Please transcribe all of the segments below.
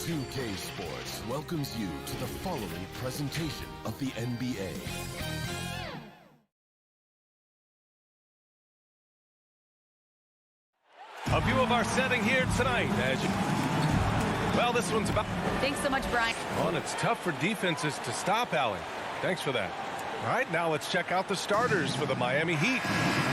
2K Sports welcomes you to the following presentation of the NBA. A view of our setting here tonight. Well, this one's about... Thanks so much, Brian. Well, and it's tough for defenses to stop, Allie. Thanks for that. All right, now let's check out the starters for the Miami Heat.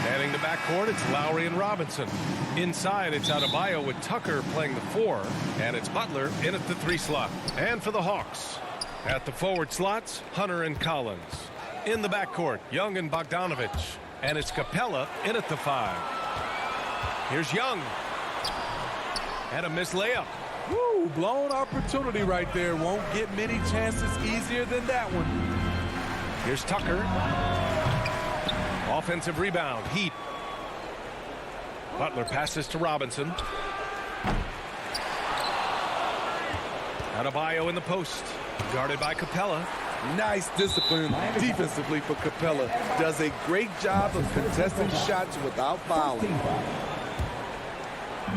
Manning the backcourt, it's Lowry and Robinson. Inside, it's Adebayo with Tucker playing the 4, and it's Butler in at the 3 slot. And for the Hawks, at the forward slots, Hunter and Collins. In the backcourt, Young and Bogdanovich, and it's Capella in at the 5. Here's Young. And a missed layup. Woo, blown opportunity right there. Won't get many chances easier than that one. Here's Tucker. Offensive rebound. Heat. Butler passes to Robinson. Adebayo in the post. Guarded by Capella. Nice discipline defensively for Capella. Does a great job of contesting shots without fouling.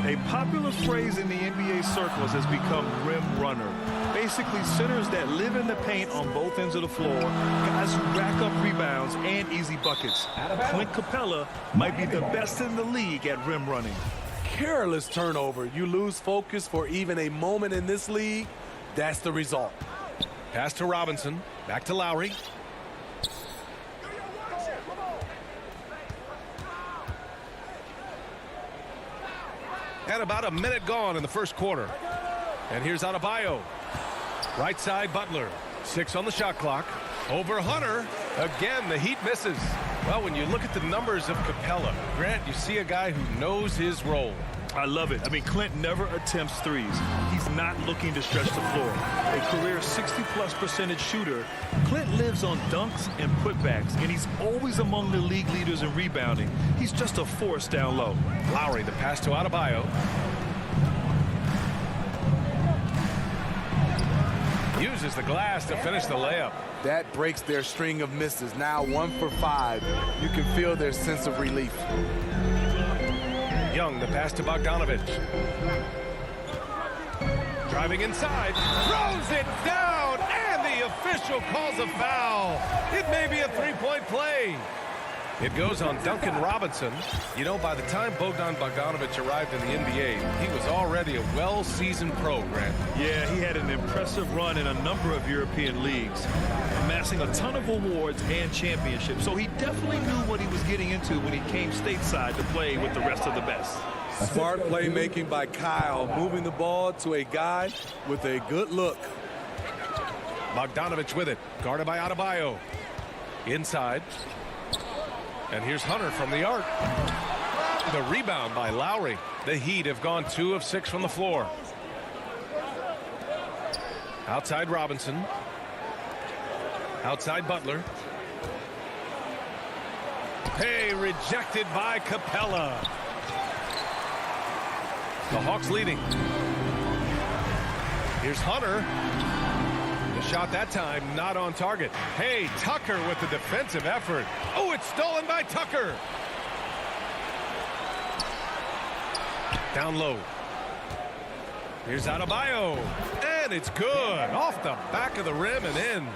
A popular phrase in the NBA circles has become rim runner. Basically, centers that live in the paint on both ends of the floor, guys who rack up rebounds and easy buckets. Clint Capella might be the best in the league at rim running. Careless turnover. You lose focus for even a moment in this league. That's the result. Pass to Robinson. Back to Lowry. And about a minute gone in the first quarter. And here's Adebayo. Right side, Butler. 6 on the shot clock. Over Hunter. Again, the Heat misses. Well, when you look at the numbers of Capella, Grant, you see a guy who knows his role. I love it. I mean, Clint never attempts threes. He's not looking to stretch the floor. A career 60+% shooter, Clint lives on dunks and putbacks, and he's always among the league leaders in rebounding. He's just a force down low. Lowry, the pass to Adebayo. Uses the glass to finish the layup. That breaks their string of misses. Now 1 for 5. You can feel their sense of relief. Young, the pass to Bogdanovich. Driving inside, throws it down, and the official calls a foul. It may be a three-point play. It goes on Duncan Robinson. You know, by the time Bogdanovich arrived in the NBA, he was already a well-seasoned pro, Grant. Yeah, he had an impressive run in a number of European leagues, amassing a ton of awards and championships. So he definitely knew what he was getting into when he came stateside to play with the rest of the best. Smart playmaking by Kyle, moving the ball to a guy with a good look. Bogdanovich with it, guarded by Adebayo. Inside. And here's Hunter from the arc. The rebound by Lowry. The Heat have gone 2 of 6 from the floor. Outside Robinson. Outside Butler. Hey, rejected by Capella. The Hawks leading. Here's Hunter. The shot that time not on target. Hey, Tucker with the defensive effort. Oh, it's stolen by Tucker. Down low. Here's Adebayo. And it's good. Off the back of the rim and in.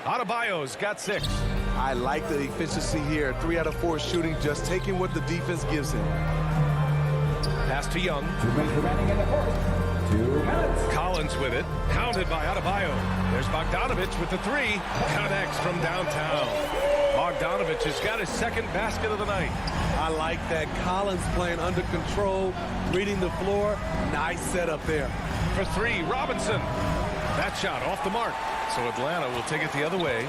Adebayo's got 6. I like the efficiency here. 3 out of 4 shooting, just taking what the defense gives him. Pass to Young. 2 minutes remaining in the first. 2 minutes. Collins with it. Pounded by Adebayo. There's Bogdanovich with the 3. Connects from downtown. Bogdanovich has got his second basket of the night. I like that. Collins playing under control, reading the floor. Nice setup there. For 3, Robinson. That shot off the mark. So Atlanta will take it the other way.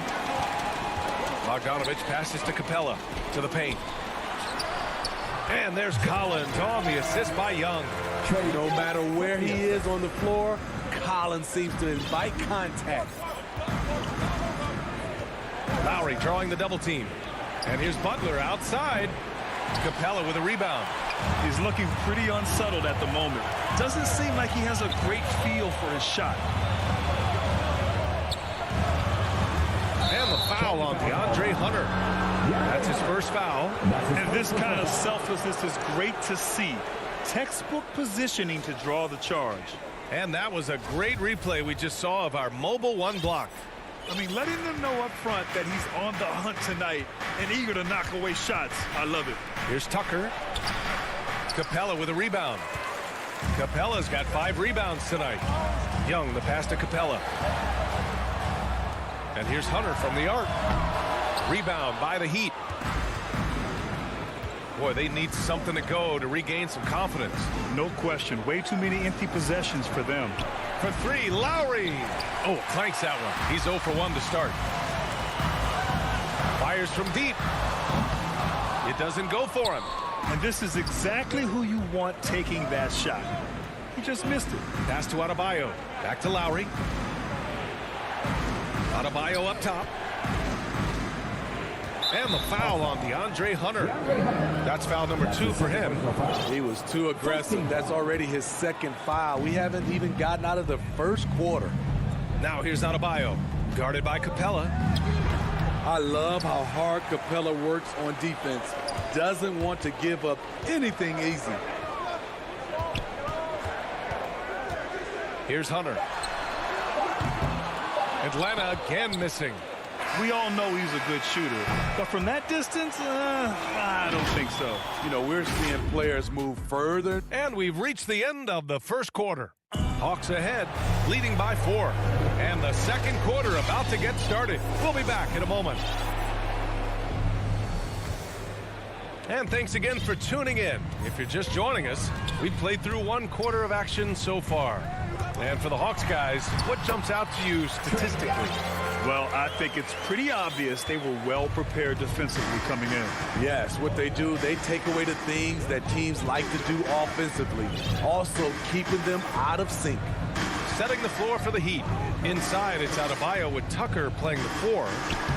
Bogdanovich passes to Capella. To the paint. And there's Collins on the assist by Young. No matter where he is on the floor, Collins seems to invite contact. Lowry drawing the double team. And here's Butler outside. Capella with a rebound. He's looking pretty unsettled at the moment. Doesn't seem like he has a great feel for his shot. And the foul on DeAndre Hunter. That's his first foul. And this kind of selflessness is great to see. Textbook positioning to draw the charge. And that was a great replay we just saw of our mobile one block. I mean, letting them know up front that he's on the hunt tonight and eager to knock away shots. I love it. Here's Tucker. Capella with a rebound. Capella's got 5 rebounds tonight. Young, the pass to Capella. And here's Hunter from the arc. Rebound by the Heat. Boy, they need something to go to regain some confidence. No question. Way too many empty possessions for them. For 3, Lowry. Oh, clanks that one. He's 0 for 1 to start. Fires from deep. It doesn't go for him. And this is exactly who you want taking that shot. He just missed it. Pass to Adebayo. Back to Lowry. Adebayo up top. And the foul on DeAndre Hunter. That's foul number 2 for him. He was too aggressive. That's already his 2nd foul. We haven't even gotten out of the 1st quarter. Now here's Adebayo. Guarded by Capella. I love how hard Capella works on defense. Doesn't want to give up anything easy. Here's Hunter. Atlanta again missing. We all know he's a good shooter, but from that distance, I don't think so. You know, we're seeing players move further. And we've reached the end of the 1st quarter. Hawks ahead, leading by 4. And the 2nd quarter about to get started. We'll be back in a moment. And thanks again for tuning in. If you're just joining us, we've played through 1 quarter of action so far. And for the Hawks guys, what jumps out to you statistically? Well, I think it's pretty obvious they were well prepared defensively coming in. Yes, what they do, they take away the things that teams like to do offensively. Also keeping them out of sync. Setting the floor for the Heat. Inside, it's Adebayo with Tucker playing the 4.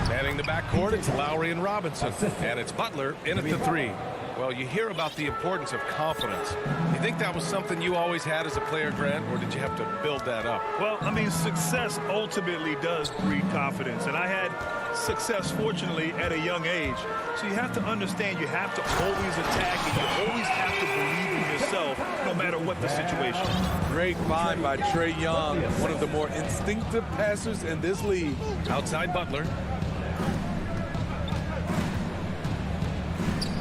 Manning the backcourt, it's Lowry and Robinson. And it's Butler in at the 3. Well, you hear about the importance of confidence. You think that was something you always had as a player, Grant, or did you have to build that up? Well, I mean, success ultimately does breed confidence. And I had success, fortunately, at a young age. So you have to understand you have to always attack and you always have to believe in yourself no matter what the situation. Great find by Trae Young, one of the more instinctive passers in this league. Outside Butler.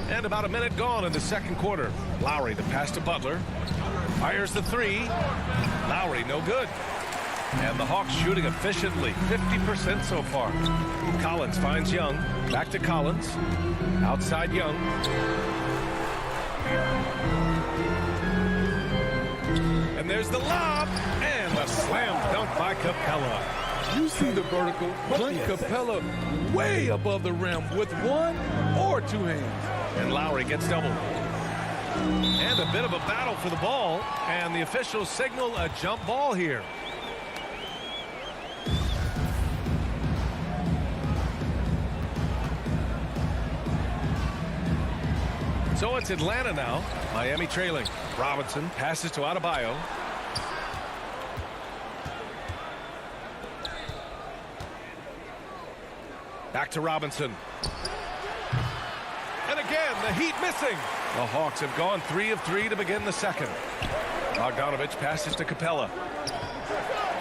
And about a minute gone in the 2nd quarter. Lowry, the pass to Butler. Fires the 3. Lowry, no good. And the Hawks shooting efficiently, 50% so far. Collins finds Young. Back to Collins. Outside Young. And there's the lob. And the slam dunk by Capella. You see the vertical, Clint Capella way above the rim with 1 or 2 hands. And Lowry gets doubled. And a bit of a battle for the ball. And the officials signal a jump ball here. So it's Atlanta now. Miami trailing. Robinson passes to Adebayo. Back to Robinson. And again, the Heat missing. The Hawks have gone 3 of 3 to begin the 2nd. Bogdanovich passes to Capella.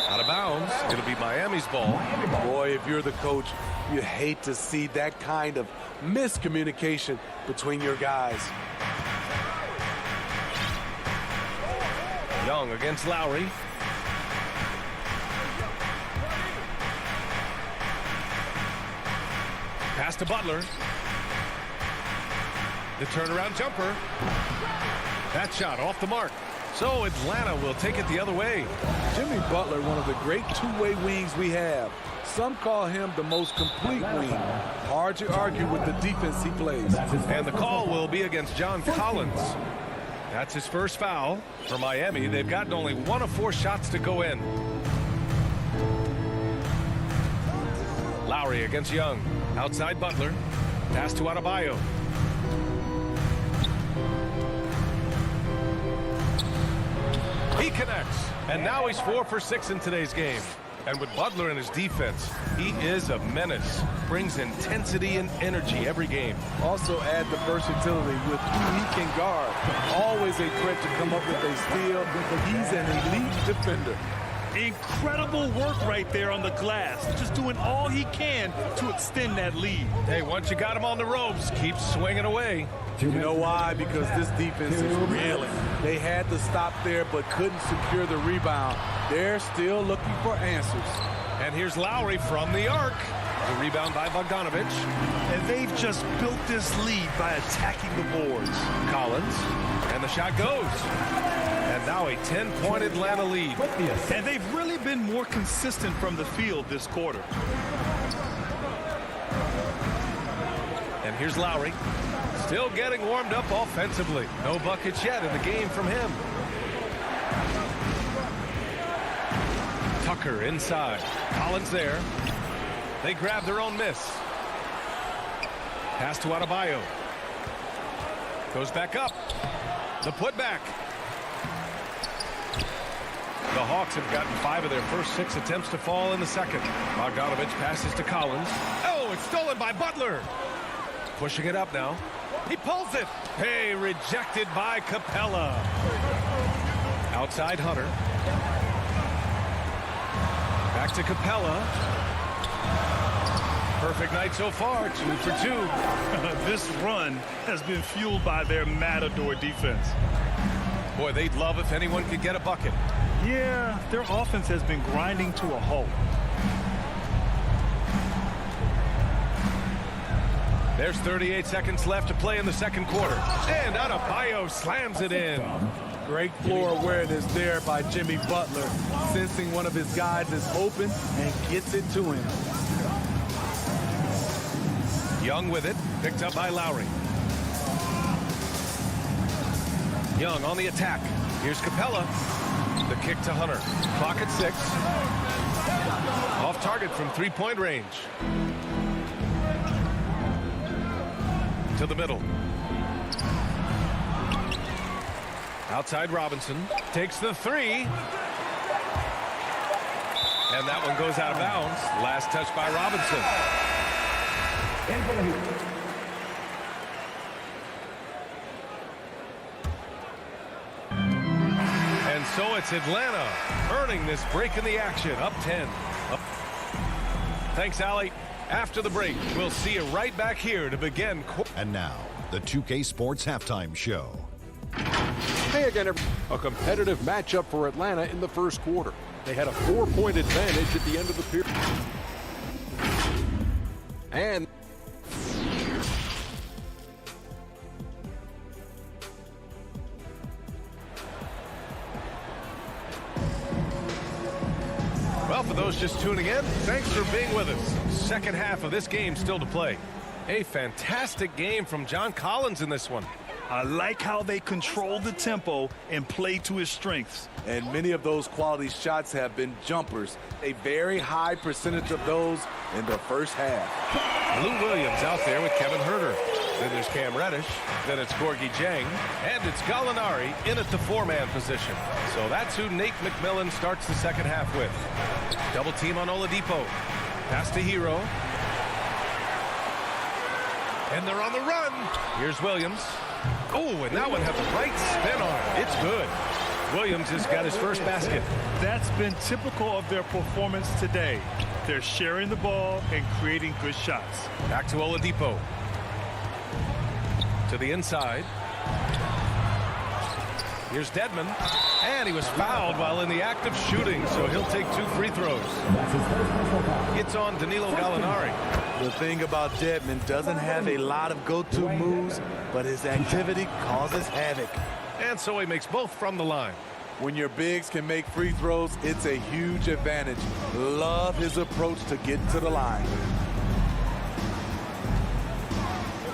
Out of bounds. It'll be Miami's ball. Boy, if you're the coach, you hate to see that kind of miscommunication between your guys. Young against Lowry. Pass to Butler. The turnaround jumper. That shot off the mark. So Atlanta will take it the other way. Jimmy Butler, one of the great two-way wings we have. Some call him the most complete wing. Hard to argue with the defense he plays. And the call will be against John Collins. That's his 1st foul for Miami. They've gotten only 1 of 4 shots to go in. Lowry against Young. Outside Butler. Pass to Adebayo. He connects. And now he's 4 for 6 in today's game. And with Butler in his defense, he is a menace. Brings intensity and energy every game. Also add the versatility with who he can guard. Always a threat to come up with a steal. He's an elite defender. Incredible work right there on the glass. Just doing all he can to extend that lead. Hey, once you got him on the ropes, keep swinging away. You know why? Because this defense is reeling. They had to stop there but couldn't secure the rebound. They're still looking for answers. And here's Lowry from the arc. The rebound by Bogdanovich. And they've just built this lead by attacking the boards. Collins. And the shot goes. And now a 10-point Atlanta lead. And they've really been more consistent from the field this quarter. And here's Lowry. Still getting warmed up offensively. No buckets yet in the game from him. Tucker inside. Collins there. They grab their own miss. Pass to Adebayo. Goes back up. The putback. The Hawks have gotten 5 of their first 6 attempts to fall in the second. Bogdanovich passes to Collins. Oh, it's stolen by Butler. Pushing it up now. He pulls it. Hey, rejected by Capella. Outside Hunter. Back to Capella. Perfect night so far, 2 for 2. This run has been fueled by their Matador defense. Boy, they'd love if anyone could get a bucket. Yeah, their offense has been grinding to a halt. There's 38 seconds left to play in the second quarter. And Adebayo slams it in. Great floor awareness there by Jimmy Butler, sensing one of his guys is open and gets it to him. Young with it, picked up by Lowry. Young on the attack. Here's Capella. The kick to Hunter. Clock at 6. Off target from 3-point range. To the middle. Outside Robinson. Takes the 3. And that one goes out of bounds. Last touch by Robinson. And so it's Atlanta earning this break in the action. Up 10. Thanks, Allie. After the break, we'll see you right back here to begin. And now, the 2K Sports Halftime Show. Hey again, a competitive matchup for Atlanta in the first quarter. They had a 4-point advantage at the end of the period. And well, for those just tuning in, thanks for being with us. Second half of this game still to play. A fantastic game from John Collins in this one. I like how they control the tempo and play to his strengths. And many of those quality shots have been jumpers. A very high percentage of those in the first half. Lou Williams out there with Kevin Herter. Then there's Cam Reddish. Then it's Gorgie Jang. And it's Gallinari in at the 4-man position. So that's who Nate McMillan starts the second half with. Double team on Oladipo. Pass to Hero. And they're on the run. Here's Williams. Oh, and that one has the right spin on it. It's good. Williams has got his first basket. That's been typical of their performance today. They're sharing the ball and creating good shots. Back to Oladipo. To the inside. Here's Dedmon. And he was fouled while in the act of shooting, so he'll take 2 free throws. It's on Danilo Gallinari. The thing about Dedmon, doesn't have a lot of go-to moves, but his activity causes havoc. And so he makes both from the line. When your bigs can make free throws, it's a huge advantage. Love his approach to getting to the line.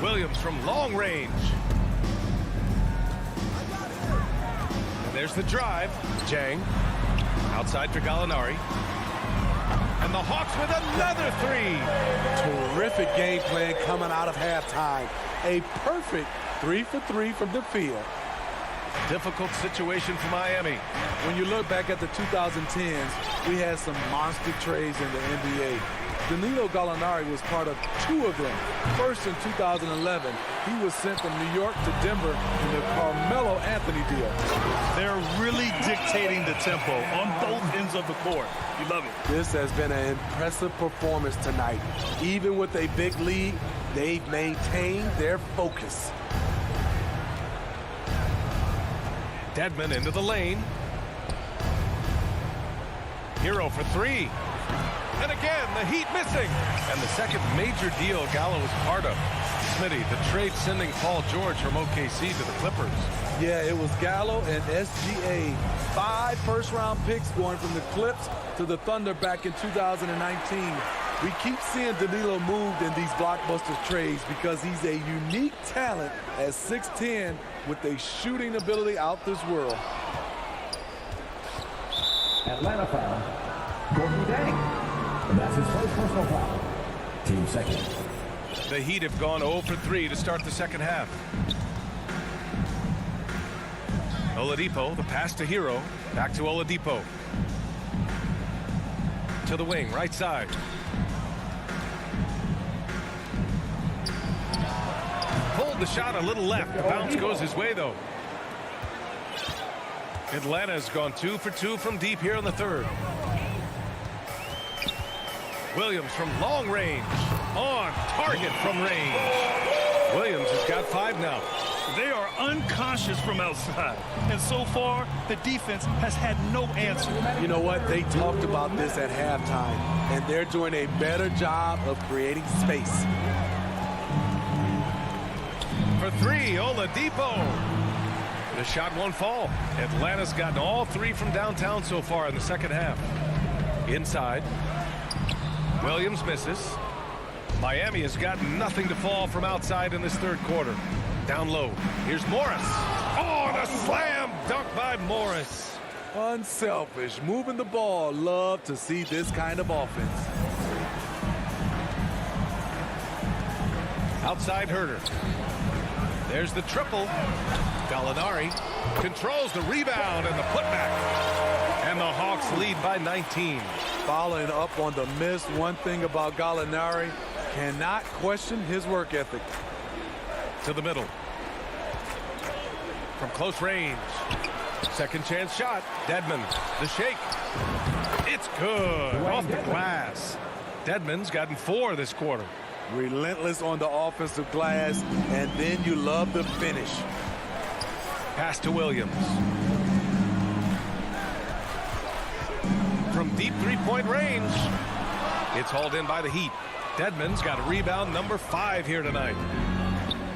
Williams from long range. And there's the drive. Jang. Outside for Gallinari. And the Hawks with another 3. Terrific game plan coming out of halftime. A perfect 3 for 3 from the field. Difficult situation for Miami. When you look back at the 2010s, we had some monster trades in the NBA. Danilo Gallinari was part of 2 of them. First in 2011, he was sent from New York to Denver in the Carmelo Anthony deal. They're really dictating the tempo on both ends of the court. You love it. This has been an impressive performance tonight. Even with a big lead, they've maintained their focus. Dedmon into the lane. Hero for 3. And again, the Heat missing. And the second major deal Gallo was part of. Smitty, the trade sending Paul George from OKC to the Clippers. Yeah, it was Gallo and SGA. 5 first-round picks going from the Clips to the Thunder back in 2019. We keep seeing Danilo moved in these blockbuster trades because he's a unique talent at 6'10" with a shooting ability out this world. Atlanta foul. Courtney Dang. That's his first personal foul. Team second. The Heat have gone 0 for 3 to start the second half. Oladipo, the pass to Hero. Back to Oladipo. To the wing, right side. Pulled the shot a little left. The bounce goes his way, though. Atlanta has gone 2 for 2 from deep here in the third. Williams from long range. On target from range. Williams has got 5 now. They are unconscious from outside. And so far, the defense has had no answer. You know what? They talked about this at halftime, and they're doing a better job of creating space. For 3, Oladipo. The shot won't fall. Atlanta's gotten all 3 from downtown so far in the second half. Inside. Williams misses. Miami has got nothing to fall from outside in this third quarter. Down low. Here's Morris. Oh, the slam dunk by Morris. Unselfish, moving the ball. Love to see this kind of offense. Outside Herter. There's the triple. Gallinari controls the rebound and the putback. And the Hawks lead by 19. Following up on the miss, one thing about Gallinari, cannot question his work ethic. To the middle. From close range. Second chance shot. Dedmon, the shake. It's good. Off the glass. Dedmon's gotten 4 this quarter. Relentless on the offensive glass, and then you love the finish. Pass to Williams. From deep three-point range. It's hauled in by the Heat. Dedmon's got a rebound number 5 here tonight.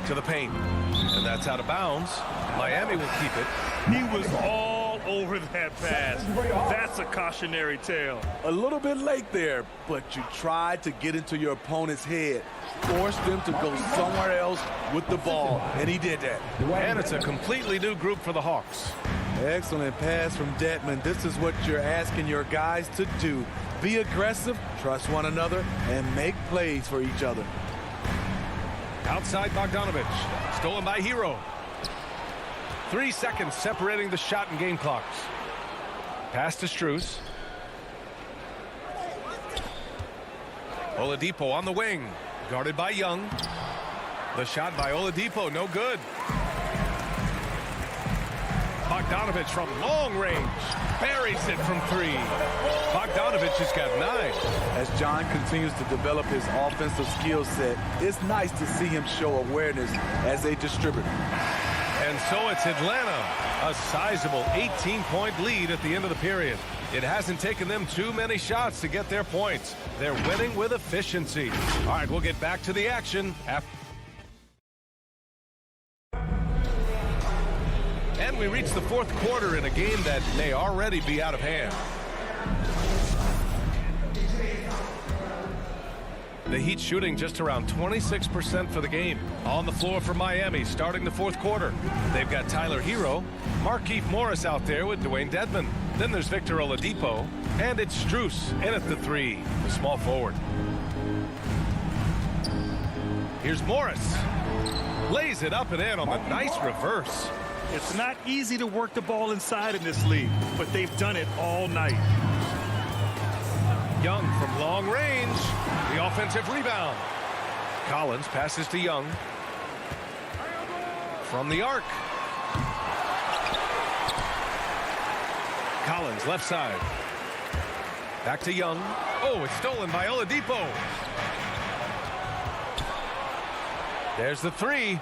To the paint. And that's out of bounds. Miami will keep it. He was all over that pass. That's a cautionary tale. A little bit late there, but you tried to get into your opponent's head. Force them to go somewhere else with the ball, and he did that. And it's a completely new group for the Hawks. Excellent pass from Dedmon. This is what you're asking your guys to do. Be aggressive, trust one another, and make plays for each other. Outside Bogdanovich. Stolen by Hero. 3 seconds separating the shot and game clocks. Pass to Strus. Oladipo on the wing. Guarded by Young. The shot by Oladipo, no good. Bogdanovich from long range. Buries it from 3. Bogdanovich has got 9. As John continues to develop his offensive skill set, it's nice to see him show awareness as a distributor. And so it's Atlanta, a sizable 18-point lead at the end of the period. It hasn't taken them too many shots to get their points. They're winning with efficiency. All right, we'll get back to the action after. And we reach the fourth quarter in a game that may already be out of hand. The Heat shooting just around 26% for the game. On the floor for Miami starting the fourth quarter. They've got Tyler Hero, Markieff Morris out there with Dwayne Dedmon. Then there's Victor Oladipo, and it's Strus in at the 3, the small forward. Here's Morris. Lays it up and in on the nice reverse. It's not easy to work the ball inside in this league, but they've done it all night. Young from long range. The offensive rebound. Collins passes to Young. From the arc. Collins left side. Back to Young. Oh, it's stolen by Oladipo. There's the three.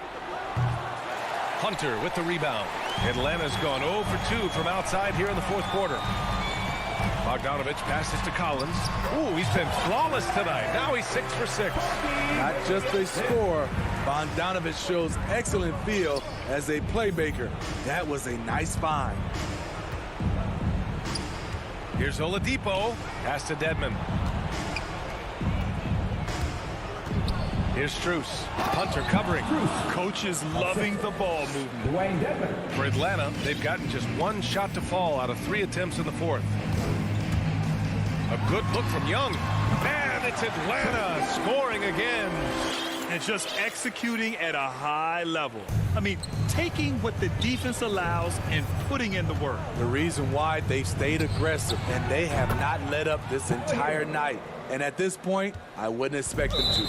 Hunter with the rebound. Atlanta's gone 0 for 2 from outside here in the fourth quarter. Bogdanovich passes to Collins. Ooh, he's been flawless tonight. Now he's 6 for 6. Not just a scorer, Bogdanovich shows excellent feel as a playmaker. That was a nice find. Here's Oladipo. Pass to Dedmon. Here's Strus. Hunter covering. Coach is loving the ball movement. For Atlanta, they've gotten just 1 shot to fall out of 3 attempts in the fourth. A good look from Young. And it's Atlanta scoring again. And just executing at a high level. I mean, taking what the defense allows and putting in the work. The reason why they stayed aggressive, and they have not let up this entire night. And at this point, I wouldn't expect them to.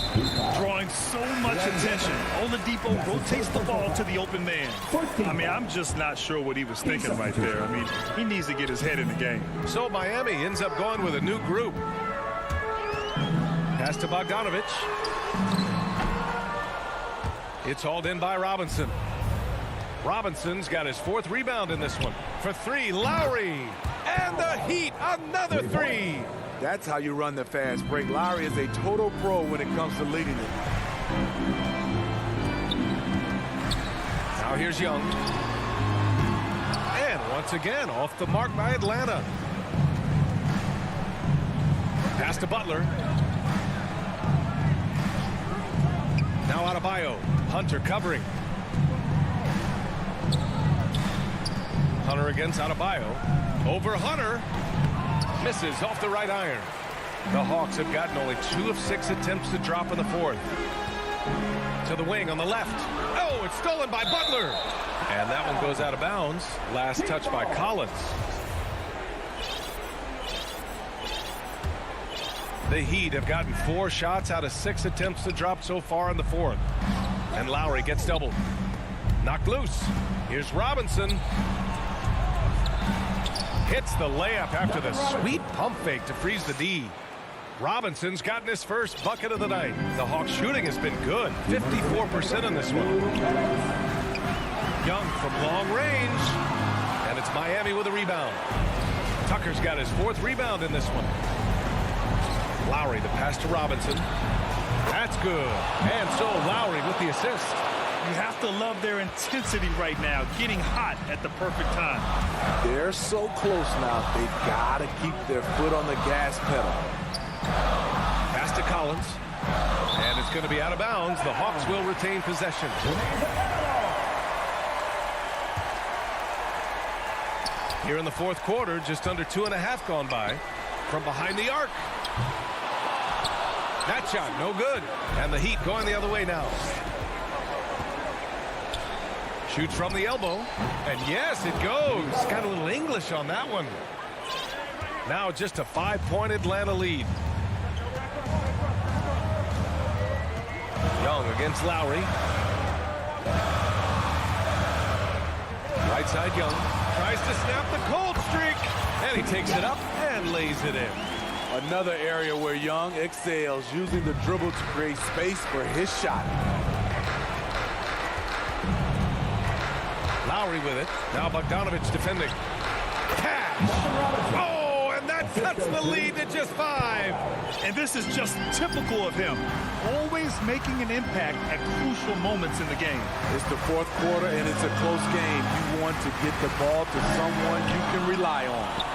Drawing so much attention, Oladipo rotates the ball to the open man. I mean, I'm just not sure what he was thinking right there. I mean, he needs to get his head in the game. So Miami ends up going with a new group. Pass to Bogdanovich. It's hauled in by Robinson. Robinson's got his 4th rebound in this one. For 3, Lowry. And the Heat, another 3. That's how you run the fast break. Lowry is a total pro when it comes to leading it. Now here's Young. And once again, off the mark by Atlanta. Pass to Butler. Now Adebayo. Hunter covering. Hunter against Adebayo. Over Hunter. Misses off the right iron. The Hawks have gotten only 2 of 6 attempts to drop in the fourth. To the wing on the left. Oh, it's stolen by Butler. And that one goes out of bounds. Last touch by Collins. The Heat have gotten 4 shots out of 6 attempts to drop so far in the fourth. And Lowry gets doubled. Knocked loose. Here's Robinson. Hits the layup after the sweet pump fake to freeze the D. Robinson's gotten his first bucket of the night. The Hawks shooting has been good. 54% in this one. Young from long range. And it's Miami with a rebound. Tucker's got his 4th rebound in this one. Lowry, the pass to Robinson. That's good. And so Lowry with the assist. You have to love their intensity right now, getting hot at the perfect time. They're so close now. They've got to keep their foot on the gas pedal. Pass to Collins. And it's going to be out of bounds. The Hawks will retain possession. Here in the fourth quarter, just under 2.5 gone by. From behind the arc. That shot, no good. And the Heat going the other way now. Shoots from the elbow. And yes, it goes. Got a little English on that one. Now just a 5-point Atlanta lead. Young against Lowry. Right side Young. Tries to snap the cold streak. And he takes it up and lays it in. Another area where Young excels, using the dribble to create space for his shot. Lowry with it. Now Bogdanovich defending. Cash. Oh, and that cuts the lead to just 5. And this is just typical of him. Always making an impact at crucial moments in the game. It's the fourth quarter, and it's a close game. You want to get the ball to someone you can rely on.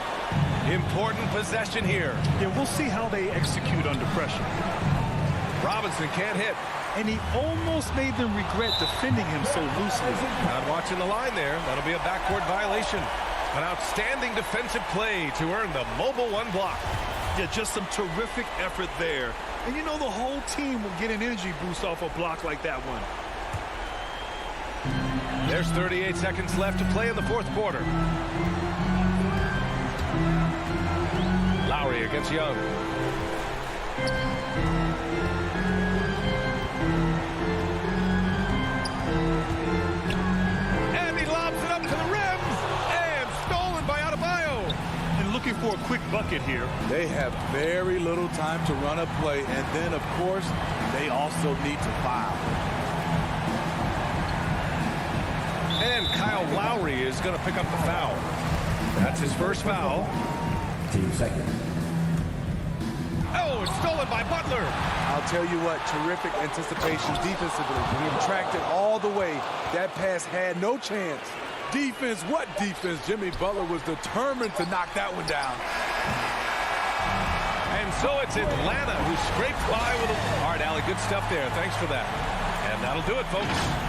Important possession here. Yeah, we'll see how they execute under pressure. Robinson can't hit. And he almost made them regret defending him so loosely. Not watching the line there. That'll be a backcourt violation. An outstanding defensive play to earn the mobile 1 block. Yeah, just some terrific effort there. And you know the whole team will get an energy boost off a block like that one. There's 38 seconds left to play in the fourth quarter. Lowry against Young. And he lobs it up to the rim. And stolen by Adebayo. And looking for a quick bucket here. They have very little time to run a play, and then, of course, they also need to foul. And Kyle Lowry is going to pick up the foul. That's his first foul. Team second. Oh, it's stolen by Butler. I'll tell you what, terrific anticipation defensively. He tracked it all the way. That pass had no chance. Defense, what defense? Jimmy Butler was determined to knock that one down. And so it's Atlanta who scraped by with a... All right, Allie, good stuff there. Thanks for that. And that'll do it, folks.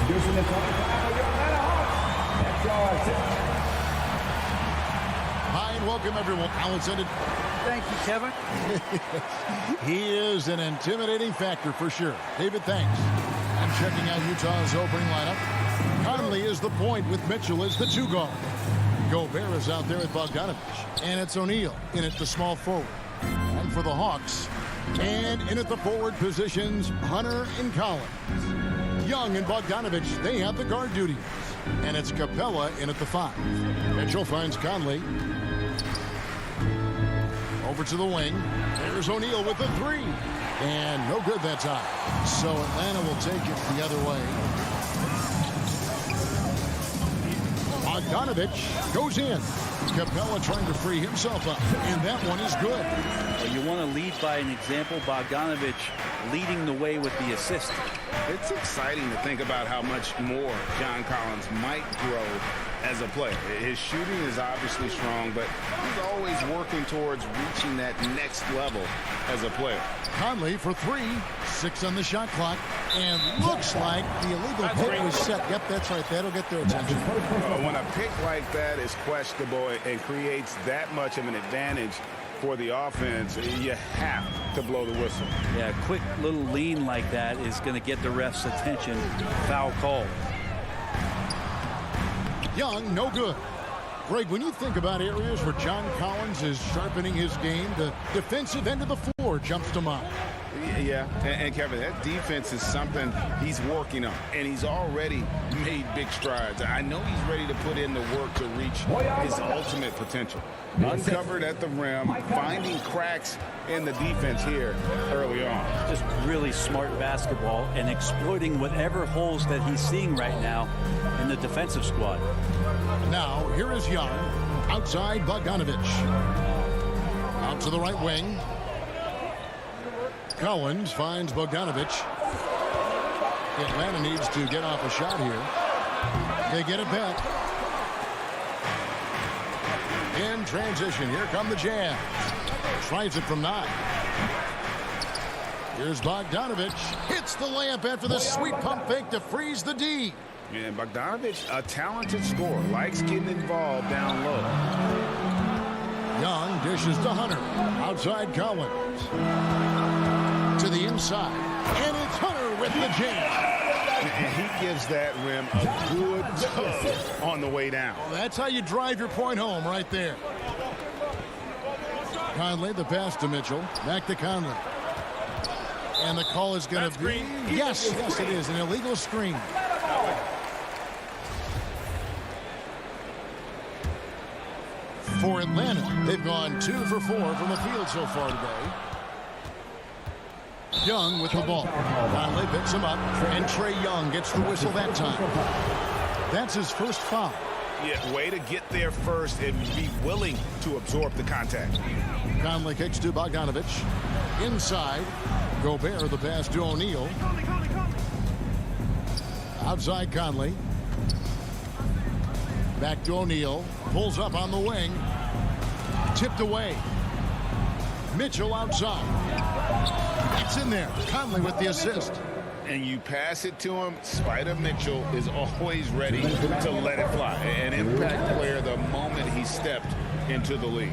Introducing the 25 of your Atlanta Hawks, Hector. Hi and welcome everyone. Alex ended. Thank you, Kevin. He is an intimidating factor for sure. David, thanks. And checking out Utah's opening lineup. Conley is the point with Mitchell as the 2 guard. Gobert is out there with Bogdanovich. And it's O'Neal in at the small forward. And for the Hawks, and in at the forward positions, Hunter and Collins. Young and Bogdanovich, they have the guard duties. And it's Capella in at the 5. Mitchell finds Conley. Over to the wing. There's O'Neal with the 3. And no good that time. So Atlanta will take it the other way. Bogdanovich goes in. Capella trying to free himself up. And that one is good. Well, you want to lead by an example. Bogdanovich leading the way with the assist. It's exciting to think about how much more John Collins might grow as a player. His shooting is obviously strong, but he's always working towards reaching that next level as a player. Conley for 3. 6 on the shot clock. And looks like the illegal pick was set. Yep, that's right. That'll get their attention. When a pick like that is questionable and creates that much of an advantage for the offense, you have to blow the whistle. Yeah, a quick little lean like that is going to get the ref's attention. Foul call. Young, no good. Greg, when you think about areas where John Collins is sharpening his game, the defensive end of the floor jumps to mind. Yeah, and Kevin, that defense is something he's working on, and he's already made big strides. I know he's ready to put in the work to reach his ultimate potential. Uncovered at the rim, finding cracks in the defense here early on. Just really smart basketball and exploiting whatever holes that he's seeing right now in the defensive squad. Now, here is Young, outside Bogdanovich. Out to the right wing. Collins finds Bogdanovich. Atlanta needs to get off a shot here. They get it back. In transition, here come the Jazz. Tries it from 9. Here's Bogdanovich. Hits the layup after the sweet pump fake to freeze the D. And Bogdanovich, a talented scorer, likes getting involved down low. Young dishes to Hunter. Outside Collins. To the inside. And it's Hunter with the jam. And he gives that rim a good tug on the way down. Well, that's how you drive your point home right there. Conley, the pass to Mitchell. Back to Conley. And the call is going to be... Yes, it is. An illegal screen. For Atlanta, they've gone 2 for 4 from the field so far today. Young with the ball. Conley picks him up, and Trae Young gets the whistle that time. That's his first foul. Yeah, way to get there first and be willing to absorb the contact. Conley kicks to Bogdanovich. Inside, Gobert the pass to O'Neal. Outside Conley. Back to O'Neal. Pulls up on the wing. Tipped away. Mitchell outside. It's in there. Conley with the assist. And you pass it to him. Spider Mitchell is always ready to let it fly. An impact player the moment he stepped into the league.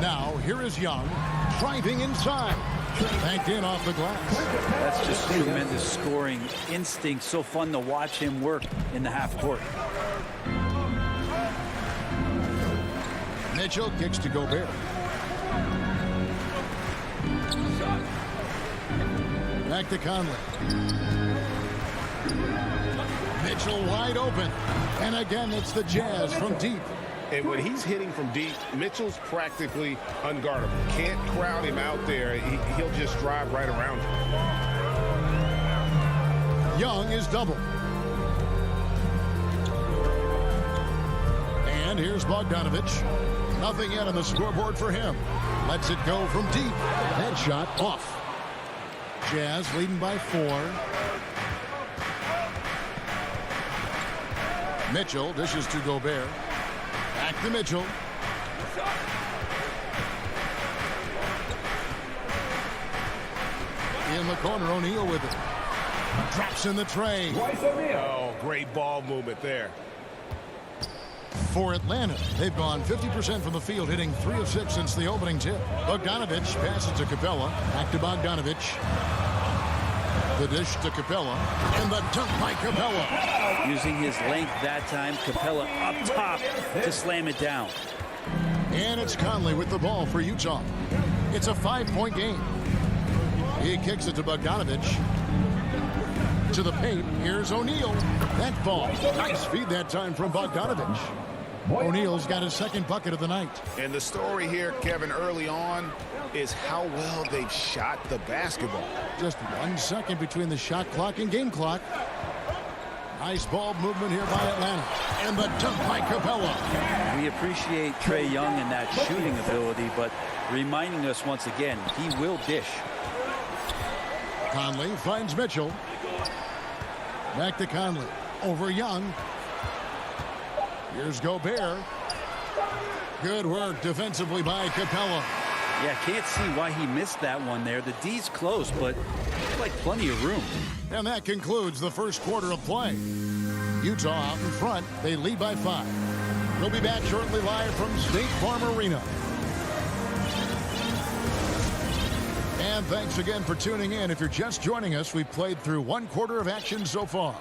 Now, here is Young. Driving inside. Banked in off the glass. That's just tremendous scoring instinct. So fun to watch him work in the half court. Mitchell kicks to Gobert. Back to Conley. Mitchell wide open. And again, it's the Jazz from deep. And when he's hitting from deep, Mitchell's practically unguardable. Can't crowd him out there. He'll just drive right around him. Young is double. And here's Bogdanovich. Nothing yet on the scoreboard for him. Lets it go from deep. Headshot off. Jazz leading by 4. Mitchell dishes to Gobert. Back to Mitchell. In the corner, O'Neal with it. Drops in the tray. Oh, great ball movement there. For Atlanta, they've gone 50% from the field, hitting 3 of 6 since the opening tip. Bogdanovich passes to Capella. Back to Bogdanovich. The dish to Capella. And the dunk by Capella. Using his length that time, Capella up top to slam it down. And it's Conley with the ball for Utah. It's a 5-point game. He kicks it to Bogdanovich. To the paint. Here's O'Neal. That ball. Nice feed that time from Bogdanovich. O'Neal's got his second bucket of the night. And the story here, Kevin, early on is how well they've shot the basketball. Just 1 second between the shot clock and game clock. Nice ball movement here by Atlanta. And the dunk by Capella. We appreciate Trae Young and that shooting ability, but reminding us once again, he will dish. Conley finds Mitchell. Back to Conley. Over Young. Here's Gobert. Good work defensively by Capella. Yeah, can't see why he missed that one there. The D's close, but like plenty of room. And that concludes the first quarter of play. Utah out in front. They lead by 5. We'll be back shortly live from State Farm Arena. And thanks again for tuning in. If you're just joining us, we've played through 1 quarter of action so far.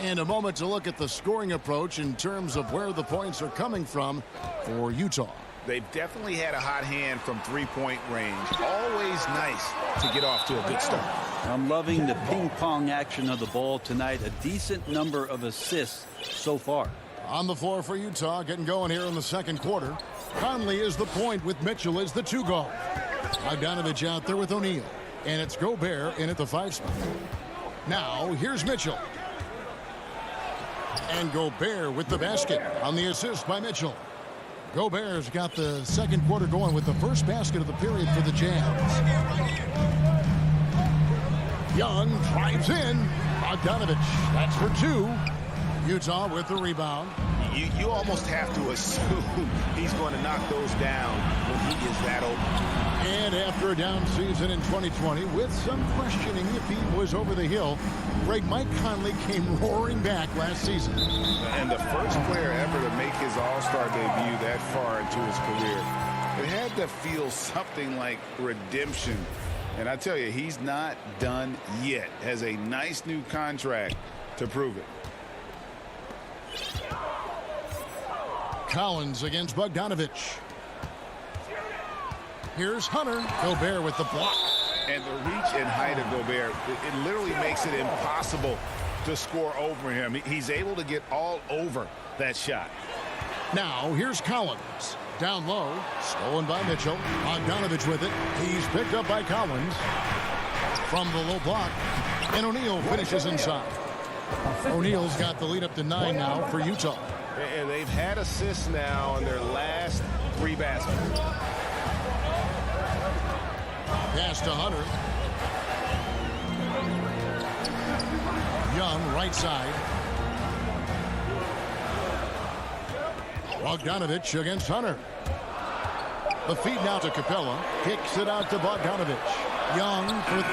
And a moment to look at the scoring approach in terms of where the points are coming from for Utah. They've definitely had a hot hand from 3-point range. Always nice to get off to a good start. I'm loving the ping-pong action of the ball tonight. A decent number of assists so far. On the floor for Utah, getting going here in the second quarter. Conley is the point with Mitchell as the 2 guard. Bogdanovich out there with O'Neal. And it's Gobert in at the 5 spot. Now, here's Mitchell. And Gobert with the basket on the assist by Mitchell. Gobert's got the second quarter going with the first basket of the period for the Jazz. Young drives in. Bogdanovich, that's for 2. Utah with the rebound. You almost have to assume he's going to knock those down when he is that open. And after a down season in 2020, with some questioning if he was over the hill, Mike Conley came roaring back last season. And the first player ever to make his All-Star debut that far into his career. It had to feel something like redemption. And I tell you, he's not done yet. Has a nice new contract to prove it. Collins against Bogdanovich. Here's Hunter. Gobert with the block. And the reach and height of Gobert, it literally makes it impossible to score over him. He's able to get all over that shot. Now, here's Collins. Down low. Stolen by Mitchell. Bogdanovich with it. He's picked up by Collins. From the low block. And O'Neal finishes inside. O'Neal's got the lead up to 9 now for Utah. And they've had assists now in their last 3 baskets. Pass to Hunter. Young, right side. Bogdanovich against Hunter. The feed now to Capella. Kicks it out to Bogdanovich. Young for 3.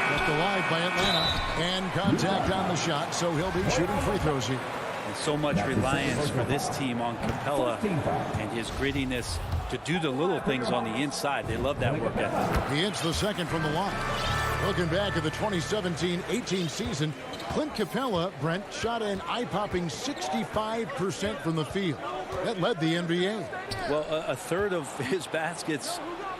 Left alive by Atlanta. And contact on the shot, so he'll be shooting free throws here. And so much reliance for this team on Capella and his grittiness to do the little things on the inside. They love that work ethic. He hits the second from the line. Looking back at the 2017-18 season, Clint Capella, Brent, shot an eye-popping 65% from the field. That led the NBA. Well, a third of his baskets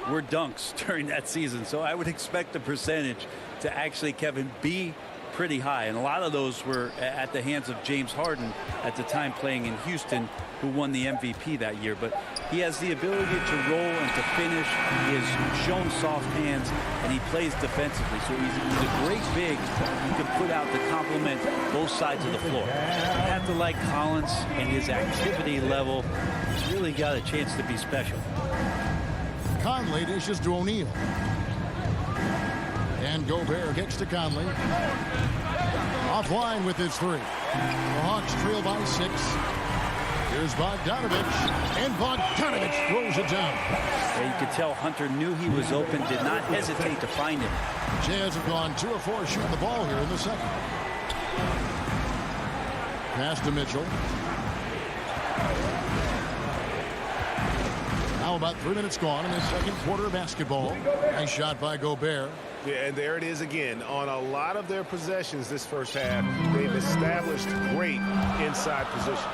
were dunks during that season, so I would expect the percentage to actually, Kevin, be pretty high. And a lot of those were at the hands of James Harden at the time playing in Houston, who won the MVP that year. But he has the ability to roll and to finish. He has shown soft hands, and he plays defensively. So he's a great big you can put out to complement both sides of the floor. You have to like Collins and his activity level. He's really got a chance to be special. Conley dishes to O'Neal. And Gobert kicks to Conley. Offline with his 3. The Hawks trail by 6. Here's Bogdanovich, and Bogdanovich throws it down. Yeah, you could tell Hunter knew he was open, did not hesitate to find him. Jazz have gone 2 of 4 shooting the ball here in the second. Pass to Mitchell. Now about 3 minutes gone in the second quarter of basketball. Nice shot by Gobert. Yeah, and there it is again. On a lot of their possessions this first half, they've established great inside position.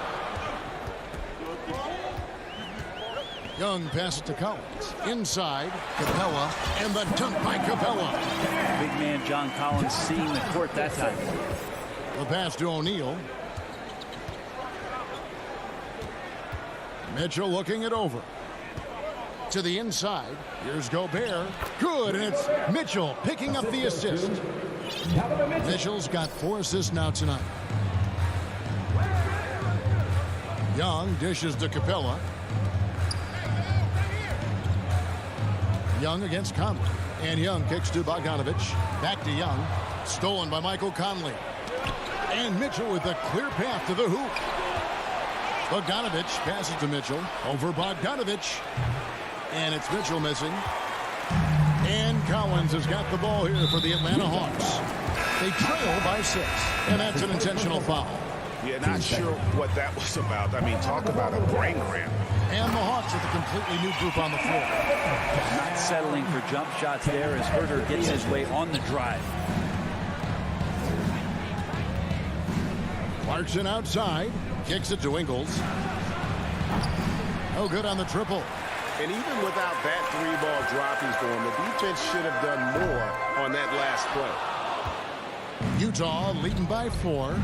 Young passes to Collins. Inside, Capella, and the dunk by Capella. Big man John Collins seeing the court that time. The pass to O'Neal. Mitchell looking it over. To the inside. Here's Gobert. Good, and it's Mitchell picking up the assist. Mitchell's got 4 assists now tonight. Young dishes to Capella. Young against Conley. And Young kicks to Bogdanovich. Back to Young. Stolen by Michael Conley. And Mitchell with a clear path to the hoop. Bogdanovich passes to Mitchell. Over Bogdanovich. And it's Mitchell missing. And Collins has got the ball here for the Atlanta Hawks. They trail by 6. And that's an intentional foul. Yeah, not sure what that was about. I mean, talk about a brain cramp. And the Hawks with a completely new group on the floor. Not settling for jump shots there as Herter gets his way on the drive. Clarkson outside. Kicks it to Ingles. No good on the triple. And even without that 3-ball drop he's doing, the defense should have done more on that last play. Utah leading by 4.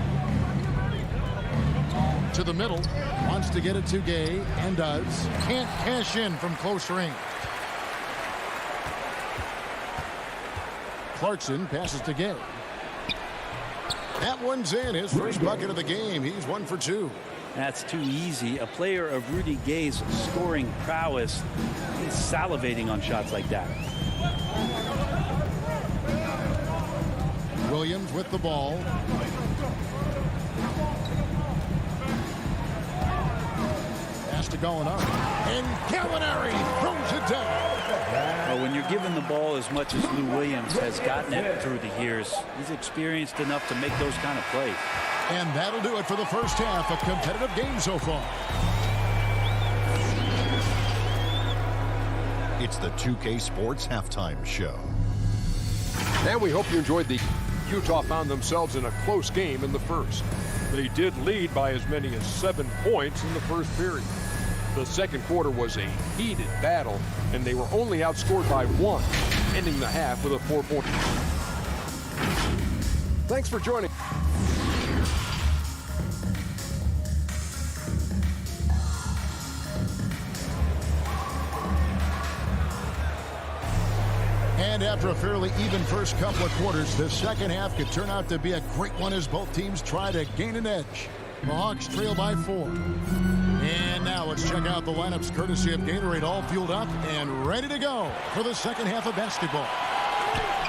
To the middle. Wants to get it to Gay, and does. Can't cash in from close range. Clarkson passes to Gay. That one's in. His first bucket of the game. He's 1 for 2. That's too easy. A player of Rudy Gay's scoring prowess, he's salivating on shots like that. Williams with the ball. Pass to Gallinari. And Gallinari throws it down. Well, when you're given the ball as much as Lou Williams has gotten it through the years, he's experienced enough to make those kind of plays. And that'll do it for the first half. A competitive game so far. It's the 2K Sports Halftime Show. And we hope you enjoyed the Utah found themselves in a close game in the first. They did lead by as many as 7 points in the first period. The second quarter was a heated battle, and they were only outscored by 1, ending the half with a 4-point. Thanks for joining. And after a fairly even first couple of quarters, the second half could turn out to be a great one as both teams try to gain an edge. The Hawks trail by 4. And now let's check out the lineups courtesy of Gatorade, all fueled up and ready to go for the second half of basketball.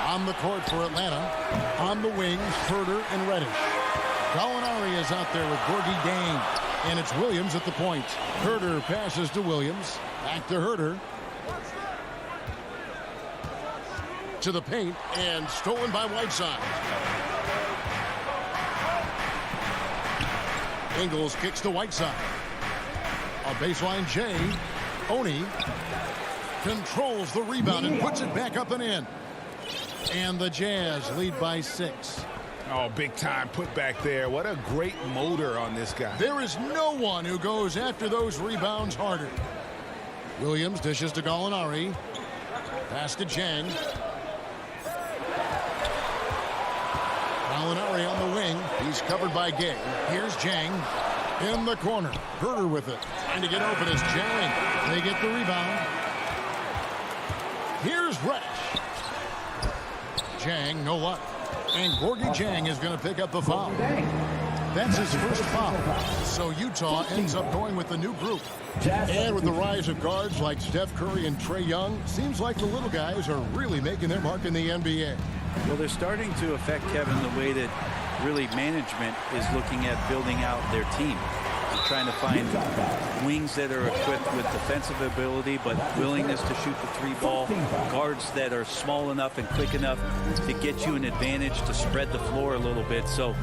On the court for Atlanta, on the wings, Herter and Reddish. Gallinari is out there with Gorgie Dane, and it's Williams at the point. Herter passes to Williams, back to Herter. To the paint, and stolen by Whiteside. Ingles kicks to Whiteside. A baseline J. Oni controls the rebound and puts it back up and in. And the Jazz lead by 6. Oh, big time put back there. What a great motor on this guy. There is no one who goes after those rebounds harder. Williams dishes to Gallinari. Pass to Jang. Gallinari on the wing. He's covered by Gay. Here's Jang in the corner. Herter with it. Trying to get open is Jang. They get the rebound. Here's Reddish. Jang, no luck. And Gorgie Jang is going to pick up the foul. That's his first foul. So Utah ends up going with the new group. And with the rise of guards like Steph Curry and Trae Young, seems like the little guys are really making their mark in the NBA. Well, they're starting to affect, Kevin, the way that really management is looking at building out their team. They're trying to find wings that are equipped with defensive ability, but willingness to shoot the three ball. Guards that are small enough and quick enough to get you an advantage to spread the floor a little bit. So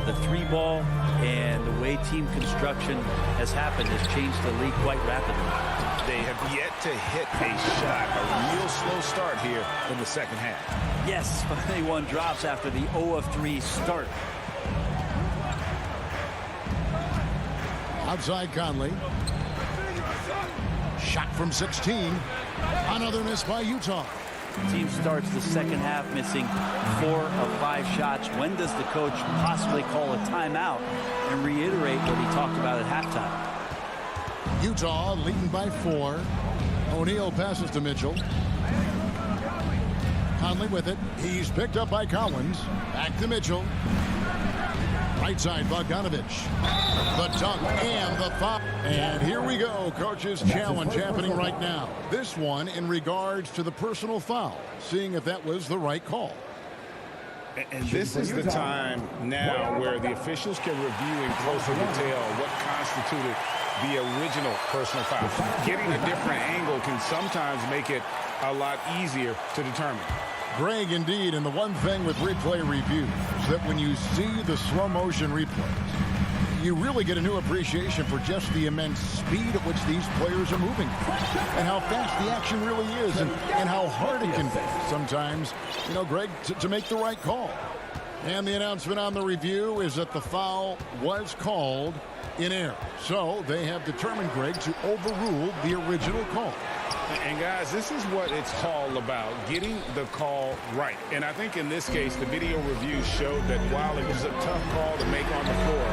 the three ball and the way team construction has happened has changed the league quite rapidly. They have yet to hit a shot. A real slow start here in the second half. Yes, finally one drops after the 0 of 3 start. Outside Conley. Shot from 16. Another miss by Utah. The team starts the second half missing 4 of 5 shots. When does the coach possibly call a timeout and reiterate what he talked about at halftime? Utah leading by 4. O'Neal passes to Mitchell. Conley with it. He's picked up by Collins. Back to Mitchell. Right side, Bogdanovich. The dunk and the foul. And here we go. Coach's challenge happening right now. This one in regards to the personal foul. Seeing if that was the right call. And this is the time now where the officials can review in closer detail what constituted the original personal foul. Getting a different angle can sometimes make it a lot easier to determine. Greg, indeed, and the one thing with replay review is that when you see the slow motion replays, you really get a new appreciation for just the immense speed at which these players are moving and how fast the action really is and how hard it can be sometimes, you know, Greg, to make the right call. And the announcement on the review is that the foul was called in error. So they have determined, Greg, to overrule the original call. And guys, this is what it's all about, getting the call right. And I think in this case, the video review showed that while it was a tough call to make on the floor,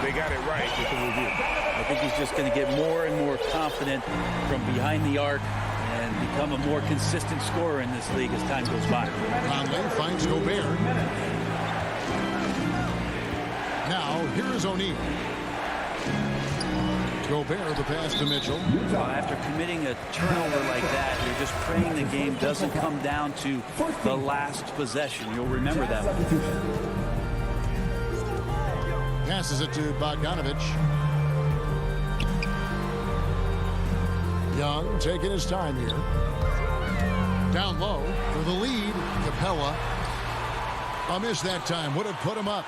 they got it right with the review. I think he's just going to get more and more confident from behind the arc and become a more consistent scorer in this league as time goes by. Conley finds Gobert. Now, here is O'Neal. Gobert, the pass to Mitchell. After committing a turnover like that, you're just praying the game doesn't come down to the last possession. You'll remember that one. Passes it to Bogdanovich. Young taking his time here. Down low for the lead. Capella. A miss that time. Would have put him up.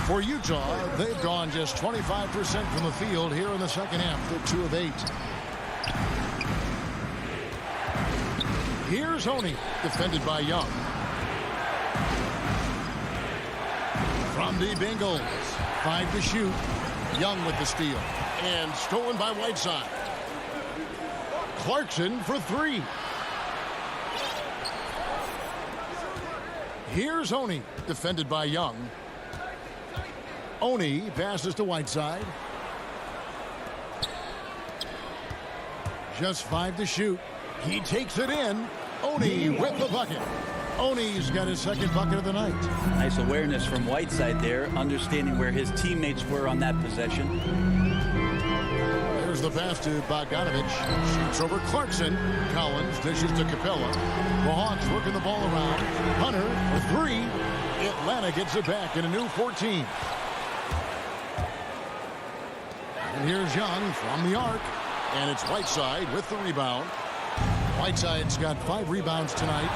For Utah, they've gone just 25% from the field here in the second half. They're 2 of 8. Here's Honey, defended by Young. From the Bengals, 5 to shoot. Young with the steal. And stolen by Whiteside. Clarkson for 3. Here's Honey, defended by Young. Oni passes to Whiteside. Just 5 to shoot. He takes it in. Oni with the bucket. Oni's got his second bucket of the night. Nice awareness from Whiteside there, understanding where his teammates were on that possession. There's the pass to Bogdanovich. Shoots over Clarkson. Collins dishes to Capella. The Hawks working the ball around. Hunter for 3. Atlanta gets it back in a new 14. And here's Young from the arc. And it's Whiteside with the rebound. Whiteside's got 5 rebounds tonight.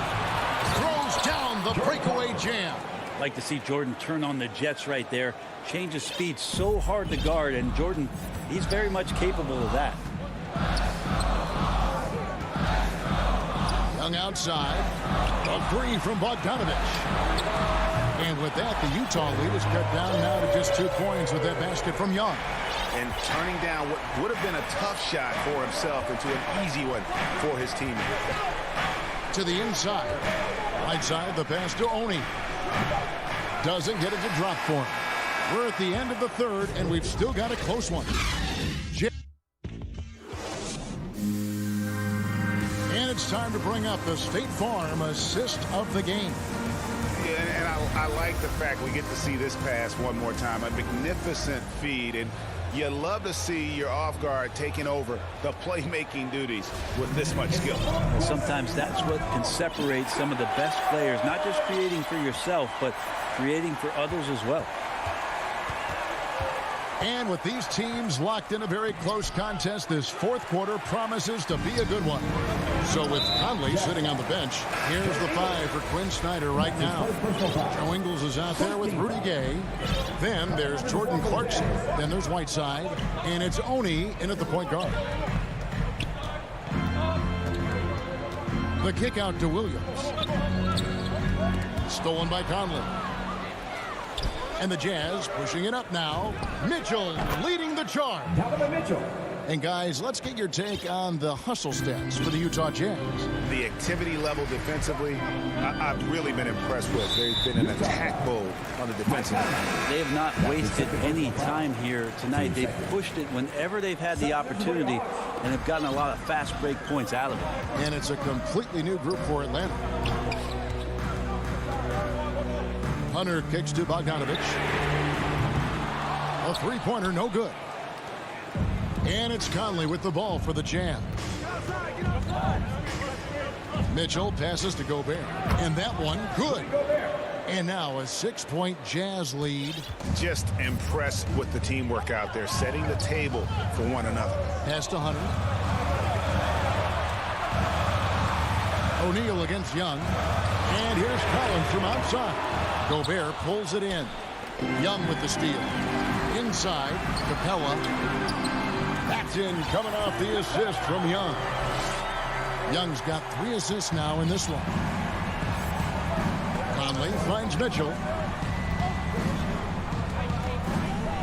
Throws down the breakaway jam. Like to see Jordan turn on the Jets right there. Change of speed so hard to guard. And Jordan, he's very much capable of that. Young outside. A 3 from Bogdanovich. And with that, the Utah lead is cut down now to just 2 points with that basket from Young. And turning down what would have been a tough shot for himself into an easy one for his teammate. To the inside. Right side, the pass to Oni. Doesn't get it to drop for him. We're at the end of the third, and we've still got a close one. And it's time to bring up the State Farm assist of the game. And I like the fact we get to see this pass one more time. A magnificent feed. And you love to see your off guard taking over the playmaking duties with this much skill. Sometimes that's what can separate some of the best players, not just creating for yourself, but creating for others as well. And with these teams locked in a very close contest, this fourth quarter promises to be a good one. So with Conley sitting on the bench, here's the 5 for Quinn Snyder right now. Joe Ingles is out there with Rudy Gay. Then there's Jordan Clarkson. Then there's Whiteside. And it's Oni in at the point guard. The kick out to Williams. Stolen by Conley. And the Jazz pushing it up now. Mitchell leading the charge. And guys, let's get your take on the hustle stats for the Utah Jazz. The activity level defensively, I've really been impressed with. They've been an attack mode on the defensive end. They have not wasted any time here tonight. They've pushed it whenever they've had the opportunity and have gotten a lot of fast break points out of it. And it's a completely new group for Atlanta. Hunter kicks to Bogdanovich. A three-pointer, no good. And it's Conley with the ball for the Jazz. Mitchell passes to Gobert. And that one, good. And now a 6-point Jazz lead. Just impressed with the teamwork out there, setting the table for one another. Pass to Hunter. O'Neal against Young. And here's Collins from outside. Gobert pulls it in. Young with the steal. Inside, Capella. That's in, coming off the assist from Young. Young's got 3 assists now in this one. Conley finds Mitchell.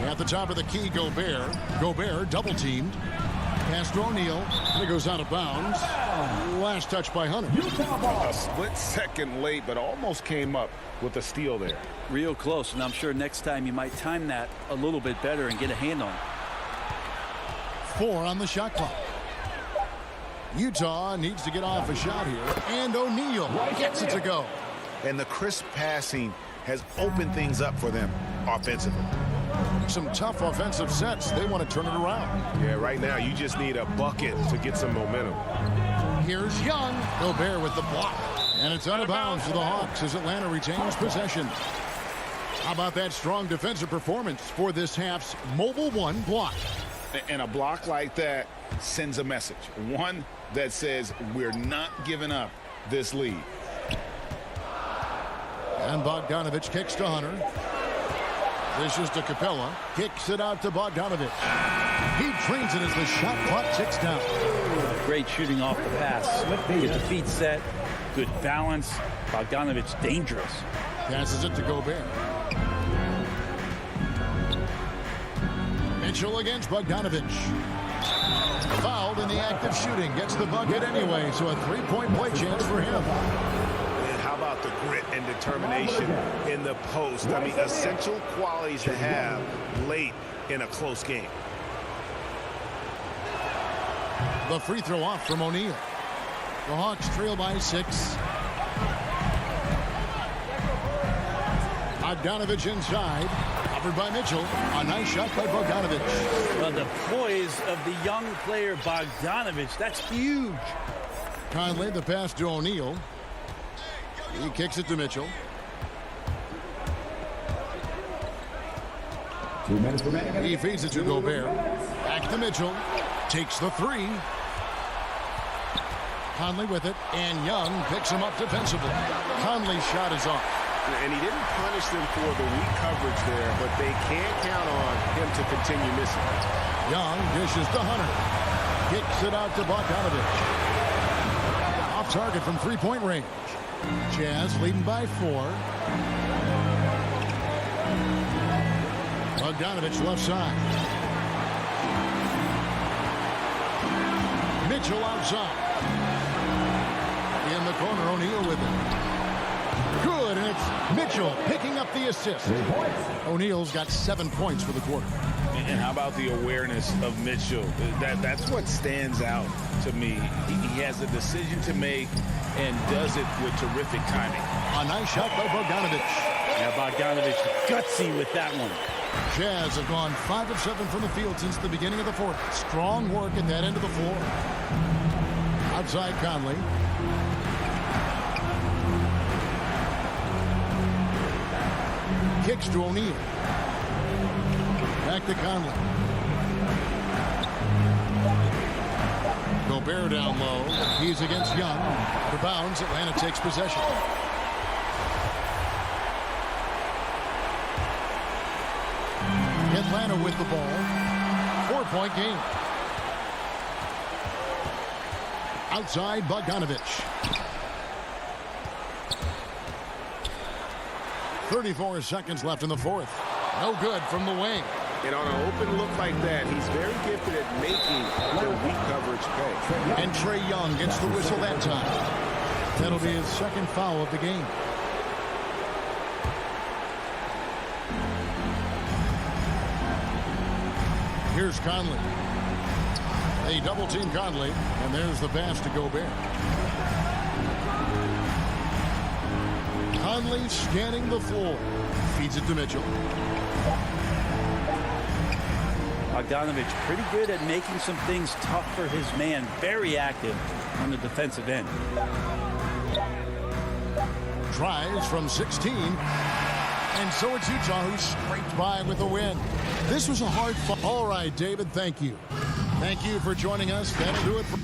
At the top of the key, Gobert. Gobert double-teamed. Pass to O'Neal. And it goes out of bounds. Last touch by Hunter. A split second late, but almost came up with a steal there. Real close, and I'm sure next time you might time that a little bit better and get a hand on it. 4 on the shot clock. Utah needs to get off a shot here. And O'Neal gets it to go. And the crisp passing has opened things up for them offensively. Some tough offensive sets. They want to turn it around. Yeah, right now you just need a bucket to get some momentum. Here's Young. Gobert with the block. And it's out of bounds for the Hawks as Atlanta retains possession. How about that strong defensive performance for this half's Mobile One block? And a block like that sends a message. One that says we're not giving up this lead. And Bogdanovich kicks to Hunter. This is to Capella. Kicks it out to Bogdanovich. He trains it as the shot clock ticks down. Great shooting off the pass. Get the feet set. Good balance. Bogdanovich dangerous. Passes it to Gobert. Mitchell against Bogdanovich. Fouled in the act of shooting. Gets the bucket anyway, so a 3-point play chance for him. And how about the grit and determination in the post? I mean, essential qualities to have late in a close game. The free throw off from O'Neal. The Hawks trail by 6. Bogdanovich inside. Covered by Mitchell. A nice shot by Bogdanovich. Well, the poise of the young player Bogdanovich, that's huge. Conley, the pass to O'Neal. He kicks it to Mitchell. 2 minutes remaining. He feeds it to Gobert. Back to Mitchell. Takes the 3. Conley with it, and Young picks him up defensively. Conley's shot is off. And he didn't punish them for the weak coverage there, but they can't count on him to continue missing. Young dishes to Hunter. Kicks it out to Bogdanovich. Off target from 3-point range. Jazz leading by 4. Bogdanovich left side. Mitchell outside. In the corner, O'Neal with it. Good, and it's Mitchell picking up the assist. O'Neal's got 7 points for the quarter. And how about the awareness of Mitchell? That's what stands out to me. He has a decision to make and does it with terrific timing. A nice shot by Bogdanovich. Yeah, Bogdanovich gutsy with that one. Jazz have gone 5 of 7 from the field since the beginning of the fourth. Strong work at that end of the floor. Outside Conley. Kicks to O'Neal. back to Conley. Gobert down low. He's against Young. Out of bounds. Atlanta takes possession. Atlanta with the ball. 4-point game. Outside, Bogdanovich. 34 seconds left in the fourth. No good from the wing. And on an open look like that, he's very gifted at making the weak coverage pay. And Trae Young gets the whistle that time. That'll be his second foul of the game. Here's Conley. They double team Conley, and there's the pass to Gobert. Conley scanning the floor. Feeds it to Mitchell. Bogdanovich pretty good at making some things tough for his man. Very active on the defensive end. Drives from 16. And so it's Utah who scraped by with the win. This was a hard fight. All right, David, thank you. Thank you for joining us. That'll do it for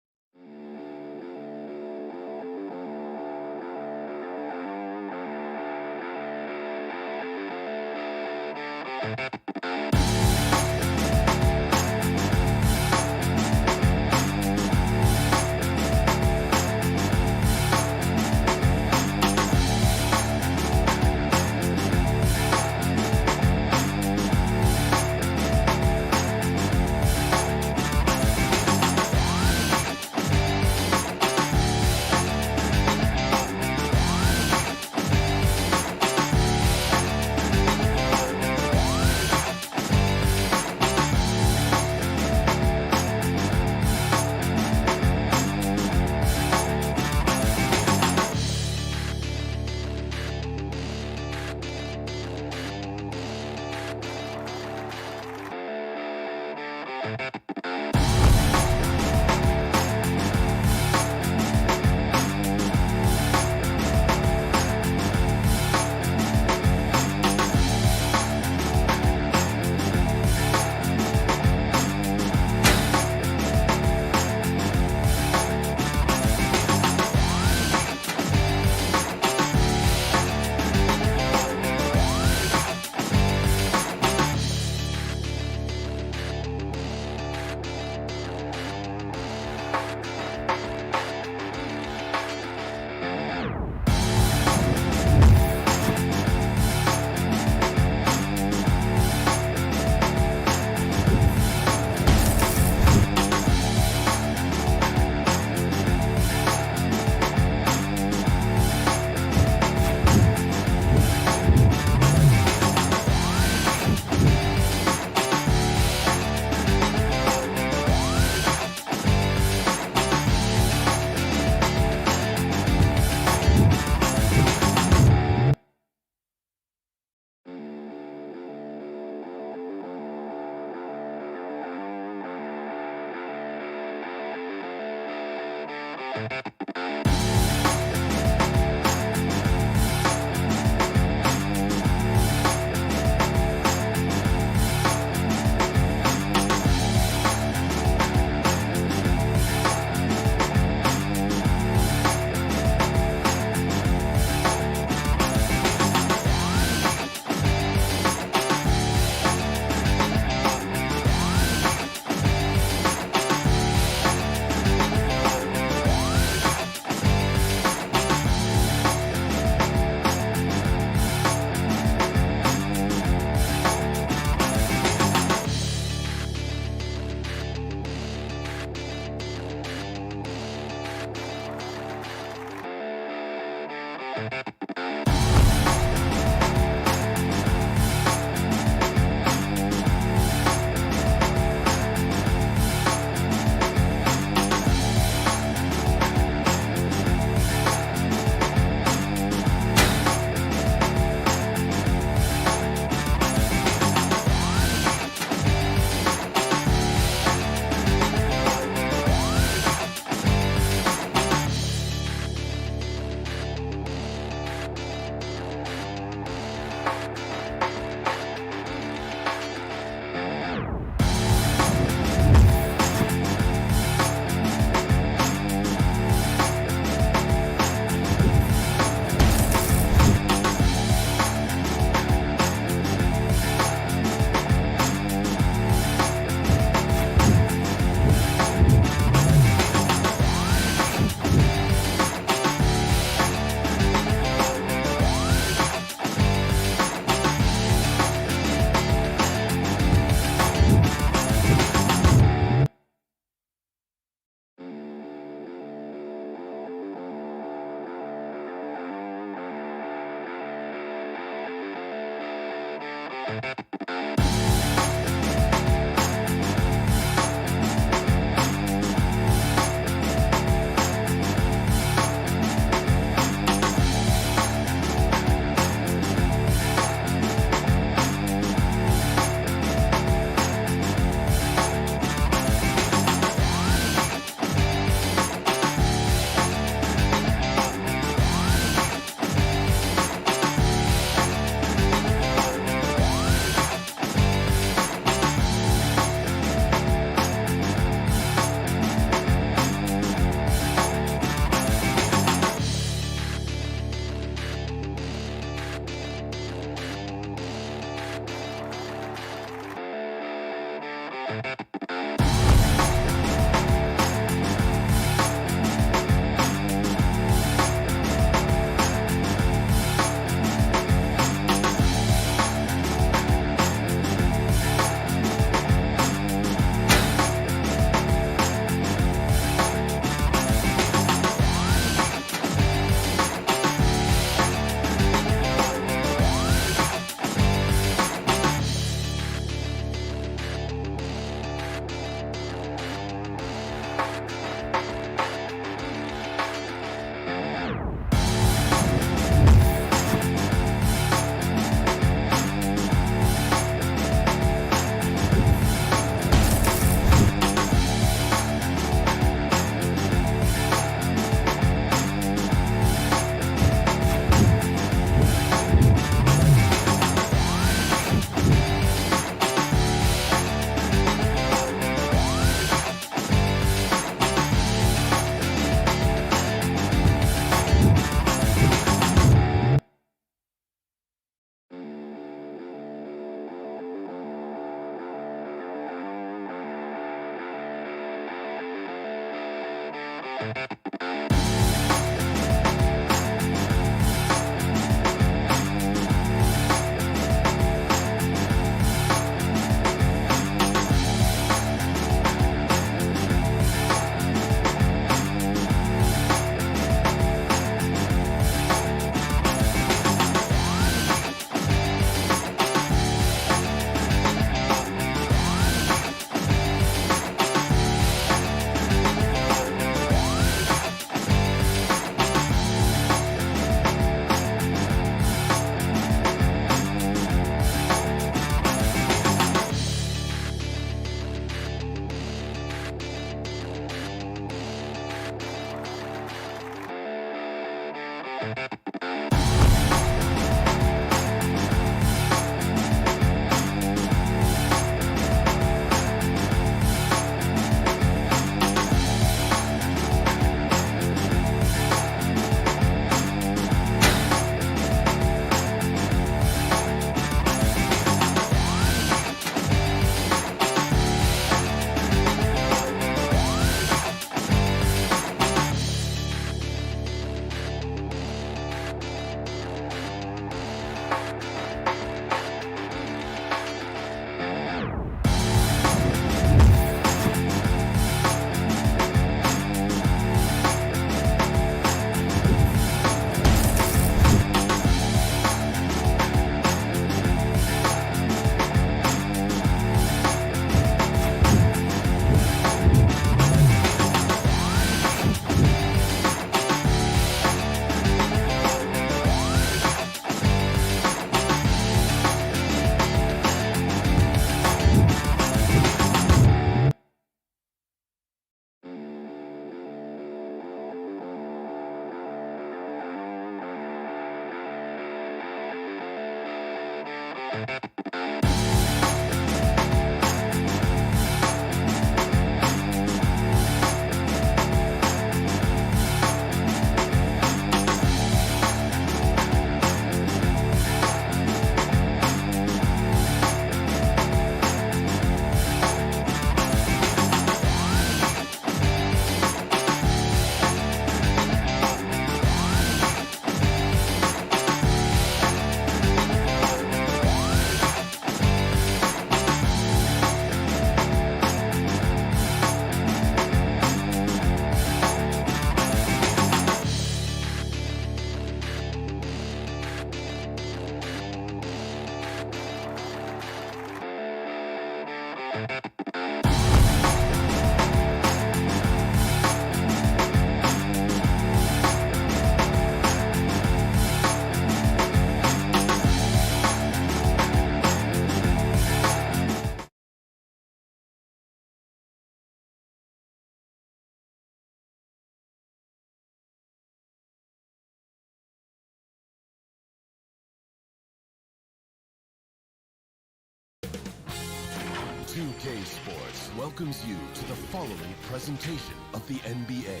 2K Sports welcomes you to the following presentation of the NBA.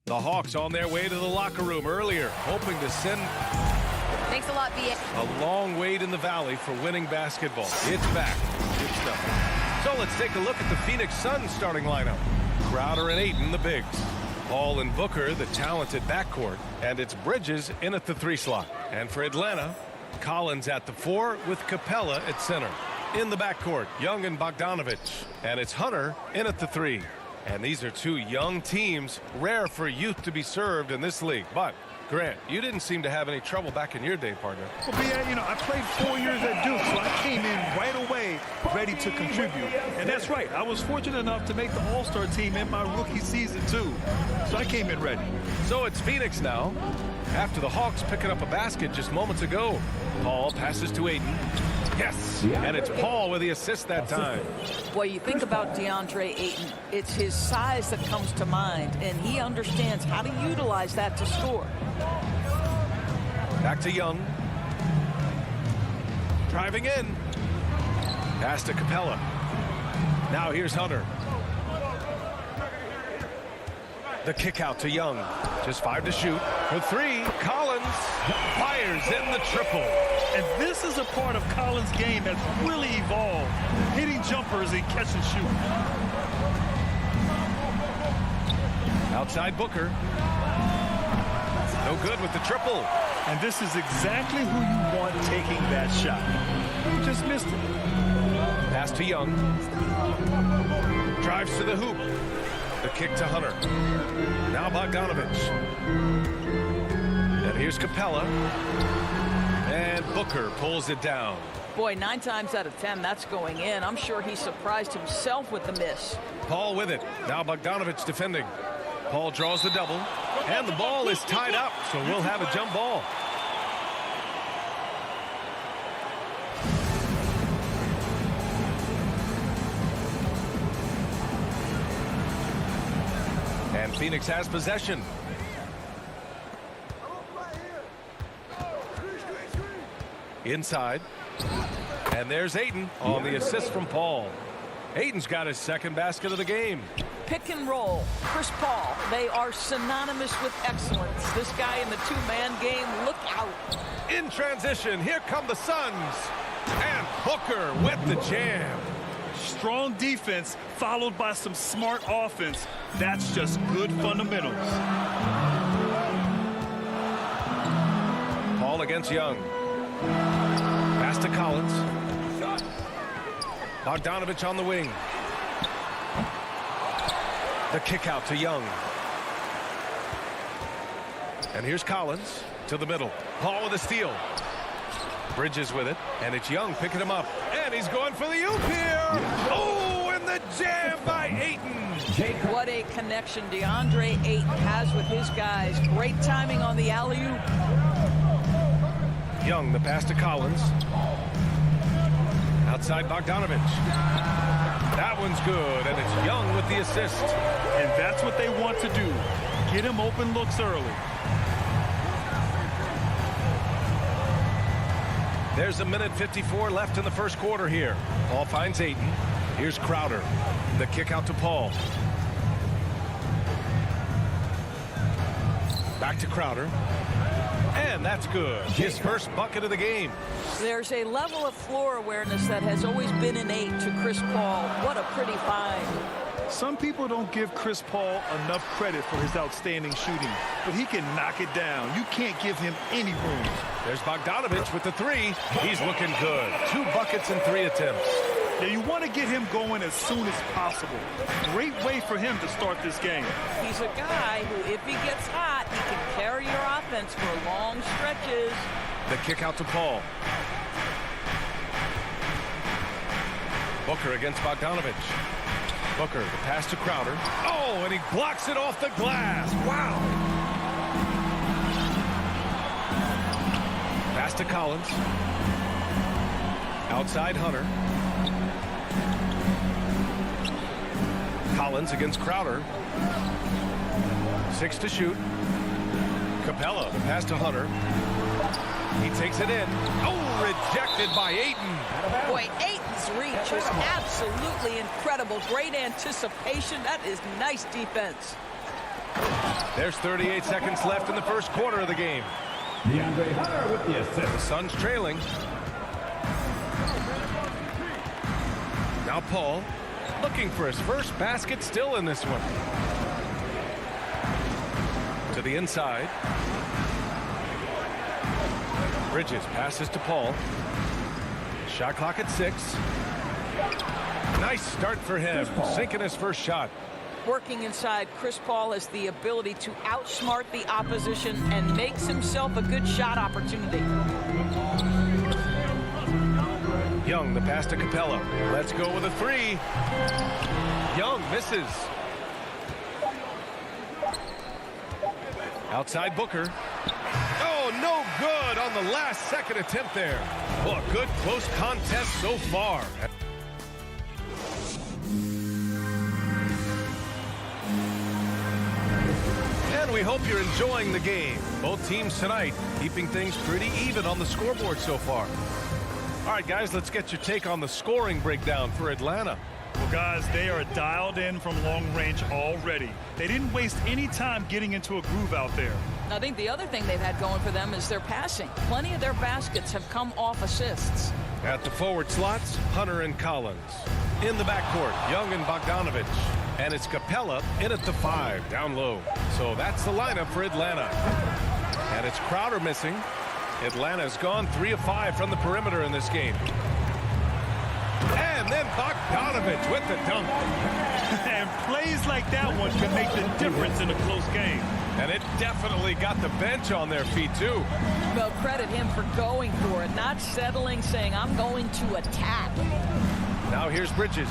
The Hawks on their way to the locker room earlier, hoping to send Thanks a lot, B.A. a long wait in the valley for winning basketball. It's back. Good stuff. So let's take a look at the Phoenix Suns starting lineup. Crowder and Ayton, the bigs. Paul and Booker, the talented backcourt. And it's Bridges in at the 3 slot. And for Atlanta, Collins at the 4 with Capella at center. In the backcourt, Young and Bogdanovich. And it's Hunter in at the 3. And these are two young teams, rare for youth to be served in this league. But, Grant, you didn't seem to have any trouble back in your day, partner. Well, B.A., I played 4 years at Duke, so I came in right away ready to contribute. And that's right. I was fortunate enough to make the All-Star team in my rookie season, too. So I came in ready. So it's Phoenix now. After the Hawks picking up a basket just moments ago. Paul passes to Ayton. Yes, and it's Paul with the assist that time. Well, you think about DeAndre Ayton, it's his size that comes to mind, and he understands how to utilize that to score. Back to Young. Driving in. Pass to Capella. Now here's Hunter. The kick out to Young. Just 5 to shoot. For 3, Collins fires in the triple. And this is a part of Collins' game that's really evolved, hitting jumpers and catch and shoot. Outside Booker. No good with the triple. And this is exactly who you want taking that shot. He just missed it. Pass to Young. Drives to the hoop. The kick to Hunter. Now Bogdanovich. And here's Capella. And Booker pulls it down. Boy, 9 times out of 10, that's going in. I'm sure he surprised himself with the miss. Paul with it. Now Bogdanovich defending. Paul draws the double. And the ball is tied up, so we'll have a jump ball. And Phoenix has possession. Inside. And there's Ayton on the assist from Paul. Ayton's got his second basket of the game. Pick and roll. Chris Paul. They are synonymous with excellence. This guy in the two-man game, look out. In transition, here come the Suns. And Booker with the jam. Strong defense followed by some smart offense. That's just good fundamentals. Paul against Young. Pass to Collins. Bogdanovich on the wing. The kick out to Young. And here's Collins to the middle. Paul with a steal. Bridges with it, and it's Young picking him up. And he's going for the oop here. Oh, and the jam by Ayton. What a connection DeAndre Ayton has with his guys. Great timing on the alley-oop. Young, the pass to Collins. Outside Bogdanovich. That one's good, and it's Young with the assist. And that's what they want to do. Get him open looks early. There's a minute 54 left in the first quarter here. Paul finds Ayton. Here's Crowder. The kick out to Paul. Back to Crowder. And that's good. His first bucket of the game. There's a level of floor awareness that has always been innate to Chris Paul. What a pretty find. Some people don't give Chris Paul enough credit for his outstanding shooting, but he can knock it down. You can't give him any room. There's Bogdanovich with the three. He's looking good. 2 buckets and 3 attempts. Now you want to get him going as soon as possible. Great way for him to start this game. He's a guy who, if he gets hot, he can carry your offense for long stretches. The kick out to Paul. Booker against Bogdanovich. Booker, the pass to Crowder. Oh, and he blocks it off the glass. Wow. Pass to Collins. Outside Hunter. Collins against Crowder. 6 to shoot. Capella, the pass to Hunter. He takes it in. Oh, rejected by Ayton. Boy, Ayton's reach is absolutely incredible. Great anticipation. That is nice defense. There's 38 seconds left in the first quarter of the game. DeAndre Hunter with the assist. The Suns trailing. Now Paul looking for his first basket, still in this one. To the inside. Bridges passes to Paul. Shot clock at 6. Nice start for him, sinking his first shot. Working inside, Chris Paul has the ability to outsmart the opposition and makes himself a good shot opportunity. Young, the pass to Capella. Let's go with a 3. Young misses. Outside Booker. Oh, no good on the last second attempt there. Well, a good close contest so far. And we hope you're enjoying the game. Both teams tonight keeping things pretty even on the scoreboard so far. All right, guys, let's get your take on the scoring breakdown for Atlanta. Well, guys, they are dialed in from long range already. They didn't waste any time getting into a groove out there. I think the other thing they've had going for them is their passing. Plenty of their baskets have come off assists. At the forward slots, Hunter and Collins. In the backcourt, Young and Bogdanovich. And it's Capella in at the 5, down low. So that's the lineup for Atlanta. And it's Crowder missing. Atlanta's gone 3 of 5 from the perimeter in this game. And then Bogdanovich with the dunk. And plays like that one can make the difference in a close game. And it definitely got the bench on their feet, too. Well, credit him for going for it, not settling, saying, I'm going to attack. Now here's Bridges.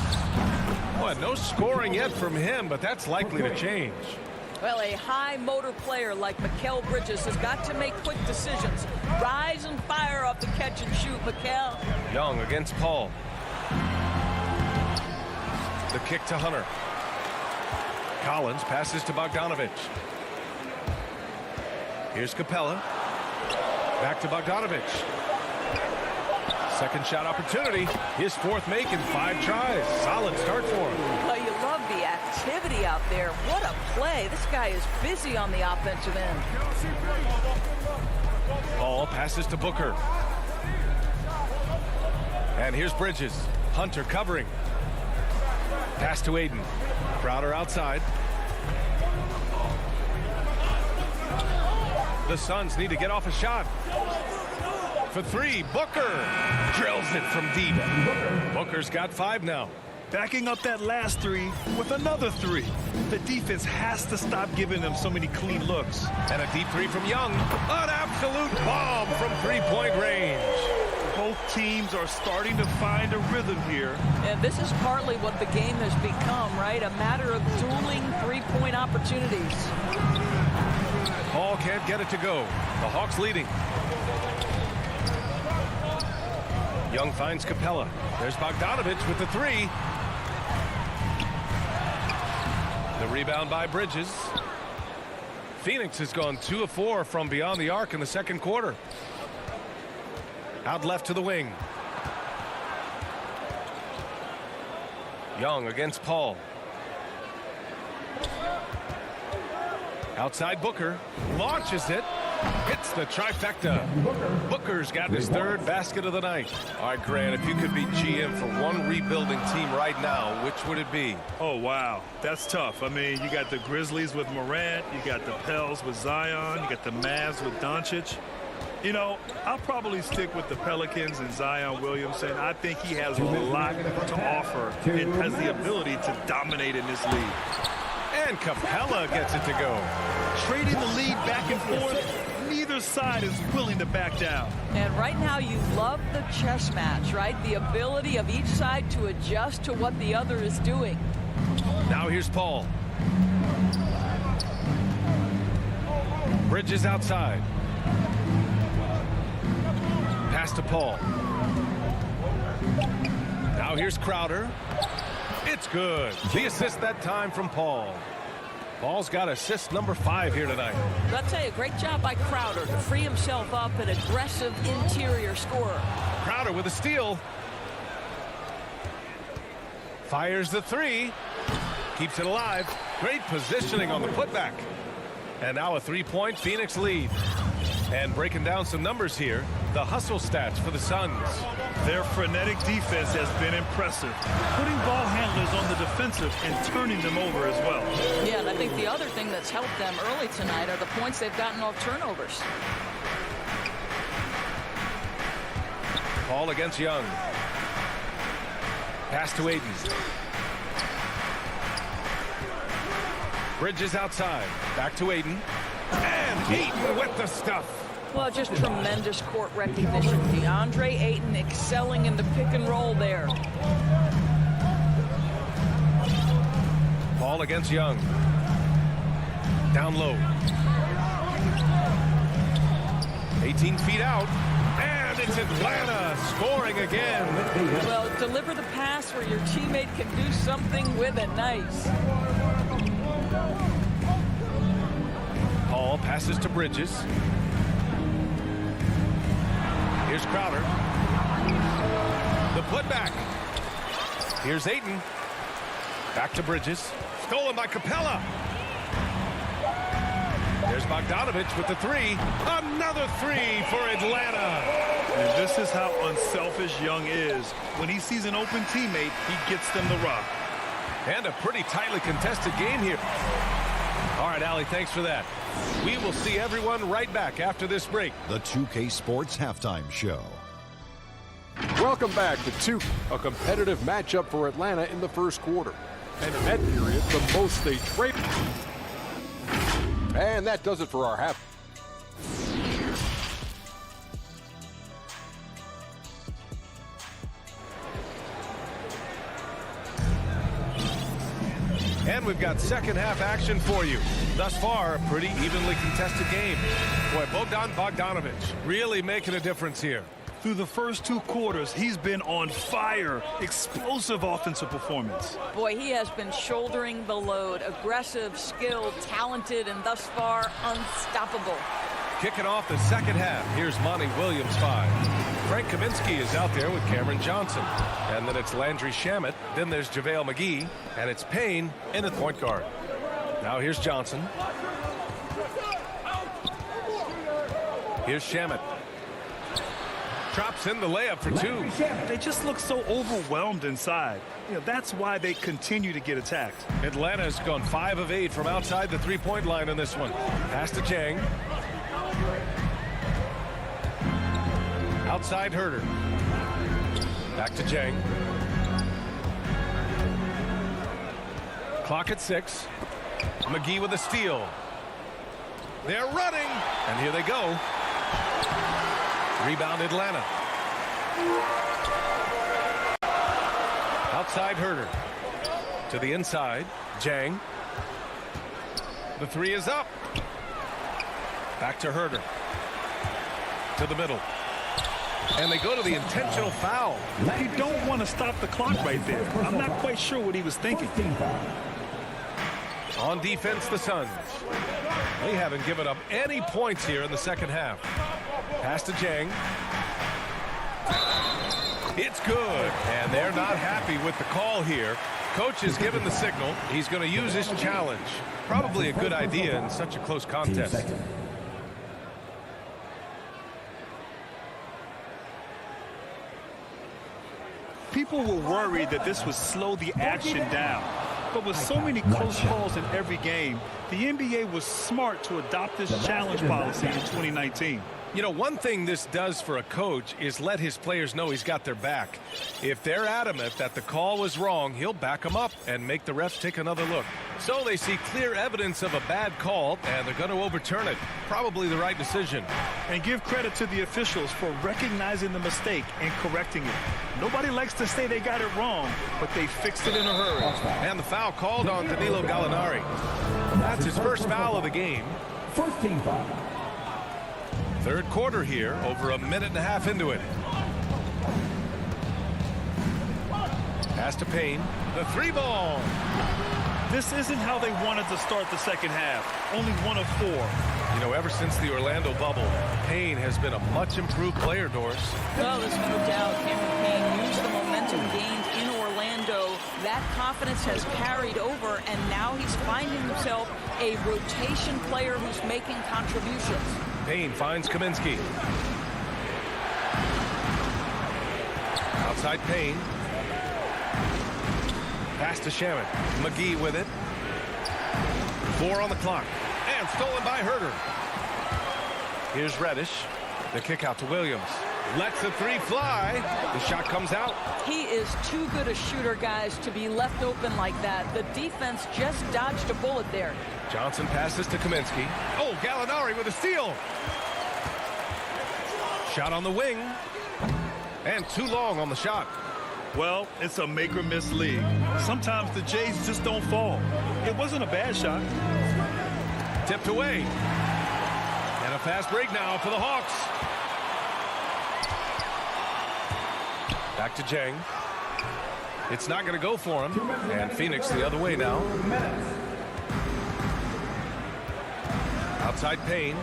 Well, no scoring yet from him, but that's likely to change. Well, a high motor player like Mikal Bridges has got to make quick decisions. Rise and fire off the catch and shoot, Mikal. Young against Paul. The kick to Hunter. Collins passes to Bogdanovich. Here's Capella. Back to Bogdanovich. Second shot opportunity. His 4th make in 5 tries. Solid start for him. Well, you love the activity out there. What a play. This guy is busy on the offensive end. Ball passes to Booker. And here's Bridges. Hunter covering. Pass to Aiden. Crowder outside. The Suns need to get off a shot. For 3, Booker drills it from deep. Booker's got 5 now. Backing up that last 3 with another 3. The defense has to stop giving them so many clean looks. And a deep 3 from Young. An absolute bomb from 3-point range. Both teams are starting to find a rhythm here. And this is partly what the game has become, right? A matter of dueling 3-point opportunities. Paul can't get it to go. The Hawks leading. Young finds Capella. There's Bogdanovich with the 3. The rebound by Bridges. Phoenix has gone 2 of 4 from beyond the arc in the second quarter. Out left to the wing. Young against Paul. Outside Booker. Launches it. Hits the trifecta. Booker's got his 3rd basket of the night. All right, Grant, if you could be GM for one rebuilding team right now, which would it be? Oh, wow. That's tough. I mean, you got the Grizzlies with Morant. You got the Pels with Zion. You got the Mavs with Doncic. You know, I'll probably stick with the Pelicans and Zion Williamson. I think he has a lot to offer and has the ability to dominate in this league. And Capella gets it to go. Trading the lead back and forth, neither side is willing to back down. And right now you love the chess match, right? The ability of each side to adjust to what the other is doing. Now here's Paul. Bridges outside. Pass to Paul. Now here's Crowder. It's good. The assist that time from Paul. Paul's got assist number 5 here tonight. I'll tell you, great job by Crowder to free himself up, an aggressive interior scorer. Crowder with a steal. Fires the 3. Keeps it alive. Great positioning on the putback. And now a 3-point Phoenix lead. And breaking down some numbers here, the hustle stats for the Suns. Their frenetic defense has been impressive, putting ball handlers on the defensive and turning them over as well. Yeah, and I think the other thing that's helped them early tonight are the points they've gotten off turnovers. Paul against Young. Pass to Aiden. Bridges outside. Back to Aiden. And Aiden with the stuff. Well, just tremendous court recognition. DeAndre Ayton excelling in the pick and roll there. Paul against Young. Down low. 18 feet out. And it's Atlanta scoring again. Well, deliver the pass where your teammate can do something with it. Nice. Paul passes to Bridges. Here's Crowder. The putback. Here's Ayton. Back to Bridges. Stolen by Capella. There's Bogdanovich with the three. Another three for Atlanta. And this is how unselfish Young is. When he sees an open teammate, he gets them the rock. And a pretty tightly contested game here. All right, Allie, thanks for that. We will see everyone right back after this break. The 2K Sports Halftime Show. Welcome back to a competitive matchup for Atlanta in the first quarter. And in that period, the most they traded. And that does it for our half. And we've got second half action for you. Thus far, a pretty evenly contested game. Boy, Bogdanovich really making a difference here. Through the first 2 quarters, he's been on fire. Explosive offensive performance. Boy, he has been shouldering the load. Aggressive, skilled, talented, and thus far, unstoppable. Kicking off the second half, here's Monty Williams 5. Frank Kaminsky is out there with Cameron Johnson. And then it's Landry Shamet. Then there's JaVale McGee. And it's Payne in the point guard. Now here's Johnson. Here's Shamet. Drops in the layup for 2. They just look so overwhelmed inside. You know, that's why they continue to get attacked. Atlanta's gone 5 of 8 from outside the three-point line in this one. Pass to Chang. Outside Herter. Back to Chang. Clock at 6. McGee with a steal. They're running. And here they go. Rebound Atlanta. Outside Herter. To the inside. Jang. The 3 is up. Back to Herter. To the middle. And they go to the intentional foul. You don't want to stop the clock right there. I'm not quite sure what he was thinking. On defense, the Suns. They haven't given up any points here in the second half. Pass to Jang. It's good. And they're not happy with the call here. Coach has given the signal. He's going to use his challenge. Probably a good idea in such a close contest. People were worried that this would slow the action down. But with so many close calls in every game, the NBA was smart to adopt this challenge policy in 2019. You know, one thing this does for a coach is let his players know he's got their back. If they're adamant that the call was wrong, he'll back them up and make the refs take another look. So they see clear evidence of a bad call, and they're going to overturn it. Probably the right decision. And give credit to the officials for recognizing the mistake and correcting it. Nobody likes to say they got it wrong, but they fixed it in a hurry. And the foul called on Danilo Gallinari. That's his first foul of the game. First team foul. Third quarter here, over a minute and a half into it. Pass to Payne. The 3 ball. This isn't how they wanted to start the second half. Only 1 of 4. You know, ever since the Orlando bubble, Payne has been a much improved player, Doris. Well, there's no doubt Cameron Payne used the momentum gained in Orlando. That confidence has carried over, and now he's finding himself a rotation player who's making contributions. Payne finds Kaminsky. Outside Payne. Pass to Shamet. McGee with it. 4 on the clock. And stolen by Herter. Here's Reddish. The kick out to Williams. Lets the 3 fly. The shot comes out. He is too good a shooter, guys, to be left open like that. The defense just dodged a bullet there. Johnson passes to Kaminsky. Oh, Gallinari with a steal. Shot on the wing. And too long on the shot. Well, it's a make-or-miss league. Sometimes the Jays just don't fall. It wasn't a bad shot. Tipped away. And a fast break now for the Hawks. Back to Jang. It's not going to go for him. And Phoenix the other way now. Outside Payne.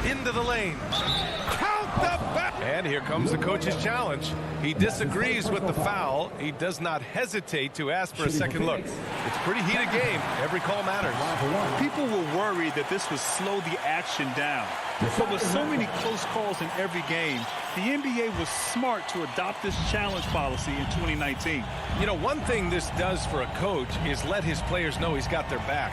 Into the lane. Count And here comes the coach's challenge. He disagrees with the foul. He does not hesitate to ask for a second look. It's a pretty heated game. Every call matters. People were worried that this would slow the action down. But with so many close calls in every game, the NBA was smart to adopt this challenge policy in 2019. You know, one thing this does for a coach is let his players know he's got their back.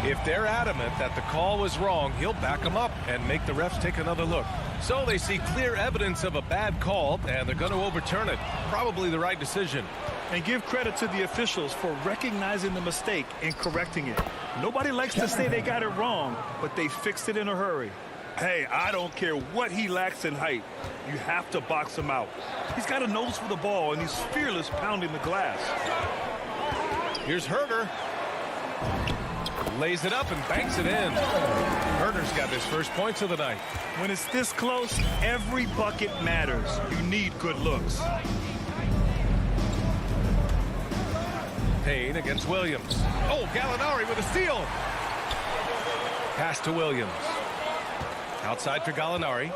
If they're adamant that the call was wrong, he'll back them up and make the refs take another look. So they see clear evidence of a bad call, and they're going to overturn it. Probably the right decision. And give credit to the officials for recognizing the mistake and correcting it. Nobody likes to say they got it wrong, but they fixed it in a hurry. Hey, I don't care what he lacks in height. You have to box him out. He's got a nose for the ball, and he's fearless pounding the glass. Here's Herder. Lays it up and banks it in. Herder's got his first points of the night. When it's this close, every bucket matters. You need good looks. Payne against Williams. Oh, Gallinari with a steal. Pass to Williams. Outside for Gallinari.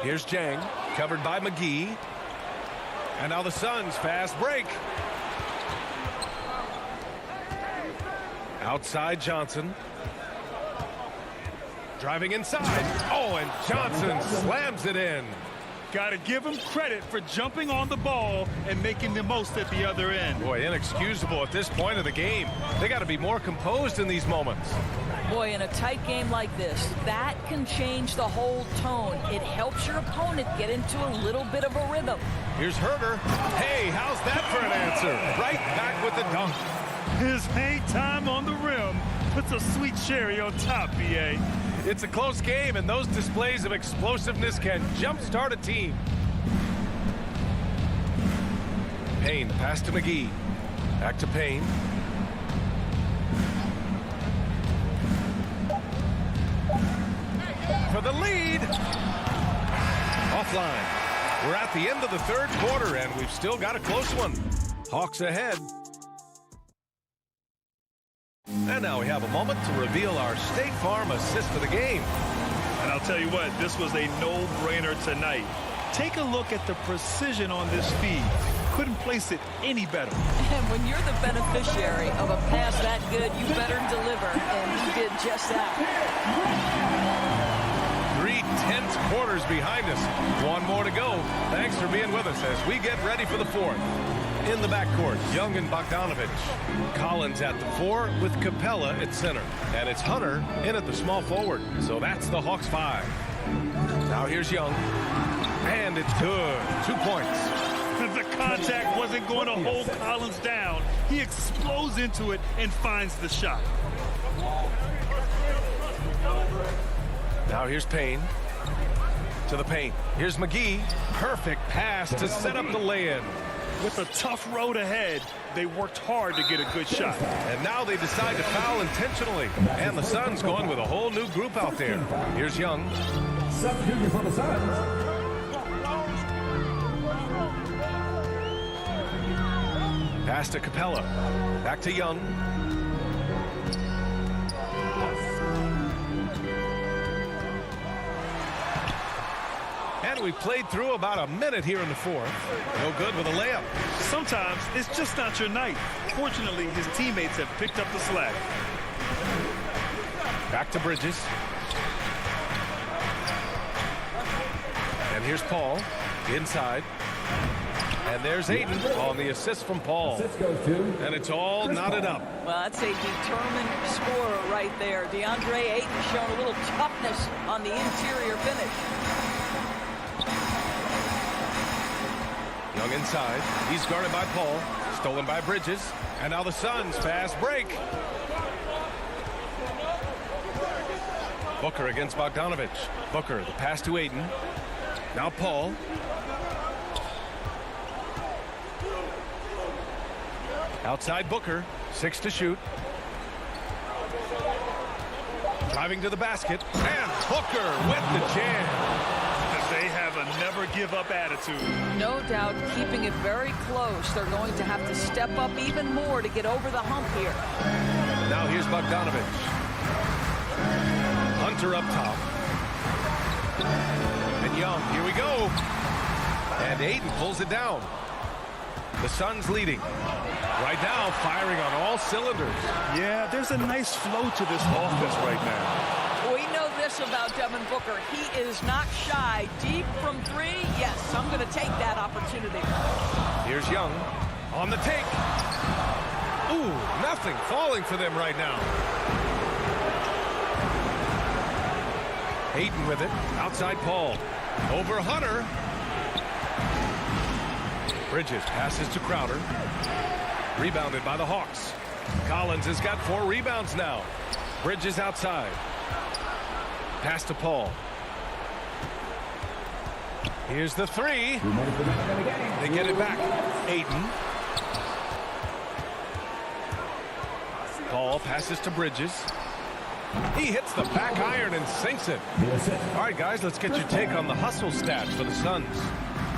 Here's Jang, covered by McGee. And now the Suns fast break. Outside Johnson. Driving inside. Oh, and Johnson slams it in. Got to give him credit for jumping on the ball and making the most at the other end. Boy, inexcusable at this point of the game. They got to be more composed in these moments. Boy, in a tight game like this, that can change the whole tone. It helps your opponent get into a little bit of a rhythm. Here's Herder. Hey, how's that for an answer? Right back with the dunk. His hang time on the rim puts a sweet cherry on top, B.A. It's a close game, and those displays of explosiveness can jumpstart a team. Payne, pass to McGee. Back to Payne. For the lead. Offline. We're at the end of the third quarter, and we've still got a close one. Hawks ahead. And now we have a moment to reveal our State Farm assist of the game. And I'll tell you what, this was a no-brainer tonight. Take a look at the precision on this feed. Couldn't place it any better. And when you're the beneficiary of a pass that good, you better deliver. And he did just that. 3 tense quarters behind us. One more to go. Thanks for being with us as we get ready for the fourth. In the backcourt, Young and Bogdanovich. Collins at the 4 with Capella at center. And it's Hunter in at the small forward. So that's the Hawks 5. Now here's Young. And it's good. 2 points. The contact wasn't going to hold Collins down. He explodes into it and finds the shot. Now here's Payne. To the paint. Here's McGee. Perfect pass to set up the lay-in. With a tough road ahead, they worked hard to get a good shot. And now they decide to foul intentionally. And the Suns going with a whole new group out there. Here's Young. Substitute for the Suns. Pass to Capella. Back to Young. And we played through about a minute here in the fourth. No good with a layup. Sometimes it's just not your night. Fortunately, his teammates have picked up the slack. Back to Bridges. And here's Paul inside. And there's Ayton on the assist from Paul. And it's all knotted up. Well, that's a determined scorer right there. DeAndre Ayton showing a little toughness on the interior finish. Young inside. He's guarded by Paul. Stolen by Bridges. And now the Suns fast break. Booker against Bogdanovich. Booker, the pass to Ayton. Now Paul. Outside Booker. 6 to shoot. Driving to the basket. And Booker with the jam. They have a never-give-up attitude. No doubt keeping it very close. They're going to have to step up even more to get over the hump here. Now here's Bogdanovich. Hunter up top. And Young, here we go. And Ayton pulls it down. The Suns leading. Right now, firing on all cylinders. Yeah, there's a nice flow to this offense right now. We know this about Devin Booker. He is not shy. Deep from three, yes, I'm going to take that opportunity. Here's Young on the take. Ooh, nothing falling for them right now. Ayton with it. Outside Paul. Over Hunter. Bridges passes to Crowder. Rebounded by the Hawks. Collins has got 4 rebounds now. Bridges outside. Pass to Paul. Here's the 3. They get it back. Ayton. Paul passes to Bridges. He hits the back iron and sinks it. All right, guys, let's get your take on the hustle stats for the Suns.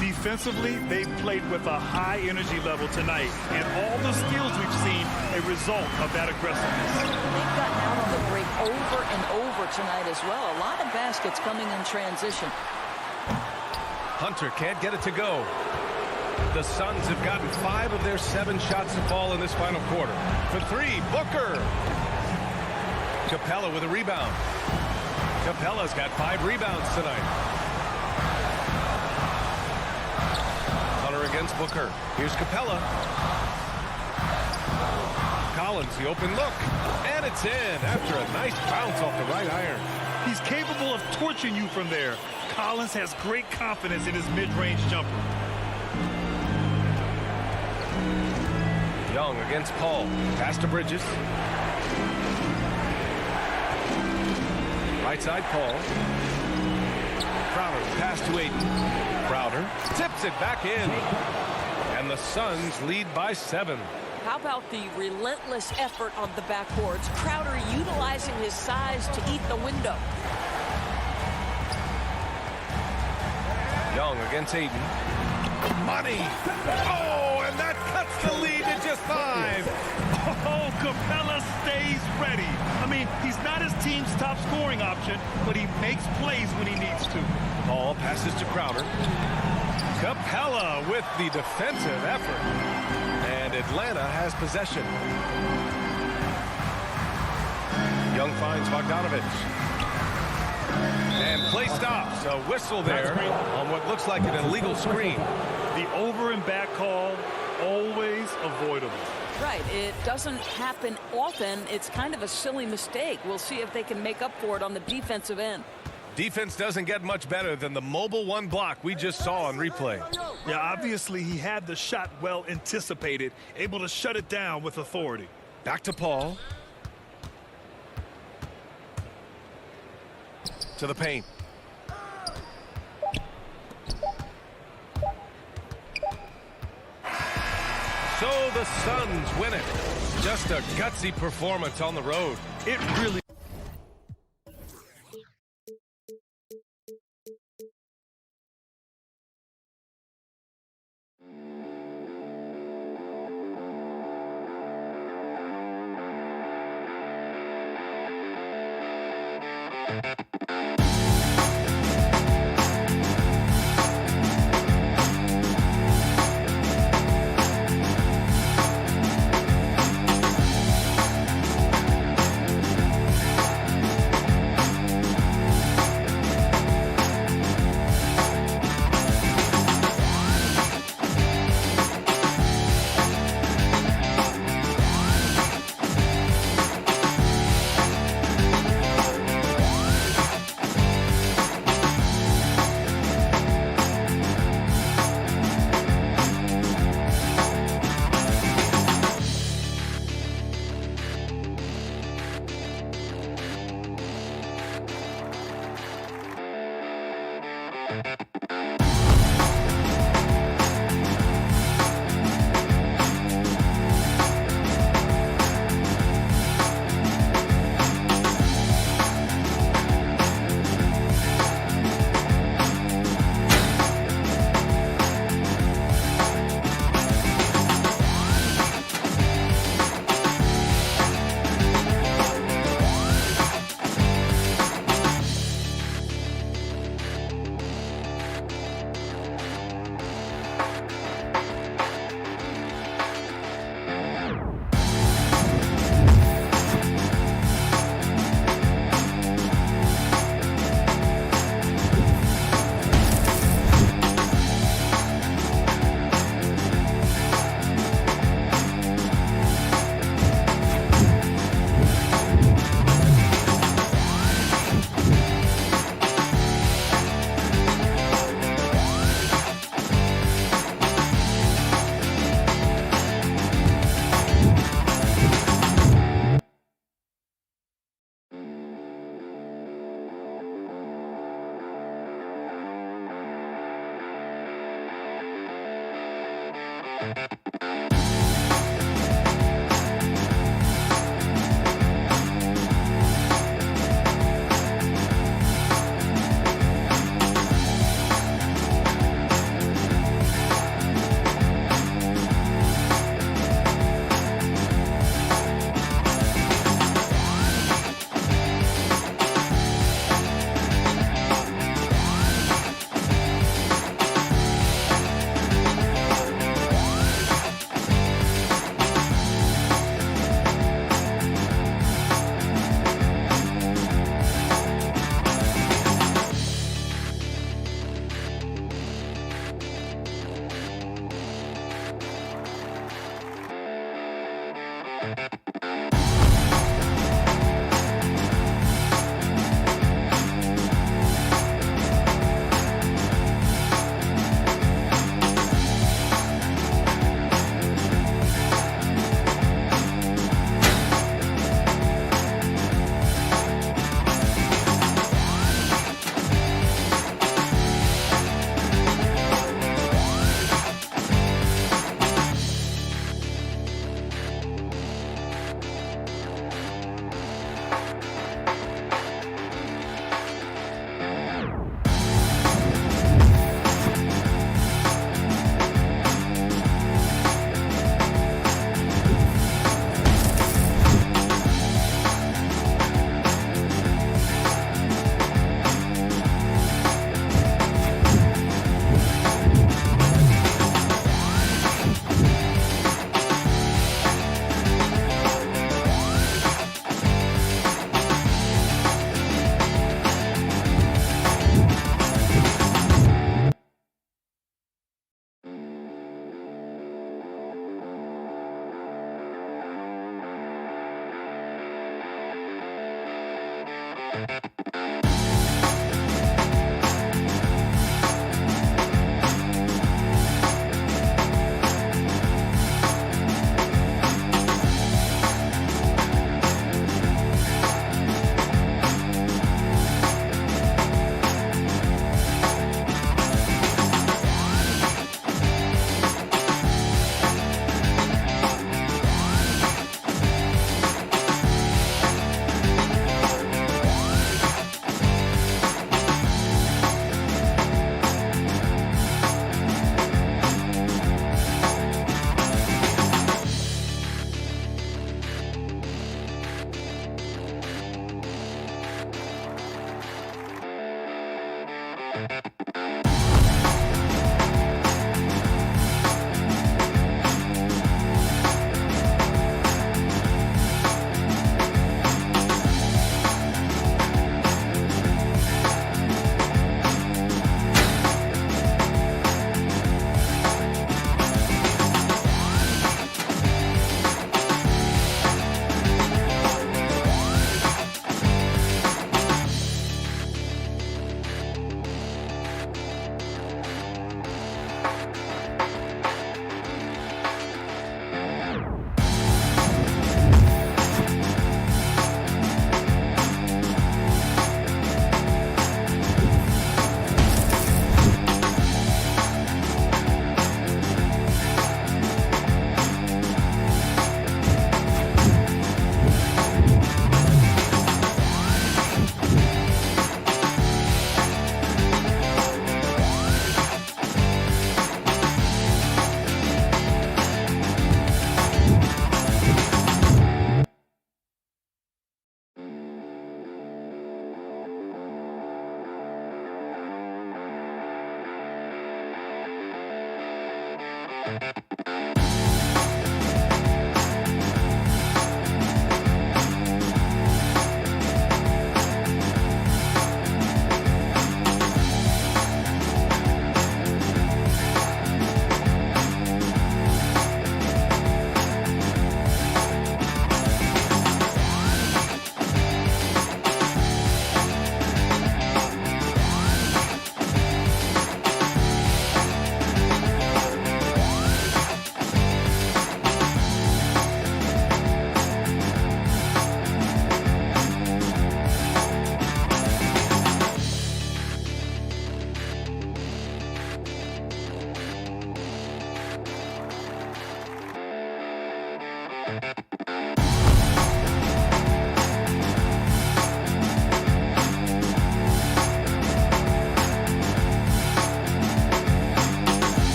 Defensively, they've played with a high energy level tonight, and all the steals we've seen a result of that aggressiveness. They've gotten out of the break over and over tonight as well. A lot of baskets coming in transition. Hunter can't get it to go. The Suns have gotten 5 of their 7 shots to fall in this final quarter. For 3, Booker. Capella with a rebound. Capella's got 5 rebounds tonight. Against Booker. Here's Capella. Collins, the open look. And it's in after a nice bounce off the right iron. He's capable of torching you from there. Collins has great confidence in his mid-range jumper. Young against Paul. Pass to Bridges. Right side Paul. Crowder pass to Ayton. Crowder tips it back in. And the Suns lead by 7. How about the relentless effort of the backboards? Crowder utilizing his size to eat the window. Young against Ayton. Money. Oh, and that cuts the lead to just 5. Oh, Capella stays ready. I mean, he's not his team's top scoring option, but he makes plays when he needs to. Paul passes to Crowder. Capella with the defensive effort. And Atlanta has possession. Young finds Bogdanovich. And play stops. A whistle there on what looks like an illegal screen. The over and back call, always avoidable. Right. It doesn't happen often. It's kind of a silly mistake. We'll see if they can make up for it on the defensive end. Defense doesn't get much better than the mobile 1 block we just saw on replay. Yeah, obviously he had the shot well anticipated, able to shut it down with authority. Back to Paul. To the paint. So the Suns win it. Just a gutsy performance on the road. It really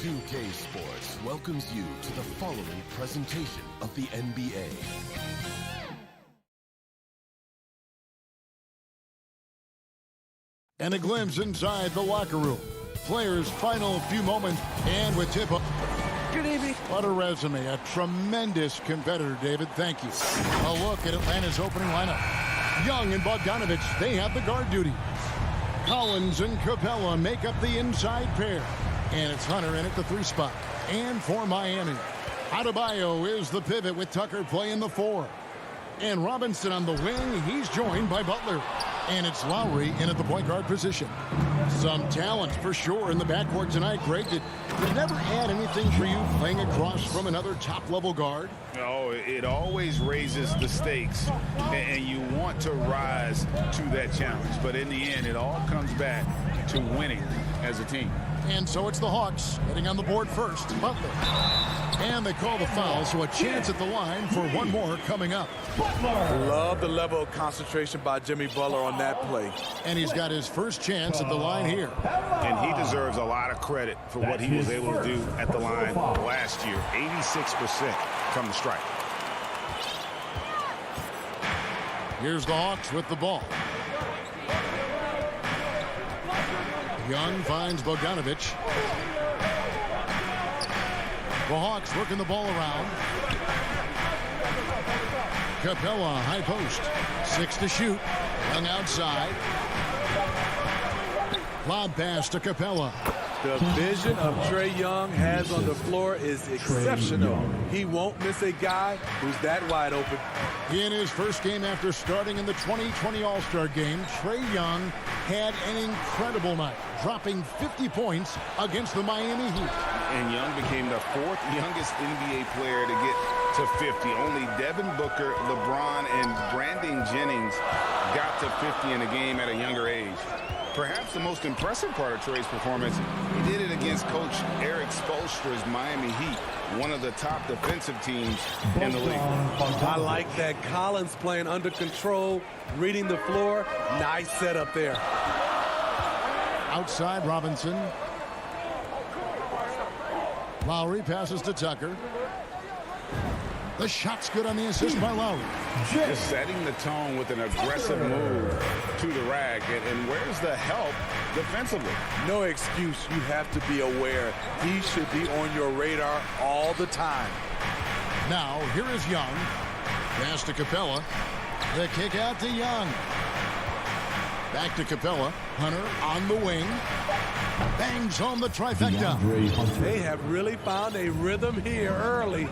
2K Sports welcomes you to the following presentation of the NBA. And a glimpse inside the locker room. Players' final few moments, and with tip-off. Good evening. What a resume. A tremendous competitor, David. Thank you. A look at Atlanta's opening lineup. Young and Bogdanovich, they have the guard duty. Collins and Capella make up the inside pair. And it's Hunter in at the 3 spot. And for Miami, Adebayo is the pivot with Tucker playing the 4. And Robinson on the wing. He's joined by Butler. And it's Lowry in at the point guard position. Some talent for sure in the backcourt tonight. Greg, did it never add anything for you playing across from another top-level guard? No, it always raises the stakes, and you want to rise to that challenge. But in the end, it all comes back to winning. as a team. And so it's the Hawks heading on the board first. Butler. And they call the foul, so a chance at the line for one more coming up. Love the level of concentration by Jimmy Butler on that play. And he's got his first chance at the line here. And he deserves a lot of credit for what he was able to do at the line last year. 86% from the stripe. Here's the Hawks with the ball. Young finds Bogdanovich. The Hawks working the ball around. Capella, high post. 6 to shoot. Young outside. Lob pass to Capella. The vision of Trae Young has on the floor is exceptional. He won't miss a guy who's that wide open. In his first game after starting in the 2020 All-Star game, Trae Young had an incredible night, dropping 50 points against the Miami Heat. And Young became the 4th youngest NBA player to get to 50. Only Devin Booker, LeBron, and Brandon Jennings got to 50 in a game at a younger age. Perhaps the most impressive part of Trae's performance, he did it against Coach Eric Spoelstra's Miami Heat, one of the top defensive teams in the league. I like that. Collins playing under control, reading the floor. Nice setup there. Outside Robinson. Lowry passes to Tucker. The shot's good on the assist by Lowry. Just setting the tone with an aggressive move to the rack. And where's the help defensively? No excuse. You have to be aware. He should be on your radar all the time. Now, here is Young. Pass to Capella. The kick out to Young. Back to Capella. Hunter on the wing. Bangs home the trifecta. They have really found a rhythm here early.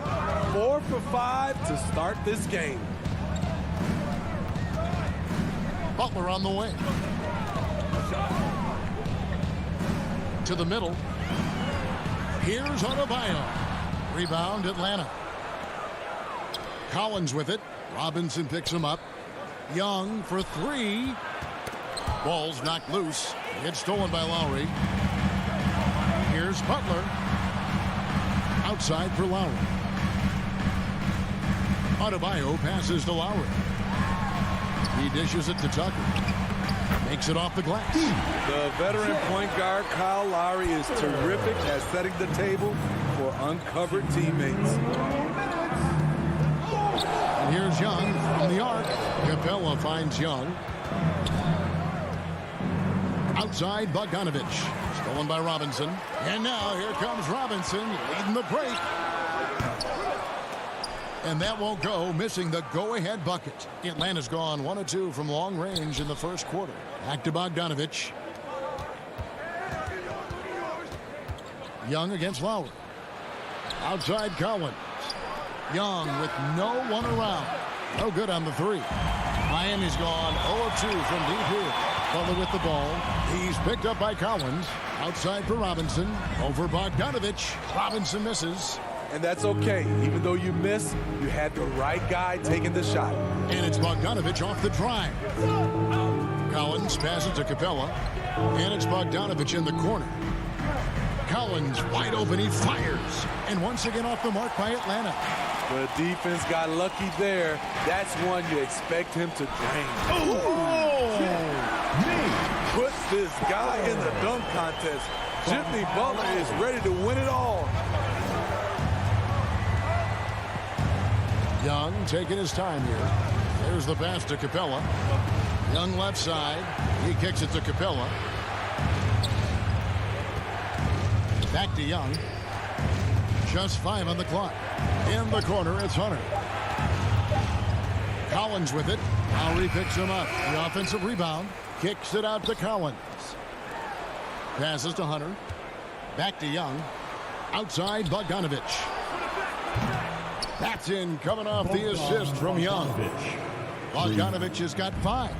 4 for 5 to start this game. Butler on the wing. To the middle. Here's Adebayo. Rebound Atlanta. Collins with it. Robinson picks him up. Young for 3. Ball's knocked loose. It's stolen by Lowry. Here's Butler. Outside for Lowry. Adebayo passes to Lowry. He dishes it to Tucker. Makes it off the glass. The veteran point guard Kyle Lowry is terrific at setting the table for uncovered teammates. And here's Young from the arc. Capella finds Young. Outside Bogdanovich. Stolen by Robinson. And now here comes Robinson leading the break. And that won't go, missing the go-ahead bucket. Atlanta's gone 1 of 2 from long range in the first quarter. Back to Bogdanovich. Young against Lowry. Outside Collins. Young with no one around. No good on the 3. Miami's gone 0 of 2 from deep here. Butler with the ball. He's picked up by Collins. Outside for Robinson. Over Bogdanovich. Robinson misses. And that's okay. Even though you miss, you had the right guy taking the shot. And it's Bogdanovich off the drive. Collins passes to Capella. And it's Bogdanovich in the corner. Collins wide open. He fires. And once again off the mark by Atlanta. The defense got lucky there. That's one you expect him to drain. Puts this guy in the dunk contest. Jimmy Butler is ready to win it all. Young taking his time here. There's the pass to Capella. Young left side. He kicks it to Capella. Back to Young. Just 5 on the clock. In the corner, it's Hunter. Collins with it. Lowry picks him up. The offensive rebound. Kicks it out to Collins. Passes to Hunter. Back to Young. Outside Bogdanovich. That's in, coming off the assist from Young. Bogdanovich has got 5.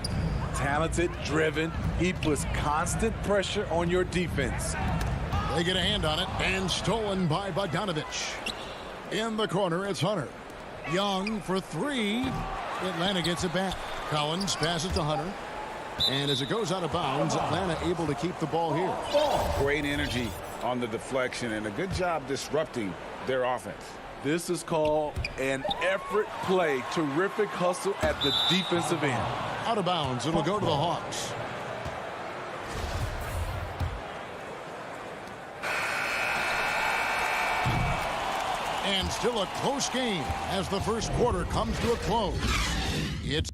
Talented, driven. He puts constant pressure on your defense. They get a hand on it, and stolen by Bogdanovich. In the corner, it's Hunter. Young for 3. Atlanta gets it back. Collins passes to Hunter. And as it goes out of bounds, Atlanta able to keep the ball here. Great energy on the deflection and a good job disrupting their offense. This is called an effort play. Terrific hustle at the defensive end. Out of bounds. It'll go to the Hawks. And still a close game as the first quarter comes to a close. It's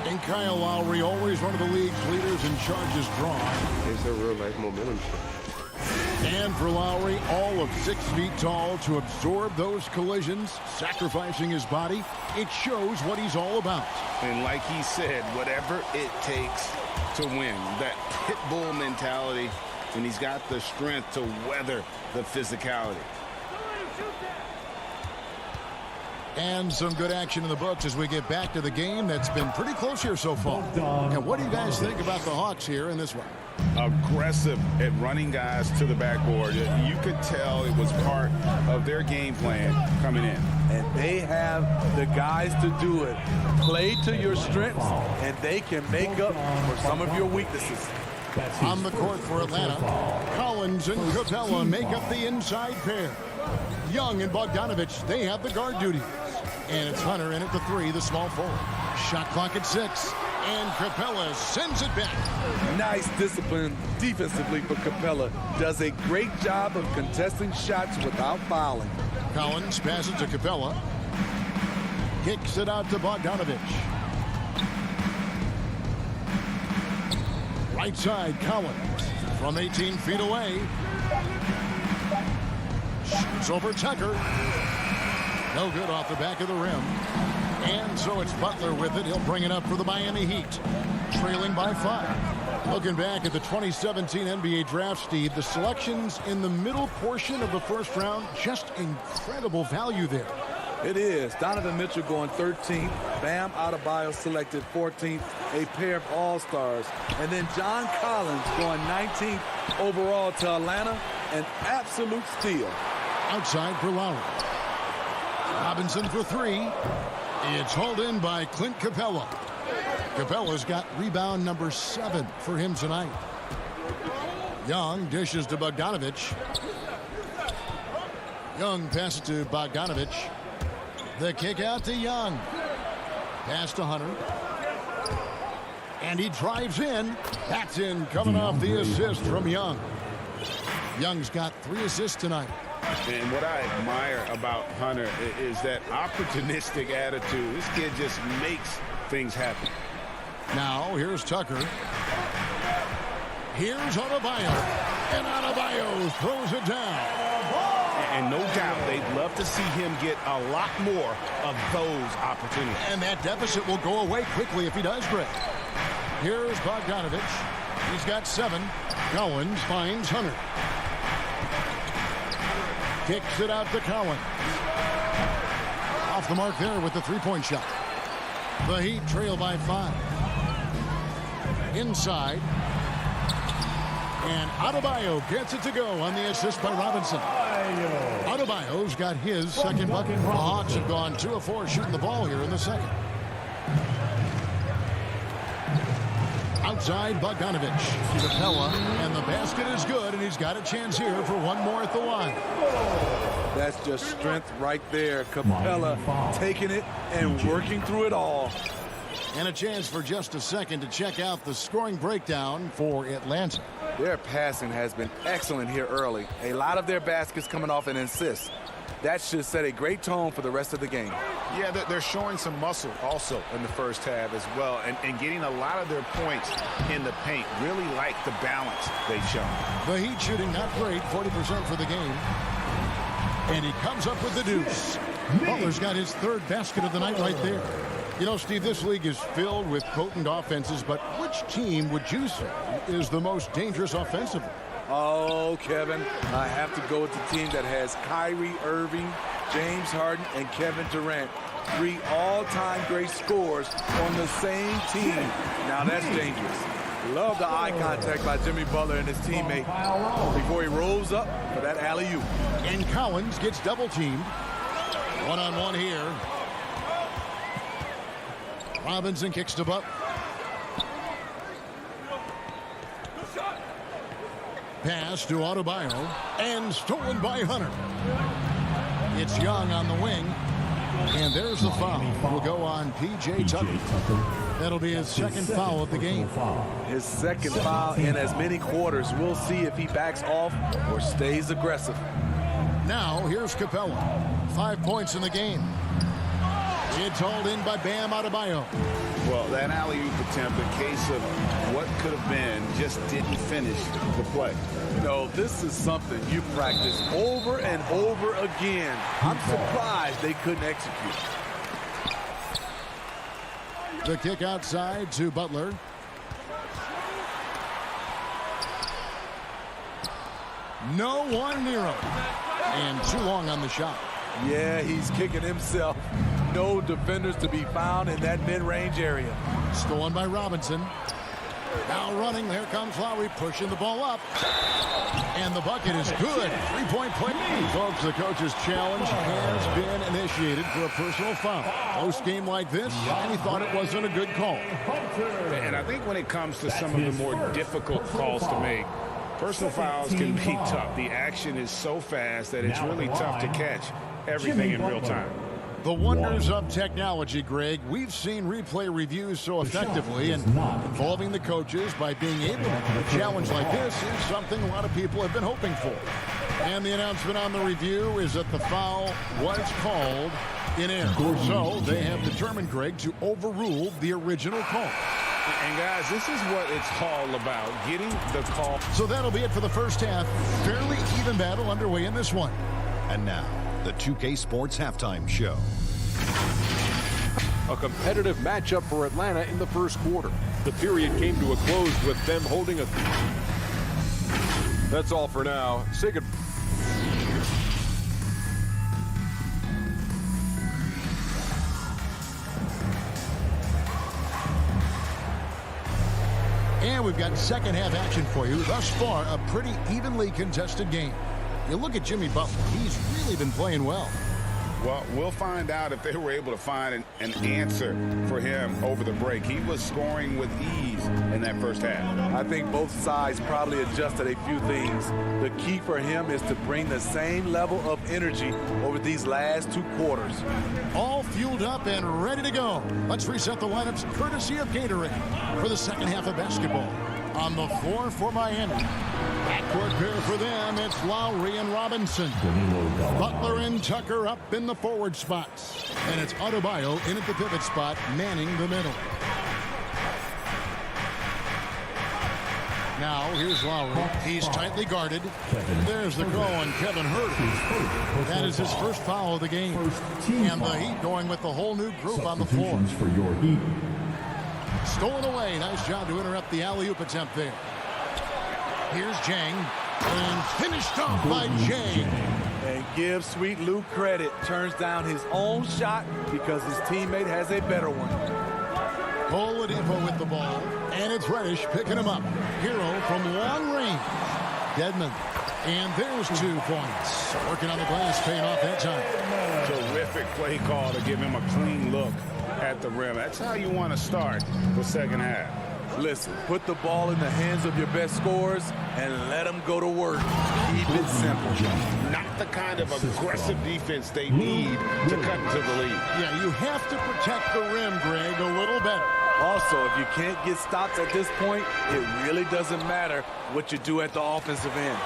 and Kyle Lowry, always one of the league's leaders in charges drawn. It's a real life momentum shift. And for Lowry, all of 6 feet tall, to absorb those collisions, sacrificing his body, it shows what he's all about. And like he said, whatever it takes to win, that pit bull mentality, and he's got the strength to weather the physicality. And some good action in the books as we get back to the game that's been pretty close here so far. And what do you guys think about the Hawks here in this one? Aggressive at running guys to the backboard. You could tell it was part of their game plan coming in. And they have the guys to do it. Play to your strengths, and they can make up for some of your weaknesses. On the court for Atlanta, Collins and Capella make up the inside pair. Young and Bogdanovich, they have the guard duties. And it's Hunter in at the 3, the small forward. Shot clock at 6. And Capella sends it back. Nice discipline defensively for Capella. Does a great job of contesting shots without fouling. Collins passes to Capella. Kicks it out to Bogdanovich. Right side, Collins from 18 feet away. Shoots over Tucker. No good off the back of the rim. And so it's Butler with it. He'll bring it up for the Miami Heat. Trailing by 5. Looking back at the 2017 NBA draft, Steve, the selections in the middle portion of the first round, just incredible value there. It is. Donovan Mitchell going 13th. Bam Adebayo selected 14th. A pair of All-Stars. And then John Collins going 19th overall to Atlanta. An absolute steal. Outside for Lowry. Robinson for 3. It's hauled in by Clint Capella. Capella's got rebound number 7 for him tonight. Young dishes to Bogdanovich. Young passes to Bogdanovich. The kick out to Young. Pass to Hunter. And he drives in. That's in, coming off the assist from Young. Young's got 3 assists tonight. And what I admire about Hunter is that opportunistic attitude. This kid just makes things happen. Now, here's Tucker. Here's Adebayo. And Adebayo throws it down. And no doubt, they'd love to see him get a lot more of those opportunities. And that deficit will go away quickly if he does, Greg. Here's Bogdanovich. He's got 7. Collins finds Hunter. Kicks it out to Collins. Off the mark there with the 3-point shot. The Heat trail by 5. Inside. And Adebayo gets it to go on the assist by Robinson. Adebayo's got his second bucket. The Hawks have gone 2 of 4 shooting the ball here in the second. Outside, Bogdanovich. Capella, and the basket is good, and he's got a chance here for one more at the line. That's just strength right there. Capella taking it and working through it all. And a chance for just a second to check out the scoring breakdown for Atlanta. Their passing has been excellent here early. A lot of their baskets coming off an assist. That should set a great tone for the rest of the game. Yeah, they're showing some muscle also in the first half as well, and getting a lot of their points in the paint. Really like the balance they've shown. The Heat shooting not great, 40% for the game. And he comes up with the deuce. Butler's got his 3rd basket of the night right there. You know, Steve, this league is filled with potent offenses, but which team would you say is the most dangerous offensively? Oh, Kevin, I have to go with the team that has Kyrie Irving, James Harden, and Kevin Durant. 3 all-time great scorers on the same team. Now that's dangerous. Love the eye contact by Jimmy Butler and his teammate before he rolls up for that alley-oop. And Collins gets double-teamed. One-on-one here. Robinson kicks to Butler. Pass to Adebayo and stolen by Hunter. It's Young on the wing. And there's the foul. Will go on P.J. Tucker. That'll be his second foul of the game. His second foul in as many quarters. We'll see if he backs off or stays aggressive. Now here's Capella. 5 points in the game. It's hauled in by Bam Adebayo. Well, that alley-oop attempt, a case of what could have been, just didn't finish the play. No, this is something you practice over and over again. I'm surprised they couldn't execute. The kick outside to Butler. No one near him. And too long on the shot. Yeah, he's kicking himself. No defenders to be found in that mid-range area. Stolen by Robinson. Now running, there comes Lowry pushing the ball up. And the bucket is good. 3-point play. Folks, the coach's challenge has been initiated for a personal foul. Close game like this, and he thought it wasn't a good call. And I think when it comes to some of the more difficult calls to make, personal fouls can be tough. The action is so fast that it's really tough to catch everything in real time. The wonders of technology, Greg. We've seen replay reviews so effectively, and involving the coaches by being able to have a challenge like this is something a lot of people have been hoping for. And the announcement on the review is that the foul was called in error. So they have determined, Greg, to overrule the original call. And guys, this is what it's all about, getting the call. So that'll be it for the first half. Fairly even battle underway in this one. And now, the 2K Sports Halftime Show. A competitive matchup for Atlanta in the first quarter. The period came to a close with them holding a... That's all for now. Say good... And we've got second half action for you. Thus far, a pretty evenly contested game. You look at Jimmy Butler. He's really been playing well. Well, we'll find out if they were able to find an answer for him over the break. He was scoring with ease in that first half. I think both sides probably adjusted a few things. The key for him is to bring the same level of energy over these last 2 quarters. All fueled up and ready to go. Let's reset the lineups courtesy of Gatorade for the second half of basketball. On the floor for Miami. Backcourt pair for them, it's Lowry and Robinson. Butler and Tucker up in the forward spots. And it's Adebayo in at the pivot spot, manning the middle. Now, here's Lowry. He's tightly guarded. There's the call on Kevin Huerter. That is his first foul of the game. And the Heat going with the whole new group on the floor. Stolen away. Nice job to interrupt the alley-oop attempt there. Here's Jang. And finished off by Jang. And give Sweet Lou credit. Turns down his own shot because his teammate has a better one. Oladipo with the ball. And it's Reddish picking him up. Hero from long range. Dedmon. And there's 2 points. Working on the glass, paying off that time. Terrific play call to give him a clean look at the rim. That's how you want to start the second half. Listen, put the ball in the hands of your best scorers and let them go to work. Keep it simple. Not the kind of aggressive defense they need to cut into the lead. Yeah, you have to protect the rim, Greg, a little better. Also, if you can't get stops at this point, it really doesn't matter what you do at the offensive end.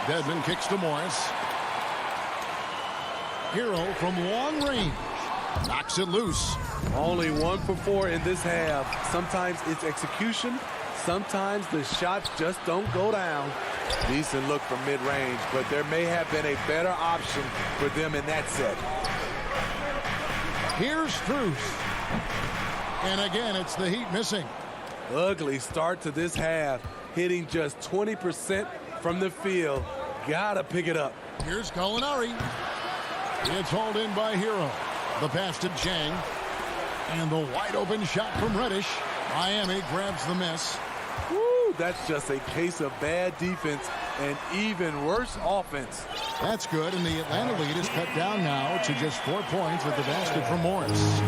Dedmon kicks to Morris. Hero from long range. Knocks it loose. Only 1 for 4 in this half. Sometimes it's execution. Sometimes the shots just don't go down. Decent look from mid-range, but there may have been a better option for them in that set. Here's Strus. And again, it's the Heat missing. Ugly start to this half. Hitting just 20% from the field. Gotta pick it up. Here's Gallinari. It's hauled in by Hero. The pass to Chang. And the wide open shot from Reddish. Miami grabs the miss. Woo, that's just a case of bad defense an even worse offense. That's good, and the Atlanta lead is cut down now to just 4 points with the basket from Morris.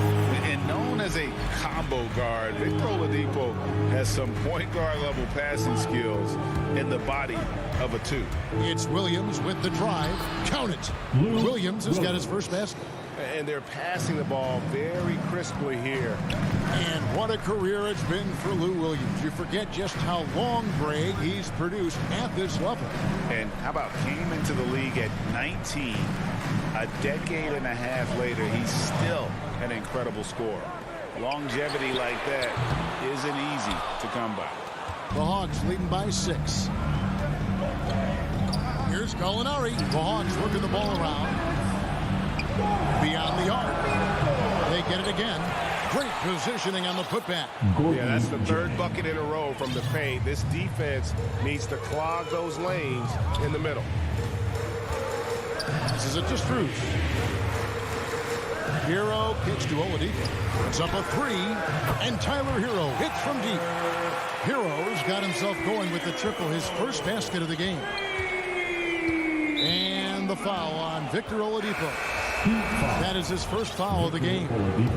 And known as a combo guard, Victor Oladipo has some point guard level passing skills in the body of a 2. It's Williams with the drive. Count it. Williams has got his first basket. And they're passing the ball very crisply here. And what a career it's been for Lou Williams. You forget just how long, Greg, he's produced at this level. And how about came into the league at 19. A decade and a half later, he's still an incredible scorer. Longevity like that isn't easy to come by. The Hawks leading by 6. Here's Gallinari. The Hawks working the ball around. Beyond the arc. They get it again. Great positioning on the putback. Yeah, that's the 3rd bucket in a row from the paint. This defense needs to clog those lanes in the middle. This is it to Strus. Hero kicks to Oladipo. It's up a 3. And Tyler Hero hits from deep. Hero's got himself going with the triple, his first basket of the game. And the foul on Victor Oladipo. That is his first foul of the game.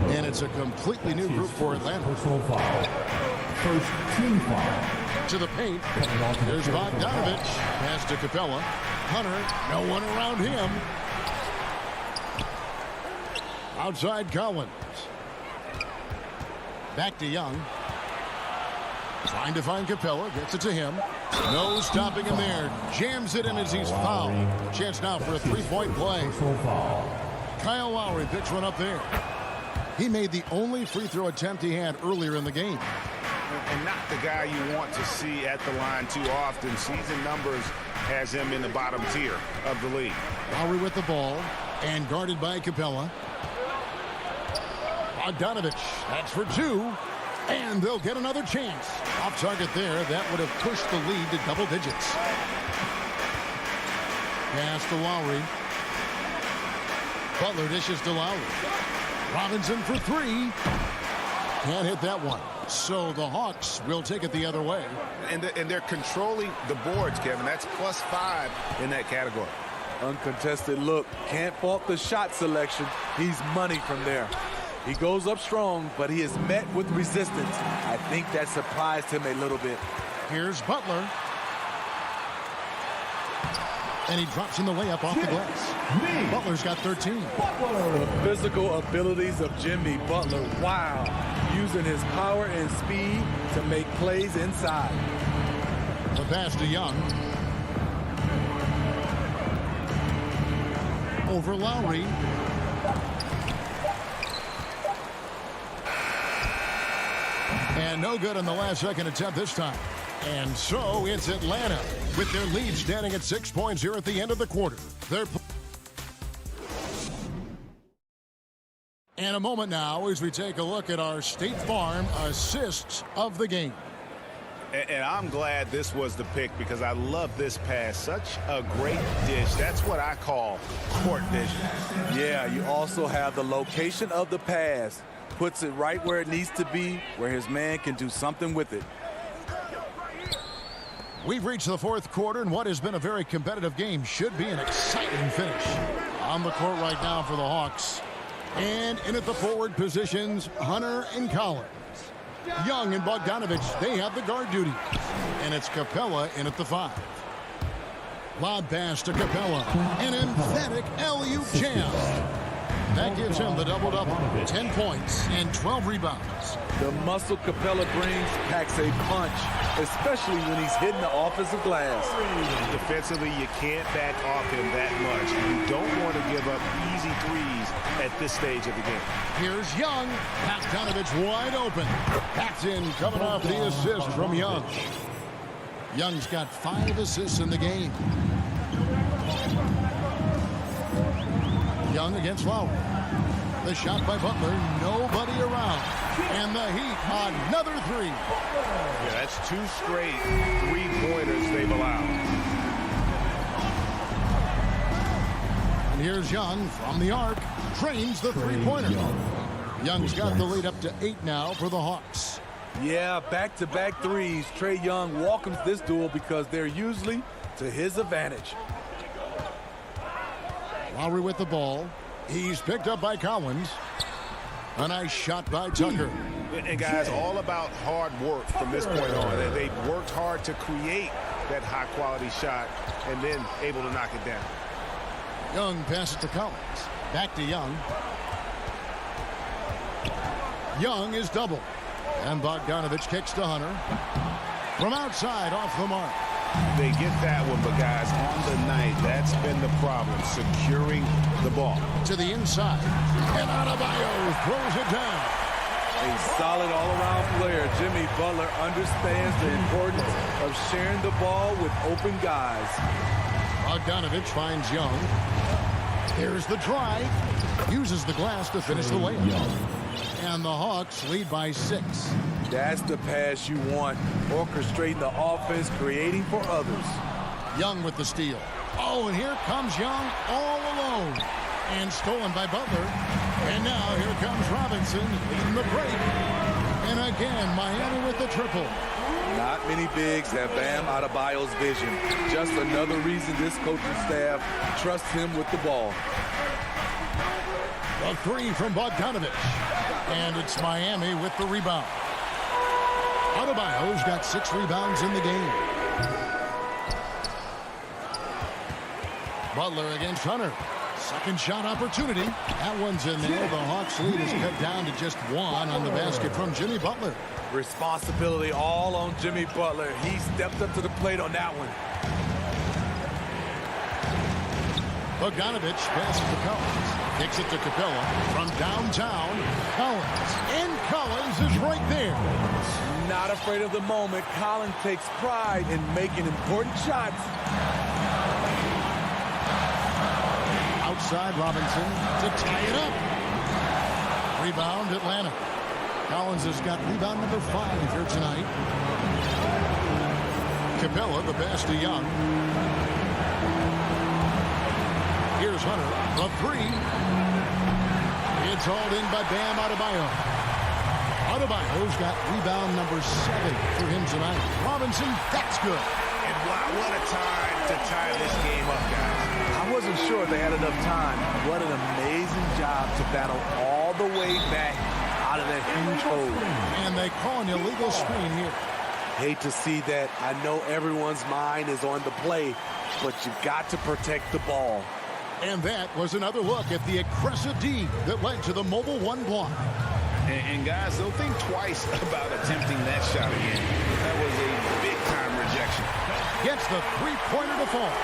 And it's a completely new group for Atlanta. First team foul. To the paint. There's Bogdanovich. Pass to Capella. Hunter. No one around him. Outside Collins. Back to Young. Trying to find Capella. Gets it to him. No stopping him there. Jams it in as he's fouled. Chance now for a 3-point play. Kyle Lowry picks one up there. He made the only free throw attempt he had earlier in the game. And not the guy you want to see at the line too often. Season numbers has him in the bottom tier of the league. Lowry with the ball and guarded by Capella. Bogdanovich, that's for 2. And they'll get another chance. Off target there. That would have pushed the lead to double digits. Pass to Lowry. Butler dishes to Lowry. Robinson for 3. Can't hit that one. So the Hawks will take it the other way. And they're controlling the boards, Kevin. That's +5 in that category. Uncontested look. Can't fault the shot selection. He's money from there. He goes up strong, but he is met with resistance. I think that surprised him a little bit. Here's Butler. And he drops in the layup off the glass. Butler's got 13. The physical abilities of Jimmy Butler. Wow. Using his power and speed to make plays inside. The pass to Young. Over Lowry. And no good on the last second attempt this time. And so it's Atlanta with their lead standing at 6 points here at the end of the quarter. And a moment now as we take a look at our State Farm assists of the game. And I'm glad this was the pick because I love this pass. Such a great dish. That's what I call court vision. Yeah, you also have the location of the pass. Puts it right where it needs to be, where his man can do something with it. We've reached the 4th quarter, and what has been a very competitive game should be an exciting finish. On the court right now for the Hawks. And in at the forward positions, Hunter and Collins. Young and Bogdanovich, they have the guard duty. And it's Capella in at the 5. Lob pass to Capella. An emphatic alley-oop jam. That gives him the double-double. 10 points and 12 rebounds. The muscle Capella brings packs a punch, especially when he's hitting the offensive glass. Defensively, you can't back off him that much. You don't want to give up easy threes at this stage of the game. Here's Young. Bogdanovich wide open. That's in coming off the assist from Young. Young's got 5 assists in the game. Young against Lowry. The shot by Butler. Nobody around. And the Heat, another 3. Yeah, that's 2 straight 3-pointers they've allowed. And here's Young from the arc. Trains the 3-pointer. Young's got the lead up to 8 now for the Hawks. Yeah, back-to-back threes. Trae Young welcomes this duel because they're usually to his advantage. Lowry with the ball. He's picked up by Collins. A nice shot by Tucker. And guys, all about hard work from this point on. They've worked hard to create that high-quality shot and then able to knock it down. Young passes to Collins. Back to Young. Young is double. And Bogdanovich kicks to Hunter. From outside, off the mark. They get that one, but guys, on the night, that's been the problem, securing the ball. To the inside. And Adebayo throws it down. A solid all-around player. Jimmy Butler understands the importance of sharing the ball with open guys. Bogdanovich finds Young. Here's the drive. Uses the glass to finish the layup. And the Hawks lead by 6. That's the pass you want. Orchestrating the offense, creating for others. Young with the steal. Oh, and here comes Young all alone. And stolen by Butler. And now here comes Robinson leading the break. And again, Miami with the triple. Not many bigs have Bam Adebayo's vision. Just another reason this coaching staff trusts him with the ball. A 3 from Bogdanovich. And it's Miami with the rebound. Adebayo's got 6 rebounds in the game. Butler against Hunter. Second shot opportunity. That one's in there. The Hawks lead is cut down to just 1 on the basket from Jimmy Butler. Responsibility all on Jimmy Butler. He stepped up to the plate on that one. Bogdanovich passes to Collins. Kicks it to Capella from downtown. Collins. And Collins is right there. Not afraid of the moment. Collins takes pride in making important shots. Outside Robinson to tie it up. Rebound Atlanta. Collins has got rebound number 5 here tonight. Capella, the pass to Young. Here's Hunter, the 3. It's hauled in by Bam Adebayo. Adebayo's got rebound number 7 for him tonight. Robinson, that's good. And wow, what a time to tie this game up, guys. I wasn't sure they had enough time. What an amazing job to battle all the way back out of that huge hole. And they call an illegal screen here. Hate to see that. I know everyone's mind is on the play, but you've got to protect the ball. And that was another look at the aggressive D that led to the Mobile 1 block. And guys, don't think twice about attempting that shot again. That was a big-time rejection. Gets the 3-pointer to fall.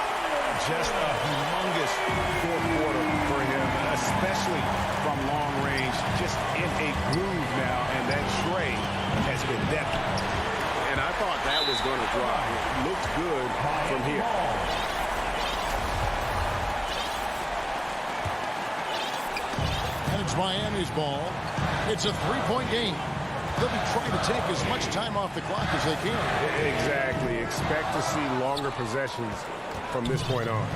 Just a humongous fourth quarter for him, especially from long range. Just in a groove now, and that tray has been deadly. And I thought that was going to drop. It looked good from here. And it's Miami's ball. It's a 3-point game. They'll be trying to take as much time off the clock as they can. Exactly. Expect to see longer possessions from this point on.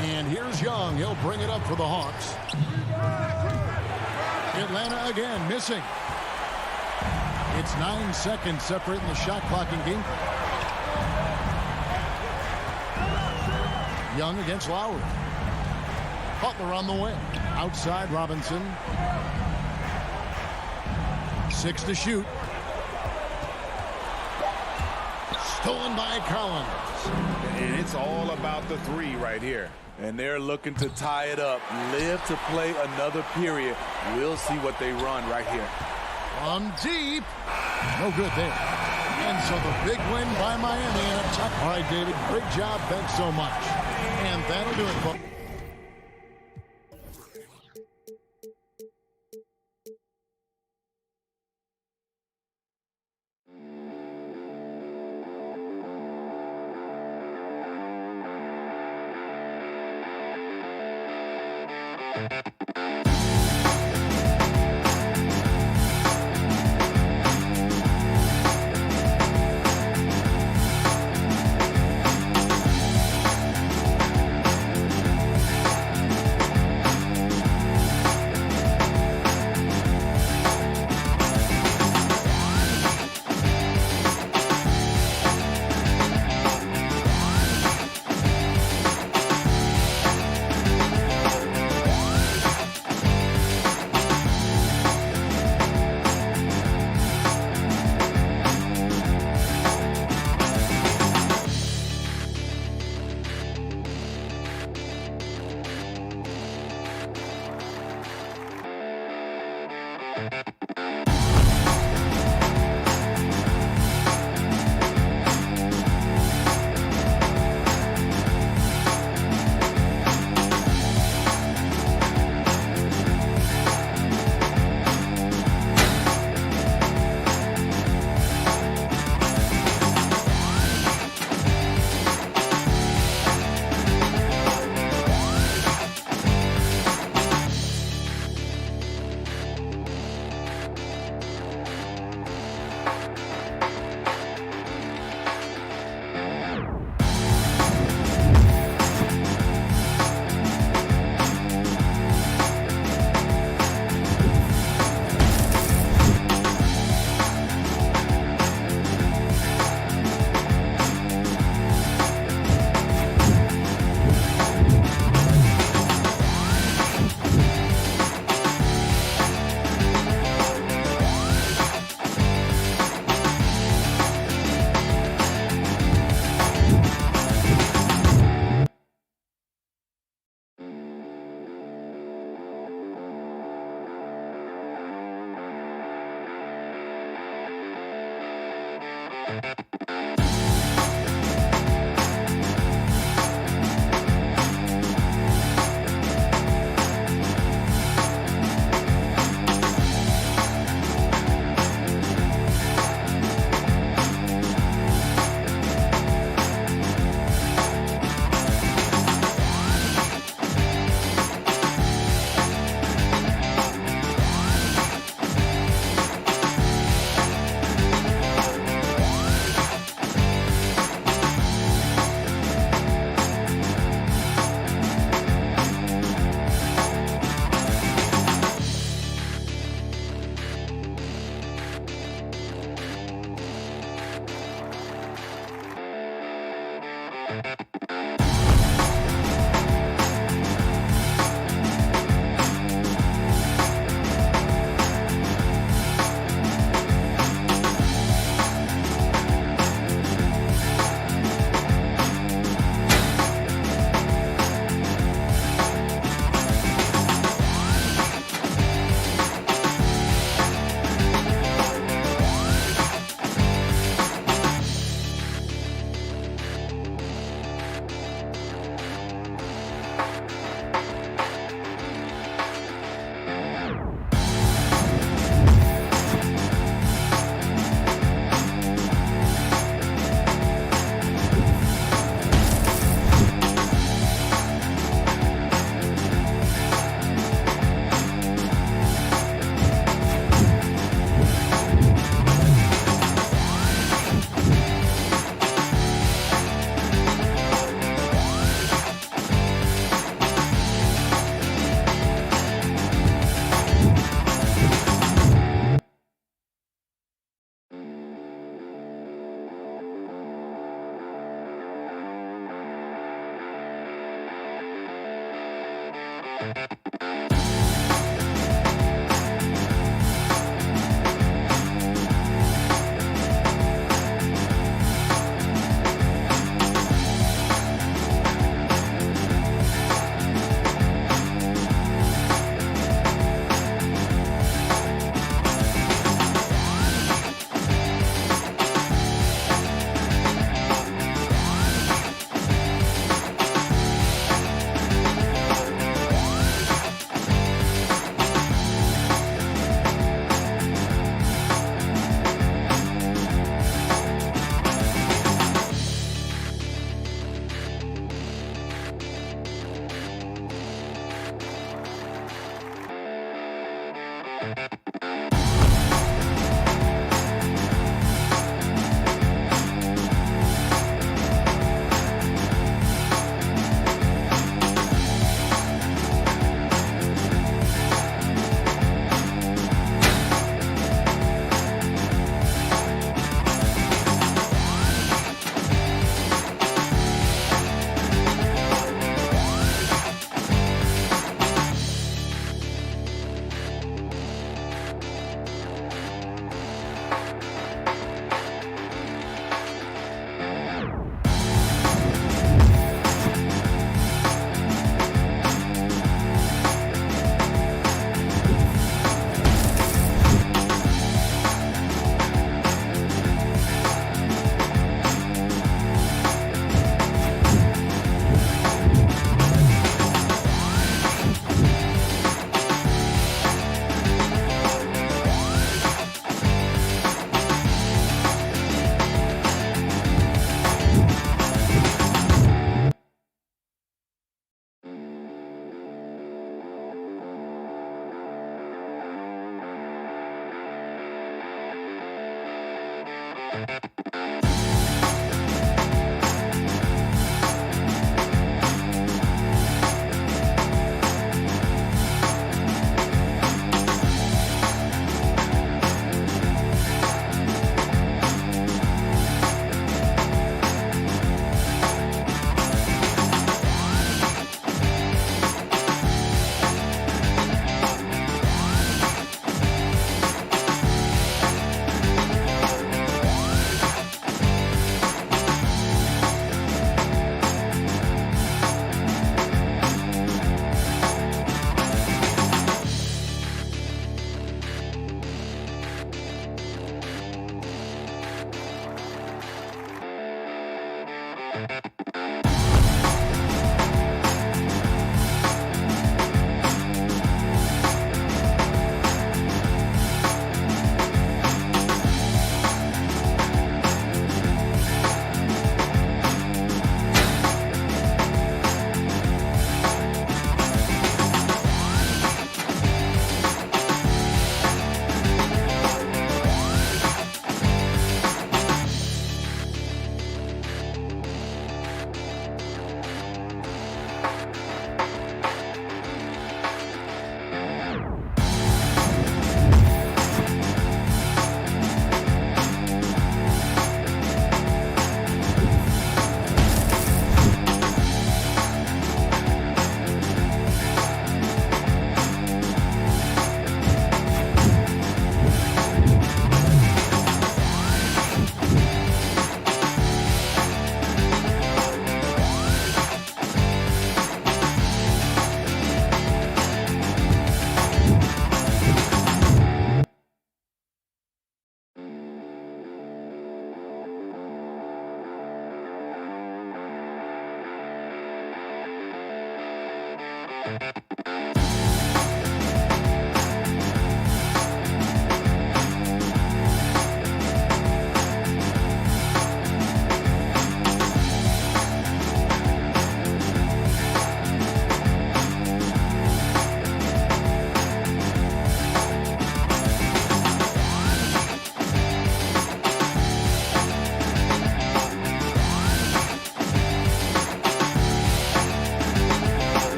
And here's Young. He'll bring it up for the Hawks. Atlanta again missing. It's 9 seconds separating the shot clock and game. Young against Lowry. Butler on the way. Outside Robinson. 6 to shoot. Stolen by Collins. And it's all about the 3 right here. And they're looking to tie it up. Live to play another period. We'll see what they run right here. From deep. No good there. And so the big win by Miami in a tough. All right, David, great job. Thanks so much. And that'll do it, folks.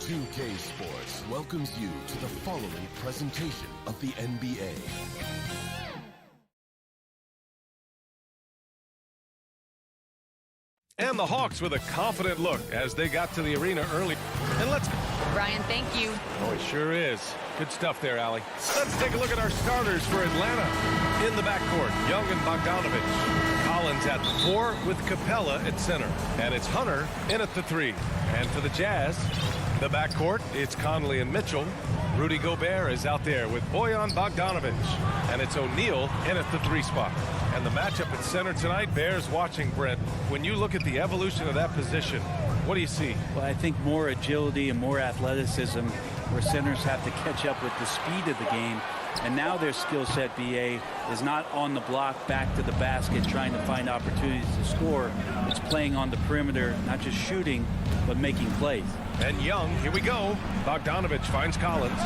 2K Sports welcomes you to the following presentation of the NBA. And the Hawks with a confident look as they got to the arena early. And let's... Brian, thank you. Oh, it sure is. Good stuff there, Allie. Let's take a look at our starters for Atlanta. In the backcourt, Young and Bogdanovich. Collins at the 4 with Capella at center. And it's Hunter in at the 3. And for the Jazz, the backcourt, it's Conley and Mitchell. Rudy Gobert is out there with Bojan Bogdanovich. And it's O'Neal in at the 3 spot. And the matchup at center tonight bears watching, Brent. When you look at the evolution of that position, what do you see? Well, I think more agility and more athleticism where centers have to catch up with the speed of the game. And now their skill set, BA, is not on the block back to the basket trying to find opportunities to score. It's playing on the perimeter, not just shooting, but making plays. And Young, here we go. Bogdanovich finds Collins.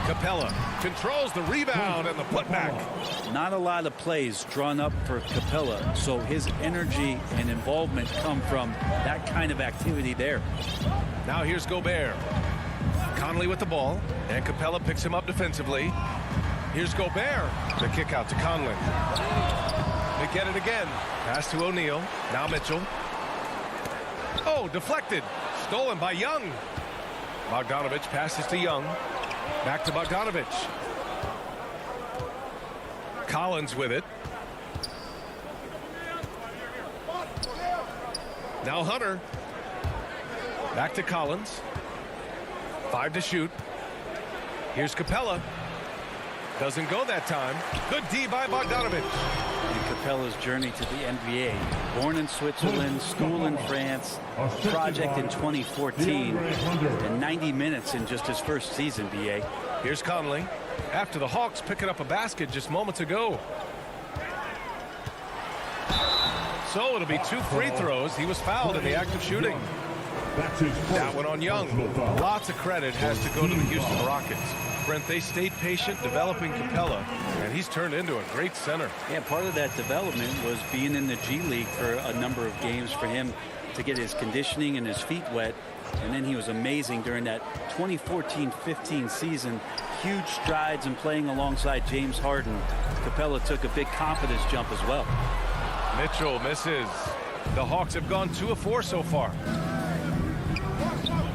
Capella controls the rebound and the putback. Not a lot of plays drawn up for Capella, so his energy and involvement come from that kind of activity there. Now here's Gobert. Conley with the ball, and Capella picks him up defensively. Here's Gobert. The kick out to Conley. They get it again. Pass to O'Neal. Now Mitchell. Oh, deflected. Stolen by Young. Bogdanovich passes to Young. Back to Bogdanovich. Collins with it. Now Hunter. Back to Collins. 5 to shoot. Here's Capella. Doesn't go that time. Good D by Bogdanovich. And Capella's journey to the NBA. Born in Switzerland, school in France, project in 2014, and 90 minutes in just his first season, BA. Here's Conley. After the Hawks picking up a basket just moments ago. So it'll be 2 free throws. He was fouled in the act of shooting. That one on Young. Lots of credit has to go to the Houston Rockets. Brent, they stayed patient developing Capella, and he's turned into a great center. Yeah, part of that development was being in the G League for a number of games for him to get his conditioning and his feet wet. And then he was amazing during that 2014-15 season. Huge strides in playing alongside James Harden. Capella took a big confidence jump as well. Mitchell misses. The Hawks have gone 2 of 4 so far.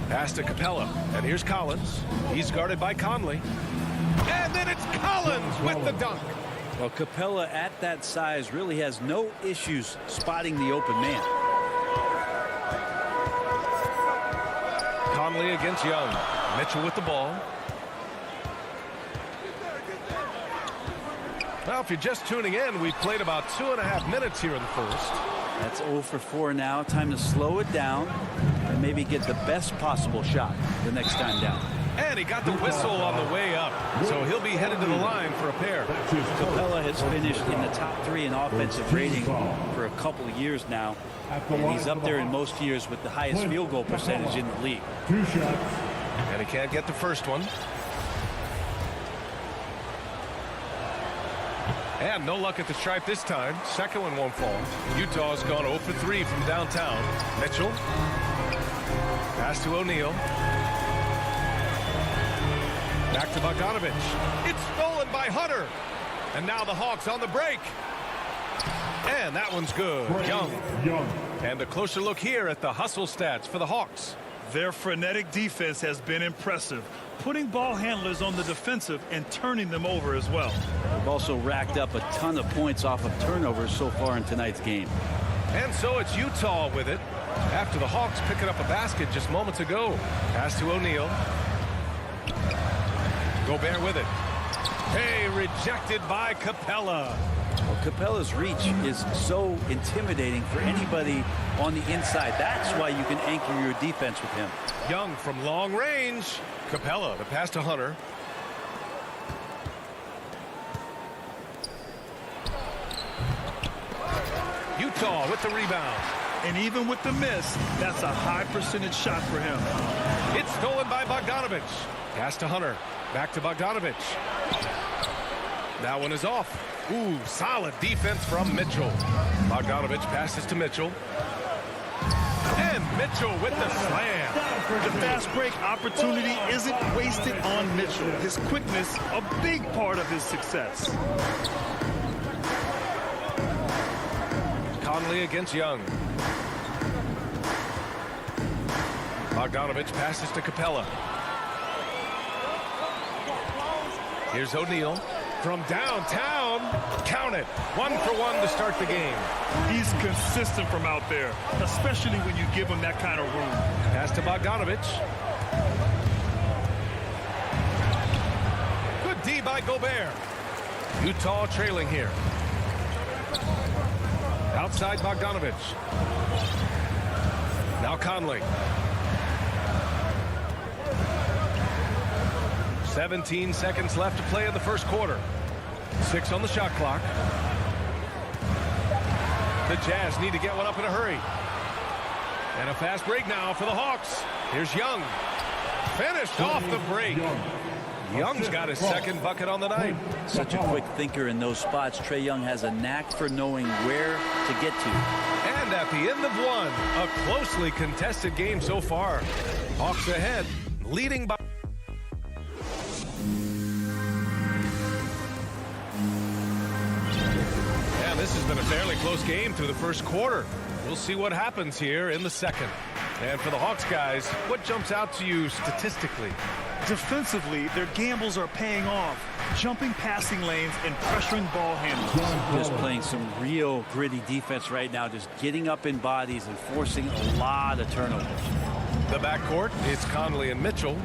Pass to Capella, and here's Collins. He's guarded by Conley. And then it's Collins with the dunk. Well, Capella at that size really has no issues spotting the open man. Conley against Young. Mitchell with the ball. Well, if you're just tuning in, we've played about 2.5 minutes here in the first. That's 0 for 4 now. Time to slow it down and maybe get the best possible shot the next time down. And he got the whistle on the way up, so he'll be headed to the line for a pair. Capella has finished in the top 3 in offensive rating for a couple of years now, and he's up there in most years with the highest field goal percentage in the league. And he can't get the first one. And no luck at the stripe this time. Second one won't fall. Utah's gone 0 for 3 from downtown. Mitchell. Pass to O'Neal. Back to Bogdanovich. It's stolen by Hunter. And now the Hawks on the break. And that one's good. Young. And a closer look here at the hustle stats for the Hawks. Their frenetic defense has been impressive, putting ball handlers on the defensive and turning them over as well. They've also racked up a ton of points off of turnovers so far in tonight's game. And so it's Utah with it after the Hawks picking up a basket just moments ago. Pass to O'Neal. Gobert with it. Hey, rejected by Capella. Well, Capella's reach is so intimidating for anybody on the inside. That's why you can anchor your defense with him. Young from long range. Capella, the pass to Hunter. Utah with the rebound. And even with the miss, that's a high percentage shot for him. It's stolen by Bogdanovich. Pass to Hunter. Back to Bogdanovich. That one is off. Ooh, solid defense from Mitchell. Bogdanovich passes to Mitchell. And Mitchell with the slam. The fast break opportunity isn't wasted on Mitchell. His quickness, a big part of his success. Conley against Young. Bogdanovich passes to Capella. Here's O'Neal from downtown. Count it. 1-for-1 to start the game. He's consistent from out there, especially when you give him that kind of room. Pass to Bogdanovich. Good D by Gobert. Utah trailing here. Outside Bogdanovich. Now Conley. 17 seconds left to play in the first quarter. 6 on the shot clock. The Jazz need to get one up in a hurry. And a fast break now for the Hawks. Here's Young. Finished off the break. Young's got his second bucket on the night. Such a quick thinker in those spots. Trae Young has a knack for knowing where to get to. And at the end of one, a closely contested game so far. Hawks ahead, leading by... Yeah, this has been a fairly close game through the first quarter. We'll see what happens here in the second. And for the Hawks guys, what jumps out to you statistically? Defensively, their gambles are paying off. Jumping passing lanes and pressuring ball handlers. Just playing some real gritty defense right now. Just getting up in bodies and forcing a lot of turnovers. The backcourt, it's Conley and Mitchell.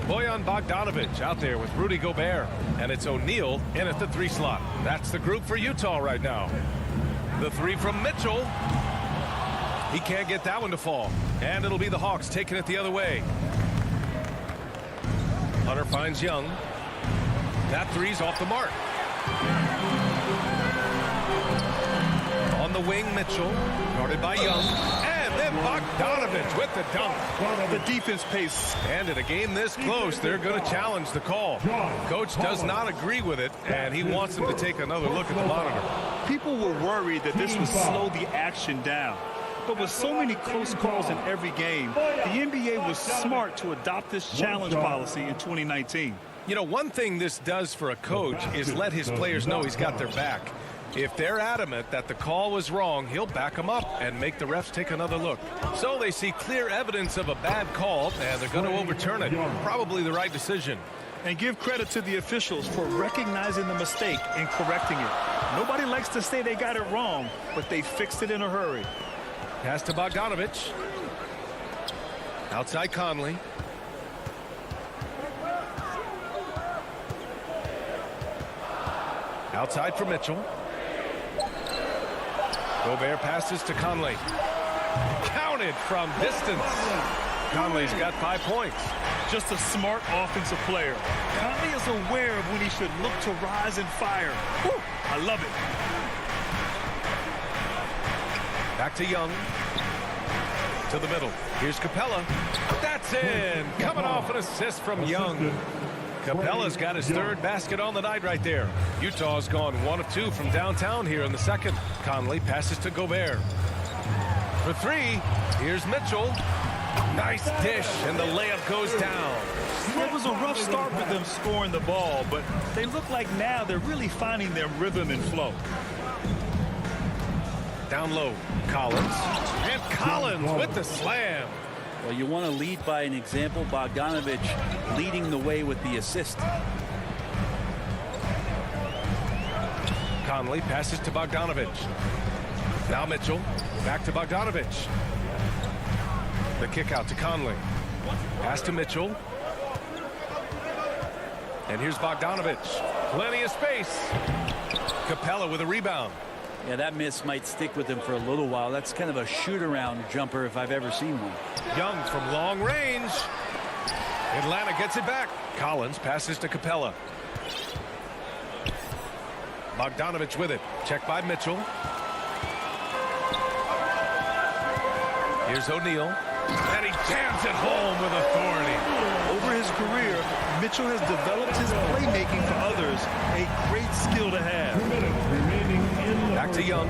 Bojan Bogdanovich out there with Rudy Gobert. And it's O'Neal in at the 3 slot. That's the group for Utah right now. The 3 from Mitchell. He can't get that one to fall. And it'll be the Hawks taking it the other way. Hunter finds Young. That 3's off the mark. On the wing, Mitchell. Guarded by Young. And then Bogdanovich with the dunk. The defense pace. And in a game this close, they're going to challenge the call. Coach does not agree with it, and he wants them to take another look at the monitor. People were worried that this would slow the action down. But with so many close calls in every game, the NBA was smart to adopt this challenge policy in 2019. You know, one thing this does for a coach is let his players know he's got their back. If they're adamant that the call was wrong, he'll back them up and make the refs take another look. So they see clear evidence of a bad call, and they're going to overturn it. Probably the right decision. And give credit to the officials for recognizing the mistake and correcting it. Nobody likes to say they got it wrong, but they fixed it in a hurry. Pass to Bogdanovich. Outside Conley. Outside for Mitchell. Gobert passes to Conley. Counted from distance. Conley's got 5 points. Just a smart offensive player. Conley is aware of when he should look to rise and fire. Whew, I love it. Back to Young. To the middle. Here's Capella. That's in. Coming off an assist from Young. Capella's got his 3rd basket on the night right there. Utah's gone 1 of 2 from downtown here in the second. Conley passes to Gobert. For 3, here's Mitchell. Nice dish, and the layup goes down. It was a rough start for them scoring the ball, but they look like now they're really finding their rhythm and flow. Down low, Collins. And Collins with the slam. Well, you want to lead by an example. Bogdanovich leading the way with the assist. Conley passes to Bogdanovich. Now Mitchell. Back to Bogdanovich. The kick out to Conley. Pass to Mitchell. And here's Bogdanovich. Plenty of space. Capella with a rebound. Yeah, that miss might stick with him for a little while. That's kind of a shoot-around jumper if I've ever seen one. Young from long range. Atlanta gets it back. Collins passes to Capella. Bogdanovich with it. Checked by Mitchell. Here's O'Neal. And he jams it home with authority. Over his career, Mitchell has developed his playmaking for others. A great skill to have. Back to Young.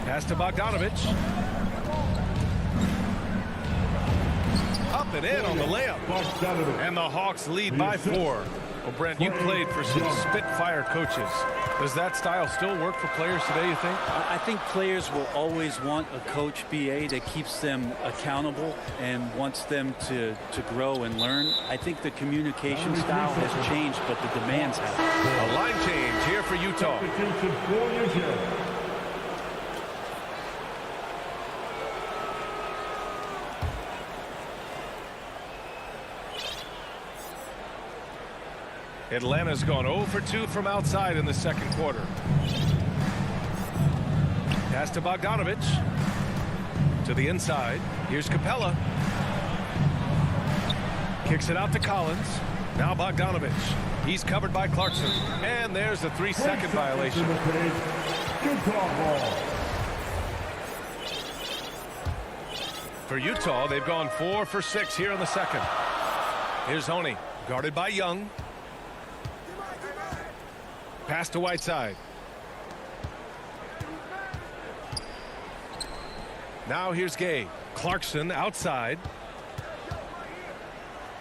Pass to Bogdanovich. up and in on the layup. And the Hawks lead by 4. Well, Brent, you played for some Spitfire coaches. Does that style still work for players today, you think? I think players will always want a coach, BA, that keeps them accountable and wants them to grow and learn. I think the communication style has changed, but the demands have. A line change here for Utah. Atlanta's gone 0 for 2 from outside in the second quarter. Pass to Bogdanovich. To the inside. Here's Capella. Kicks it out to Collins. Now Bogdanovich. He's covered by Clarkson. And there's a 3-second violation. For Utah, they've gone 4 for 6 here in the second. Here's Honey. Guarded by Young. Pass to Whiteside. Now here's Gay. Clarkson outside.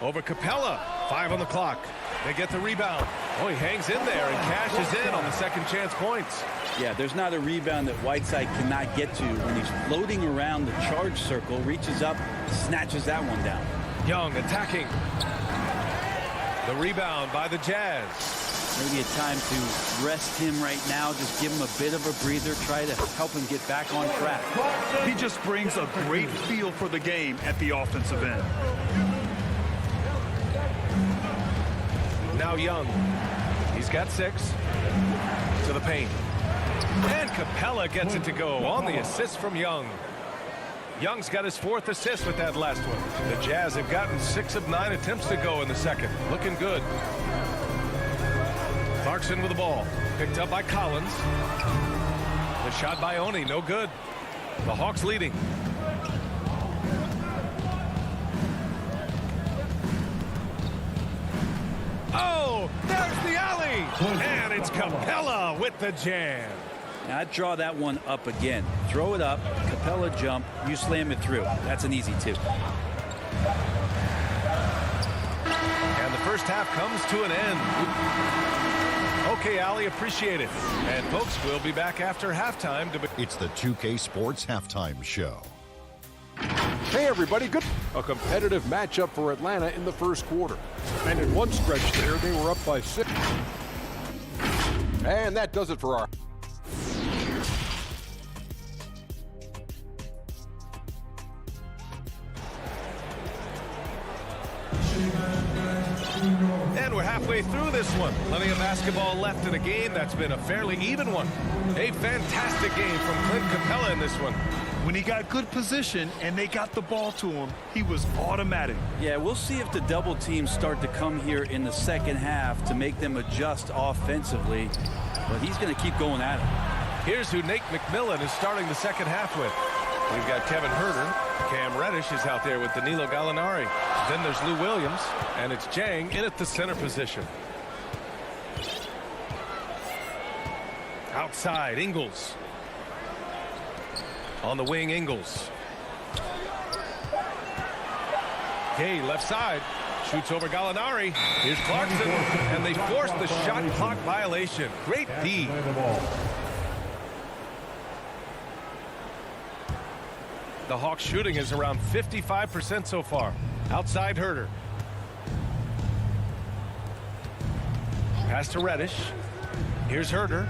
Over Capella. 5 on the clock. They get the rebound. Oh, he hangs in there and cashes in on the second chance points. Yeah, there's not a rebound that Whiteside cannot get to when he's floating around the charge circle, reaches up, snatches that one down. Young attacking. The rebound by the Jazz. Maybe a time to rest him right now, just give him a bit of a breather, try to help him get back on track. He just brings a great feel for the game at the offensive end. Now Young. He's got 6. To the paint. And Capella gets it to go on the assist from Young. Young's got his 4th assist with that last one. The Jazz have gotten 6 of 9 attempts to go in the second. Looking good. Clarkson with the ball. Picked up by Collins. The shot by Oni, no good. The Hawks leading. Oh, there's the alley. And it's Capella with the jam. Now I'd draw that one up again. Throw it up, Capella jump, you slam it through. That's an easy 2. And the first half comes to an end. Okay, Ali, appreciate it. And folks, we'll be back after halftime. It's the 2K Sports Halftime Show. Hey, everybody. Good. A competitive matchup for Atlanta in the first quarter. And in one stretch there, they were up by 6. And that does it for our... And we're halfway through this one. Plenty of basketball left in a game that's been a fairly even one. A fantastic game from Clint Capella in this one. When he got good position and they got the ball to him, he was automatic. Yeah, we'll see if the double teams start to come here in the second half to make them adjust offensively. But he's going to keep going at it. Here's who Nate McMillan is starting the second half with. We've got Kevin Herter. Cam Reddish is out there with Danilo Gallinari. Then there's Lou Williams, and it's Jang in at the center position. Outside, Ingles. On the wing, Ingles. Gay, left side. Shoots over Gallinari. Here's Clarkson, and they force the shot clock violation. Great D. The Hawks shooting is around 55% so far. Outside Herter. Pass to Reddish. Here's Herter.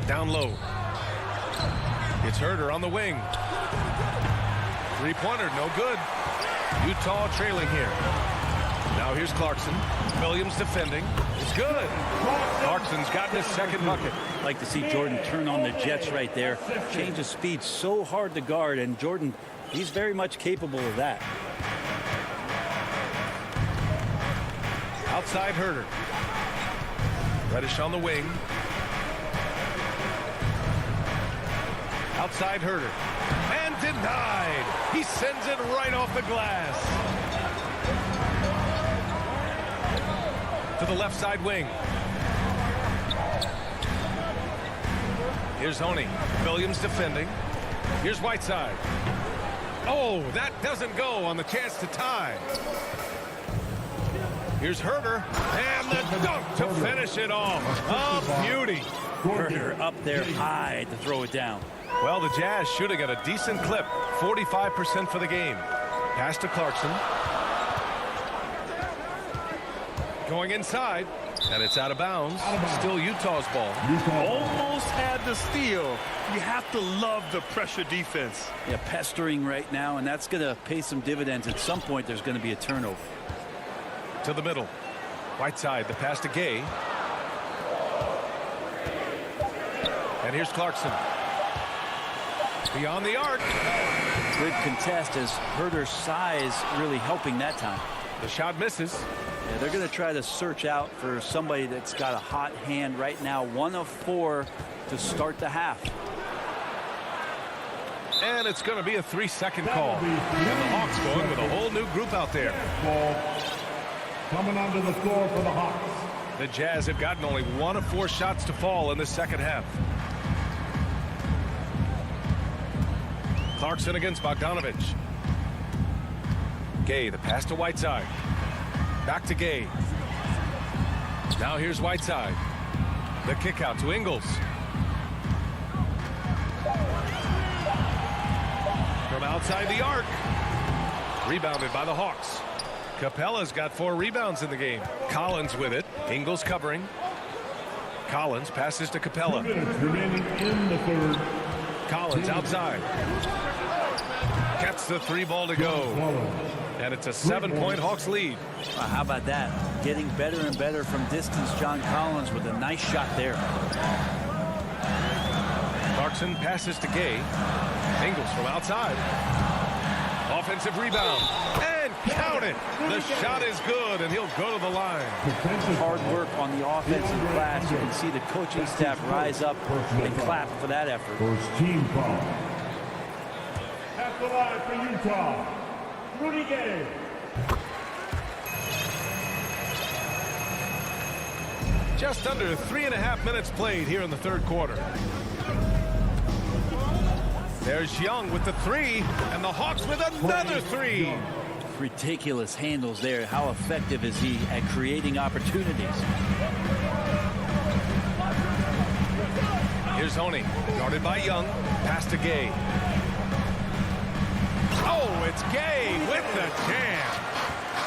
Down low. It's Herter on the wing. Three-pointer, no good. Utah trailing here. Now here's Clarkson. Williams defending. It's good. Clarkson's gotten his second bucket. Like to see Jordan turn on the Jets right there. Change of speed, so hard to guard, and Jordan, he's very much capable of that. Outside Herter. Reddish on the wing. Outside Herter. And denied. He sends it right off the glass. To the left side wing. Here's Honey. Williams defending. Here's Whiteside. Oh, that doesn't go on the chance to tie. Here's Herder, and the dunk to finish it off. A beauty. Herder up there high to throw it down. Well, the Jazz shooting at a decent clip, 45% for the game. Pass to Clarkson. Going inside, and it's out of bounds. Still Utah's ball. Almost had the steal. You have to love the pressure defense. Yeah, pestering right now, and that's going to pay some dividends. At some point, there's going to be a turnover. To the middle. Whiteside, the pass to Gay. And here's Clarkson. Beyond the arc. Good contest as Herder's size really helping that time. The shot misses. Yeah, they're going to try to search out for somebody that's got a hot hand right now. 1 of 4 to start the half. And it's going to be a 3-second call. And the Hawks going with a whole new group out there. Coming onto the floor for the Hawks. The Jazz have gotten only 1 of 4 shots to fall in the second half. Clarkson against Bogdanovich. Gay, the pass to Whiteside. Back to Gay. Now here's Whiteside. The kick out to Ingles. From outside the arc. Rebounded by the Hawks. Capella's got 4 rebounds in the game. Collins with it. Ingles covering. Collins passes to Capella. Remaining in the third. Collins outside. Gets the 3 ball to go. And it's a 7-point Hawks lead. How about that? Getting better and better from distance. John Collins with a nice shot there. Clarkson passes to Gay. Ingles from outside. Offensive rebound. And count it. The shot is good, and he'll go to the line. Hard work on the offensive glass. You can see the coaching staff rise up and clap for that effort. First team foul. At the line for Utah, Rudy Gay. Just under 3.5 minutes played here in the third quarter. There's Young with the 3, and the Hawks with another 3. Ridiculous handles there. How effective is he at creating opportunities? Here's Honey, guarded by Young. Pass to Gay. Oh, it's Gay with the jam.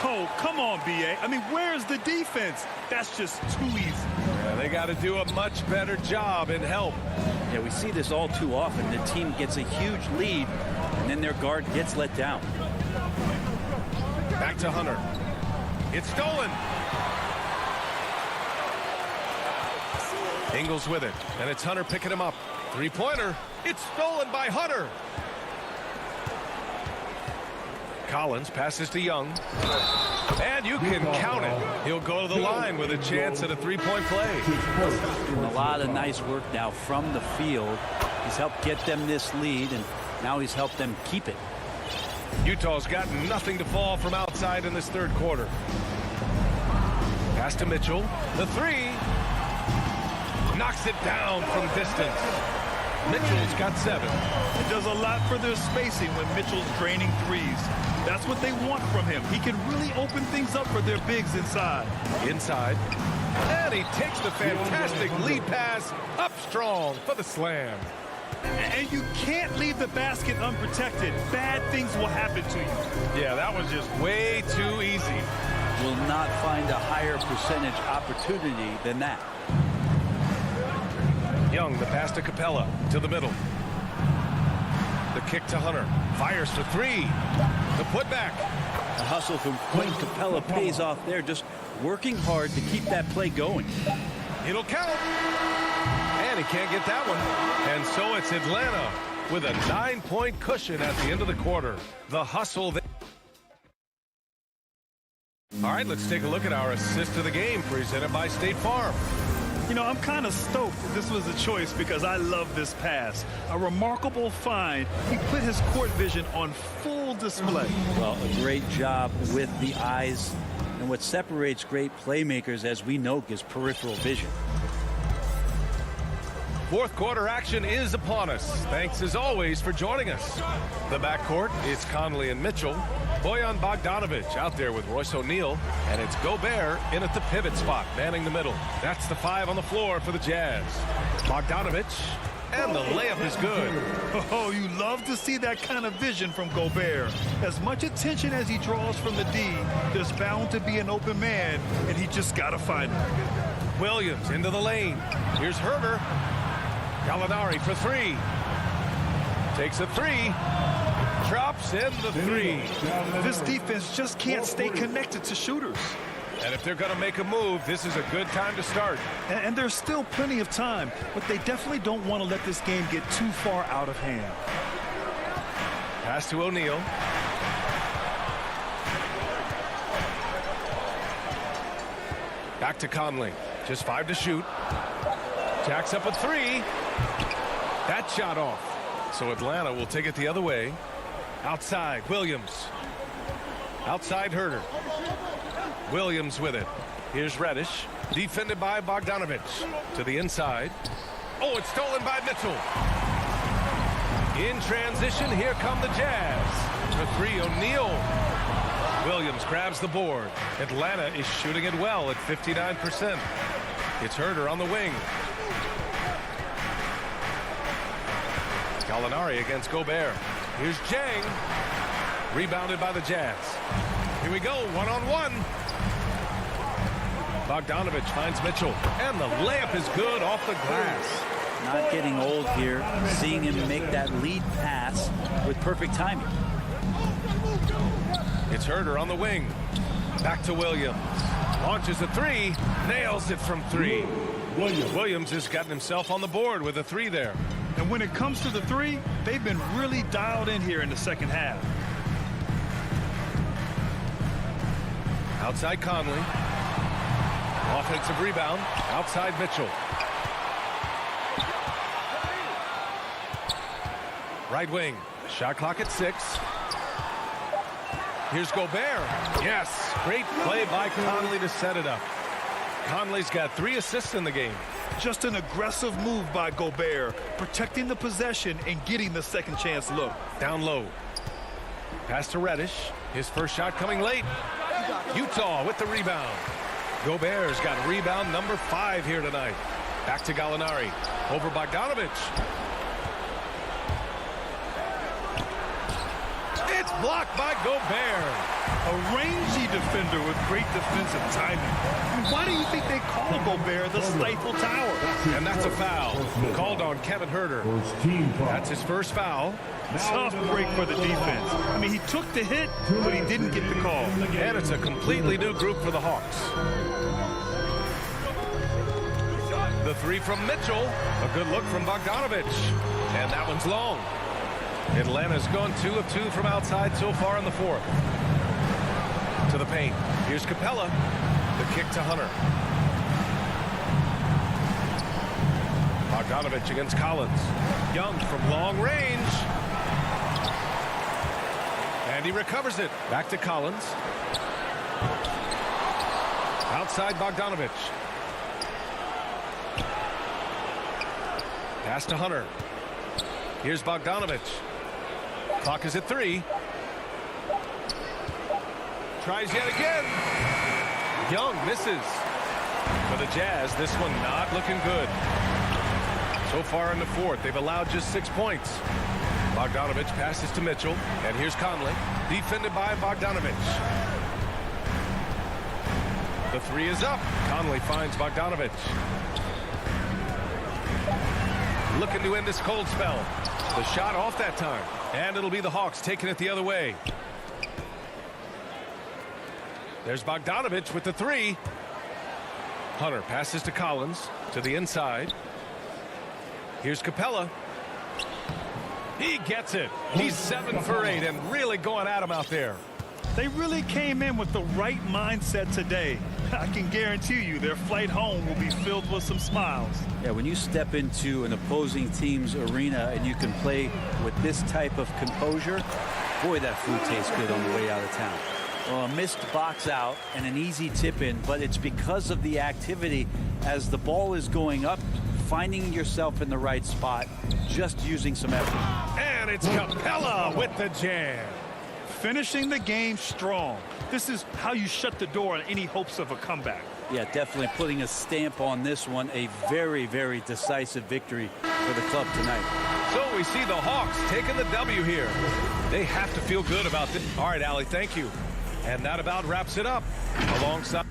Oh, come on, B.A. I mean, where's the defense? That's just too easy. Yeah, they got to do a much better job in help. Yeah, we see this all too often. The team gets a huge lead, and then their guard gets let down. Back to Hunter. It's stolen. Ingles with it, and it's Hunter picking him up. 3-pointer. It's stolen by Hunter. Collins passes to Young. And you can count it. He'll go to the line with a chance at a 3-point play. A lot of nice work now from the field. He's helped get them this lead, and now he's helped them keep it. Utah's got nothing to fall from outside in this third quarter. Pass to Mitchell. The 3. Knocks it down from distance. Mitchell's got 7. It does a lot for their spacing when Mitchell's draining threes. That's what they want from him. He can really open things up for their bigs inside. Inside. And he takes the fantastic lead pass up strong for the slam. And you can't leave the basket unprotected. Bad things will happen to you. Yeah, that was just way too easy. Will not find a higher percentage opportunity than that. Young, the pass to Capella, to the middle. The kick to Hunter. Fires for 3. The putback. The hustle from Clint Capella pays off there, just working hard to keep that play going. It'll count. And he can't get that one. And so it's Atlanta with a 9-point cushion at the end of the quarter. The hustle. All right, let's take a look at our assist of the game presented by State Farm. You know, I'm kind of stoked this was a choice because I love this pass. A remarkable find. He put his court vision on full display. Well, a great job with the eyes. And what separates great playmakers, as we know, is peripheral vision. Fourth quarter action is upon us. Thanks as always for joining us. The backcourt is Conley and Mitchell. Bojan Bogdanovic out there with Royce O'Neal. And it's Gobert in at the pivot spot, manning the middle. That's the 5 on the floor for the Jazz. Bogdanovic, and the layup is good. Oh, you love to see that kind of vision from Gobert. As much attention as he draws from the D, there's bound to be an open man, and he just got to find him. Williams into the lane. Here's Herder. Gallinari for 3. Takes a 3. Drops in the 3. This defense just can't stay connected to shooters. And if they're going to make a move, this is a good time to start. And there's still plenty of time, but they definitely don't want to let this game get too far out of hand. Pass to O'Neal. Back to Conley. Just 5 to shoot. Jacks up a 3. That shot off. So Atlanta will take it the other way. Outside, Williams. Outside, Herder. Williams with it. Here's Reddish. Defended by Bogdanovic. To the inside. Oh, it's stolen by Mitchell. In transition, here come the Jazz. The 3, O'Neal. Williams grabs the board. Atlanta is shooting it well at 59%. It's Herder on the wing. Gallinari against Gobert. Here's Jang. Rebounded by the Jazz. Here we go, one-on-one. Bogdanovic finds Mitchell. And the layup is good off the glass. Not getting old here. Seeing him make that lead pass with perfect timing. It's Herder on the wing. Back to Williams. Launches a 3. Nails it from 3. Williams has gotten himself on the board with a 3 there. And when it comes to the 3, they've been really dialed in here in the second half. Outside Conley. Offensive rebound. Outside Mitchell. Right wing. Shot clock at 6. Here's Gobert. Yes. Great play by Conley to set it up. Conley's got 3 assists in the game. Just an aggressive move by Gobert, protecting the possession and getting the second chance look. Down low. Pass to Reddish. His first shot coming late. Utah with the rebound. Gobert's got rebound number 5 here tonight. Back to Gallinari. Over Bogdanovic. It's blocked by Gobert. A rangy defender with great defensive timing. I mean, why do you think they call Gobert the Stifle Tower? And that's a foul called on Kevin Herder. That's his first foul. Tough break for the defense. I mean, he took the hit, but he didn't get the call. And it's a completely new group for the Hawks. The 3 from Mitchell. A good look from Bogdanovic. And that one's long. Atlanta's gone 2 of 2 from outside so far in the 4th. To the paint. Here's Capella. The kick to Hunter. Bogdanovic against Collins. Young from long range. And he recovers it. Back to Collins. Outside Bogdanovic. Pass to Hunter. Here's Bogdanovic. Clock is at 3. Tries yet again. Young misses. For the Jazz, this one not looking good. So far in the 4th, they've allowed just 6 points. Bogdanovic passes to Mitchell. And here's Conley. Defended by Bogdanovic. The 3 is up. Conley finds Bogdanovic. Looking to end this cold spell. The shot off that time. And it'll be the Hawks taking it the other way. There's Bogdanovic with the 3. Hunter passes to Collins to the inside. Here's Capella. He gets it. He's 7 for 8 and really going at him out there. They really came in with the right mindset today. I can guarantee you their flight home will be filled with some smiles. Yeah, when you step into an opposing team's arena and you can play with this type of composure, boy, that food tastes good on the way out of town. Well, a missed box out and an easy tip in, but it's because of the activity as the ball is going up finding yourself in the right spot, just using some effort. And it's Capella with the jam. Finishing the game strong. This is how you shut the door on any hopes of a comeback. Yeah, definitely putting a stamp on this one. A very, very decisive victory for the club tonight. So we see the Hawks taking the W here. They have to feel good about this. All right, Allie, thank you. And that about wraps it up. Alongside.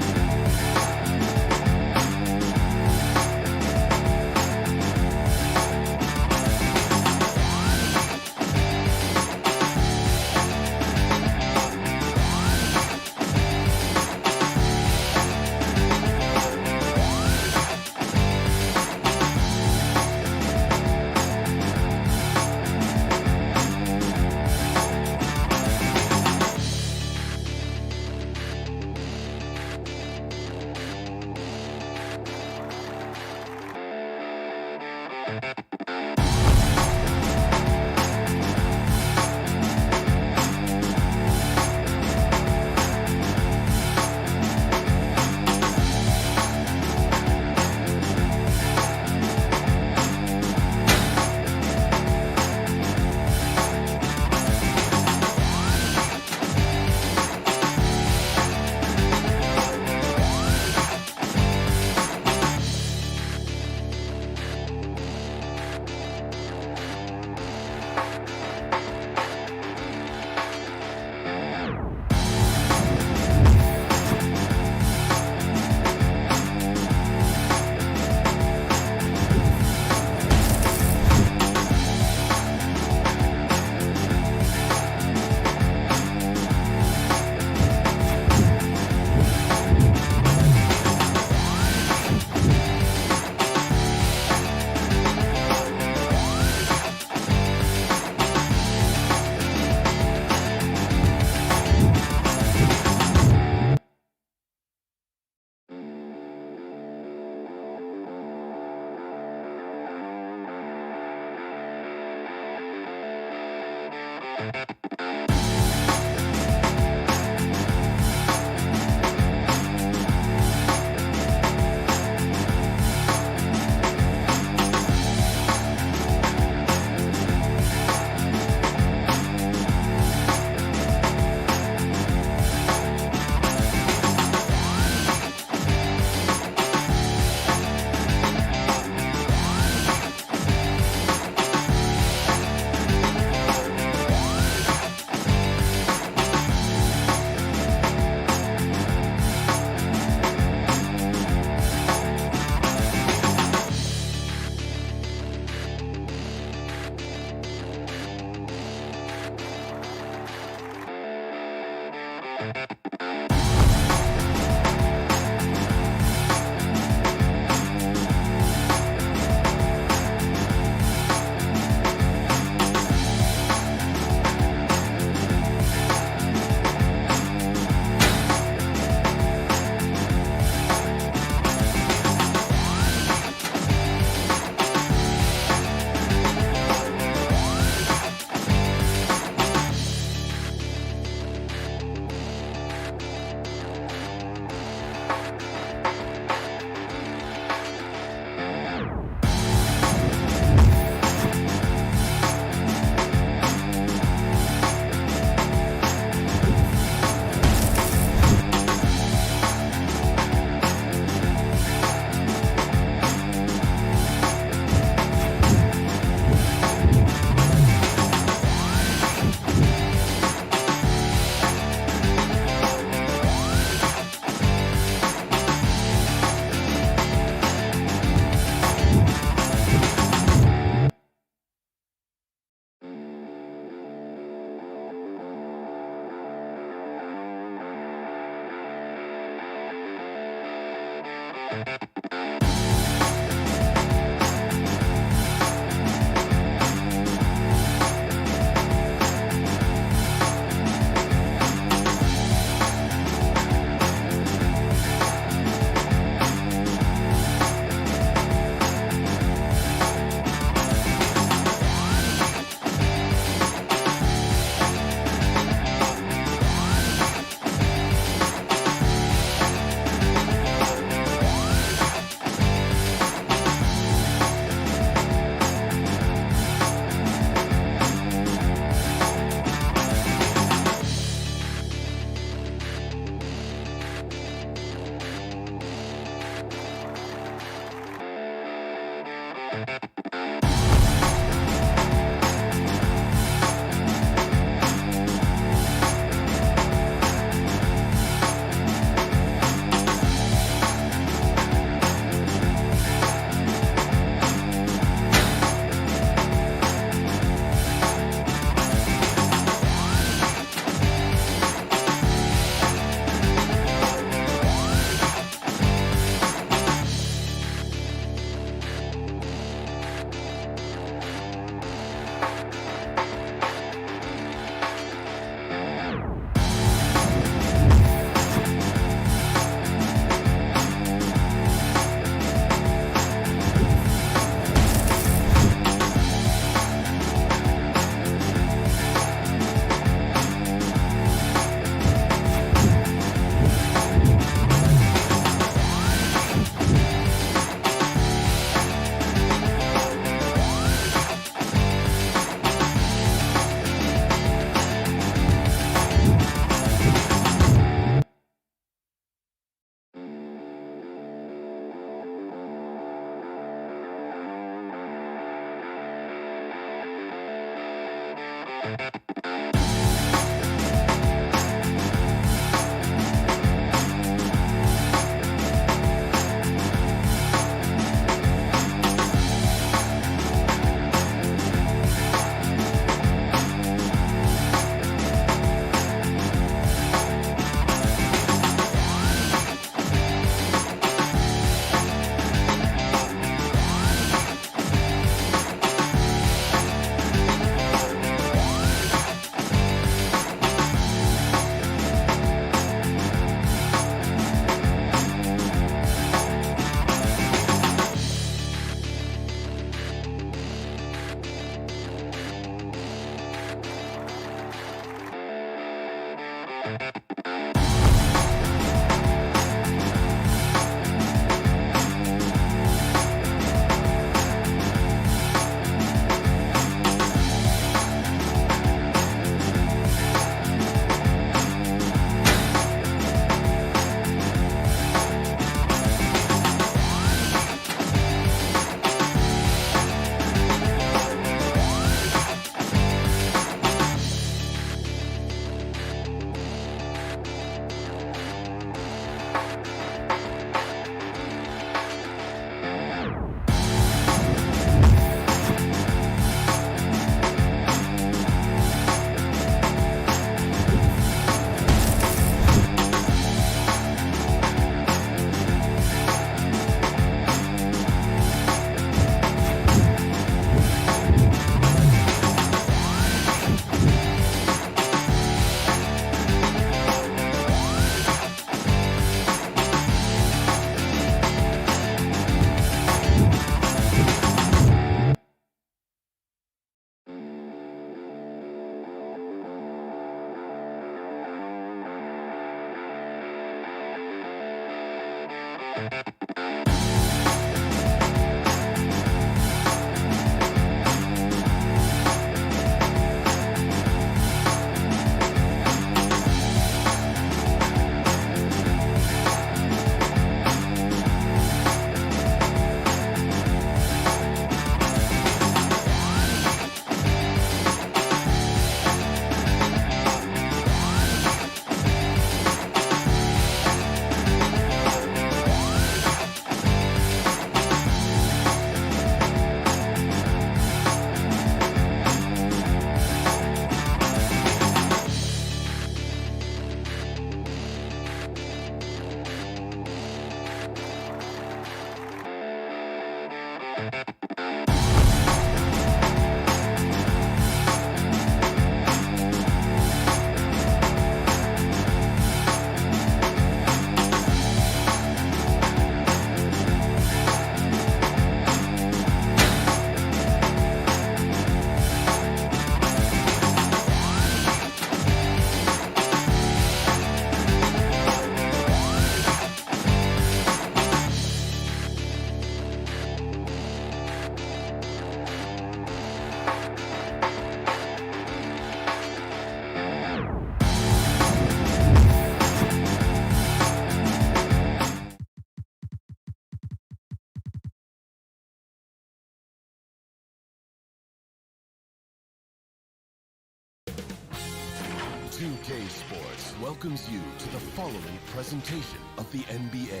2K Sports welcomes you to the following presentation of the NBA.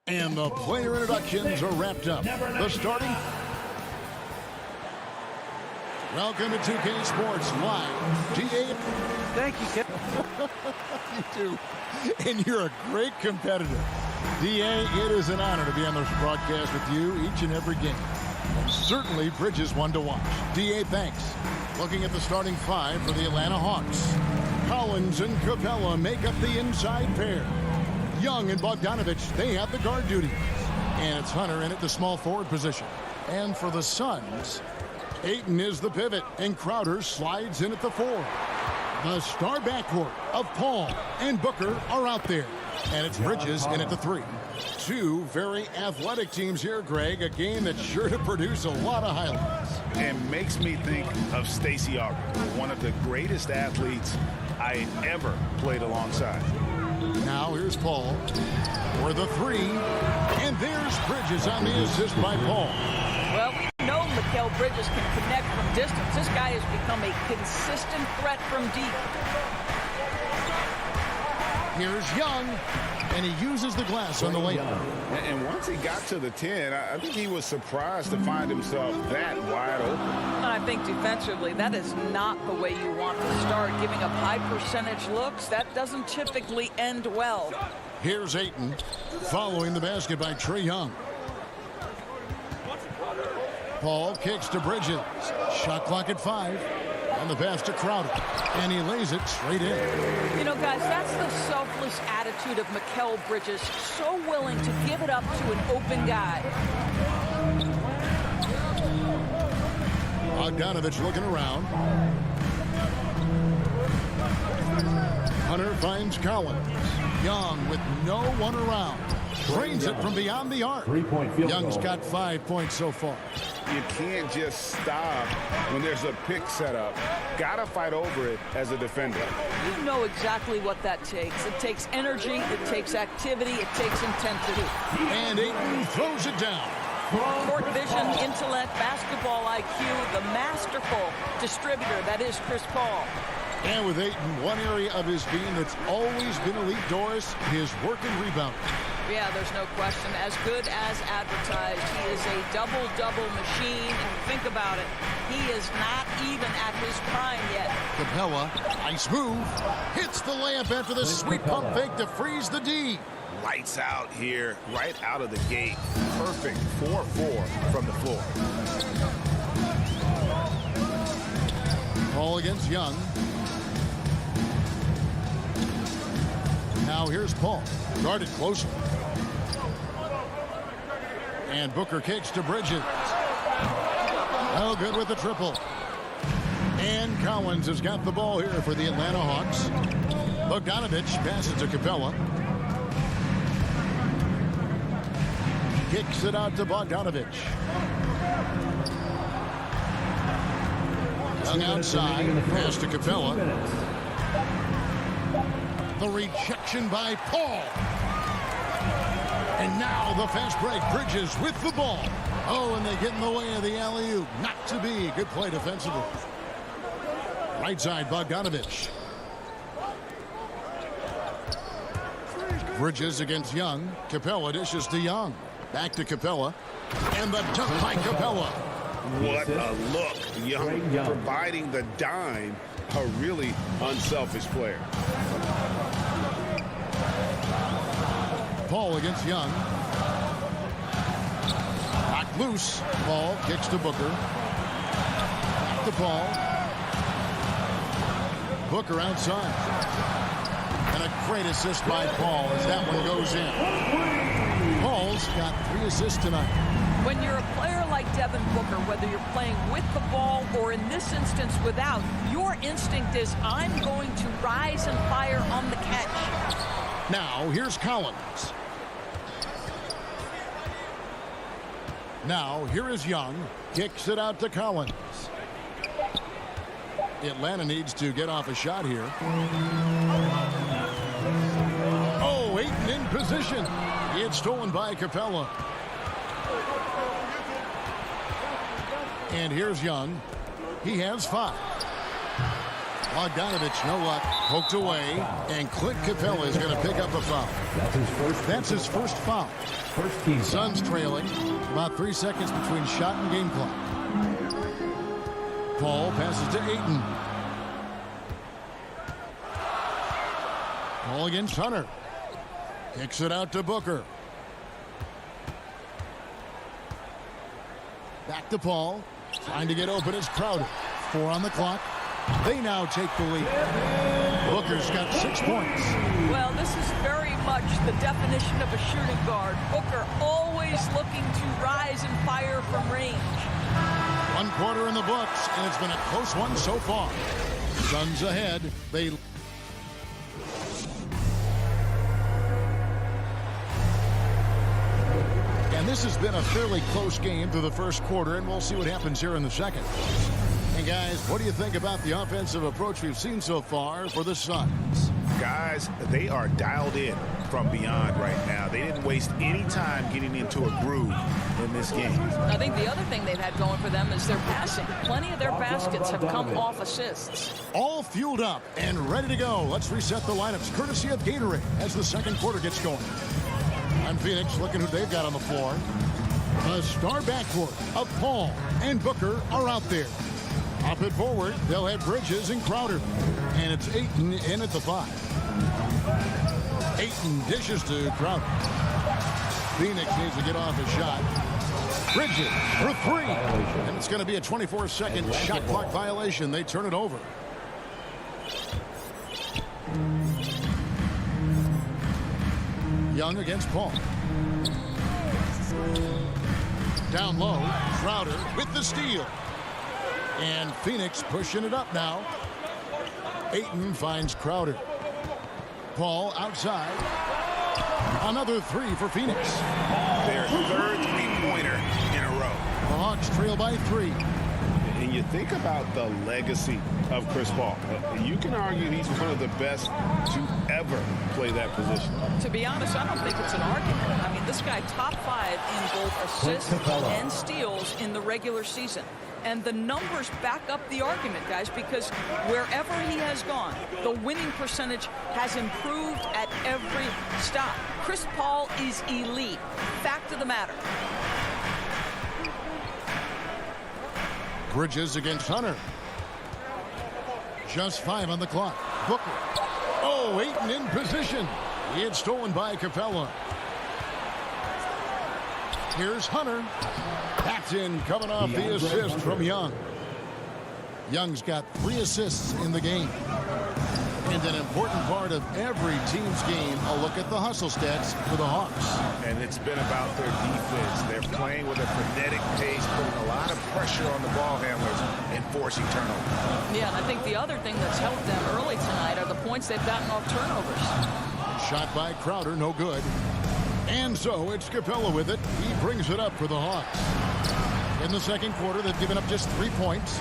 And the player introductions are wrapped up. The starting. Welcome to 2K Sports Live. GA. Thank you, Kevin. You do. And you're a great competitor. DA, it is an honor to be on this broadcast with you each and every game. And certainly Bridges one to watch. DA, thanks. Looking at the starting five for the Atlanta Hawks. Collins and Capella make up the inside pair. Young and Bogdanovich, they have the guard duties. And it's Hunter in at the small forward position. And for the Suns, Ayton is the pivot, and Crowder slides in at the 4. The star backcourt of Paul and Booker are out there. And it's Bridges in at the 3. Two very athletic teams here, Greg. A game that's sure to produce a lot of highlights. And makes me think of Stacey Auger, one of the greatest athletes I ever played alongside. Now here's Paul for the 3. And there's Bridges on the assist by Paul. Well, we know Mikal Bridges can connect from distance. This guy has become a consistent threat from deep. Here's Young, and he uses the glass on the layup. And once he got to the 10, I think he was surprised to find himself that wide open. I think defensively, that is not the way you want to start. Giving up high percentage looks, that doesn't typically end well. Here's Ayton, following the basket by Trae Young. Paul kicks to Bridges. Shot clock at 5. And the pass to Crowder. And he lays it straight in. You know, guys, that's the selfless attitude of Mikal Bridges. So willing to give it up to an open guy. Bogdanovich looking around. Hunter finds Collins. Young with no one around. Drains it from beyond the arc. Young's got 5 points so far. You can't just stop when there's a pick set up. Gotta fight over it as a defender. You know exactly what that takes. It takes energy, it takes activity, it takes intensity. And Ayton throws it down. Court vision, intellect, basketball IQ, the masterful distributor that is Chris Paul. And with Ayton, one area of his game that's always been elite, Doris, his work and rebound. Yeah, there's no question. As good as advertised. He is a double-double machine. And think about it. He is not even at his prime yet. Capella, nice move. Hits the layup after the sweet pump fake to freeze the D. Lights out here, right out of the gate. Perfect 4-4 from the floor. Paul against Young. Now here's Paul. Guarded closely. And Booker kicks to Bridges. Oh, good with the triple. And Collins has got the ball here for the Atlanta Hawks. Bogdanovich passes to Capella. Kicks it out to Bogdanovich. Young outside. Pass to Capella. The rejection by Paul. And now the fast break. Bridges with the ball. Oh, and they get in the way of the alley-oop. Not to be. Good play defensively. Right side, Bogdanovich. Bridges against Young. Capella dishes to Young. Back to Capella. And the dunk by Capella. What a look. Young providing the dime. A really unselfish player. Paul against Young. Knocked loose. Paul kicks to Booker. Back to Paul. Booker outside. And a great assist by Paul as that one goes in. Paul's got 3 assists tonight. When you're a player like Devin Booker, whether you're playing with the ball or in this instance without, your instinct is, I'm going to rise and fire on the catch. Now, here's Collins. Now, here is Young. Kicks it out to Collins. Atlanta needs to get off a shot here. Oh, Ayton in position. It's stolen by Capella. And here's Young. He has 5. Bogdanovich, no luck, poked away, and Clint Capella is going to pick up a foul. That's his first foul. First team. Suns trailing, about 3 seconds between shot and game clock. Paul passes to Ayton. Paul against Hunter. Kicks it out to Booker. Back to Paul. Trying to get open is Crowder. 4 on the clock. They now take the lead. Booker's got 6 points. Well, this is very much the definition of a shooting guard. Booker always looking to rise and fire from range. 1 quarter in the books, and it's been a close one so far. Suns ahead. And this has been a fairly close game through the first quarter, and we'll see what happens here in the second. And guys, what do you think about the offensive approach we've seen so far for the Suns? Guys, they are dialed in from beyond right now. They didn't waste any time getting into a groove in this game. I think the other thing they've had going for them is their passing. Plenty of their baskets have come off assists. All fueled up and ready to go. Let's reset the lineups courtesy of Gatorade as the second quarter gets going. And Phoenix looking who they've got on the floor. The star backcourt of Paul and Booker are out there. Up it forward, they'll have Bridges and Crowder. And it's Ayton in at the 5. Ayton dishes to Crowder. Phoenix needs to get off his shot. Bridges for 3. And it's going to be a 24-second shot clock violation. They turn it over. Young against Paul. Down low, Crowder with the steal. And Phoenix pushing it up now. Ayton finds Crowder. Paul outside. Another 3 for Phoenix. Their third three-pointer in a row. The Hawks trail by 3. And you think about the legacy of Chris Paul. You can argue he's one of the best to ever play that position. To be honest, I don't think it's an argument. I mean, this guy top 5 in both assists and steals in the regular season. And the numbers back up the argument, guys, because wherever he has gone, the winning percentage has improved at every stop. Chris Paul is elite. Fact of the matter. Bridges against Hunter. Just 5 on the clock. Booker. Oh, Ayton in position. He had stolen by Capella. Here's Hunter. Backed in, coming off the assist from Young. Young's got 3 assists in the game. And an important part of every team's game, a look at the hustle stats for the Hawks. And it's been about their defense. They're playing with a frenetic pace, putting a lot of pressure on the ball handlers and forcing turnovers. Yeah, and I think the other thing that's helped them early tonight are the points they've gotten off turnovers. Shot by Crowder, no good. And so it's Capella with it. He brings it up for the Hawks. In the second quarter, they've given up just 3 points.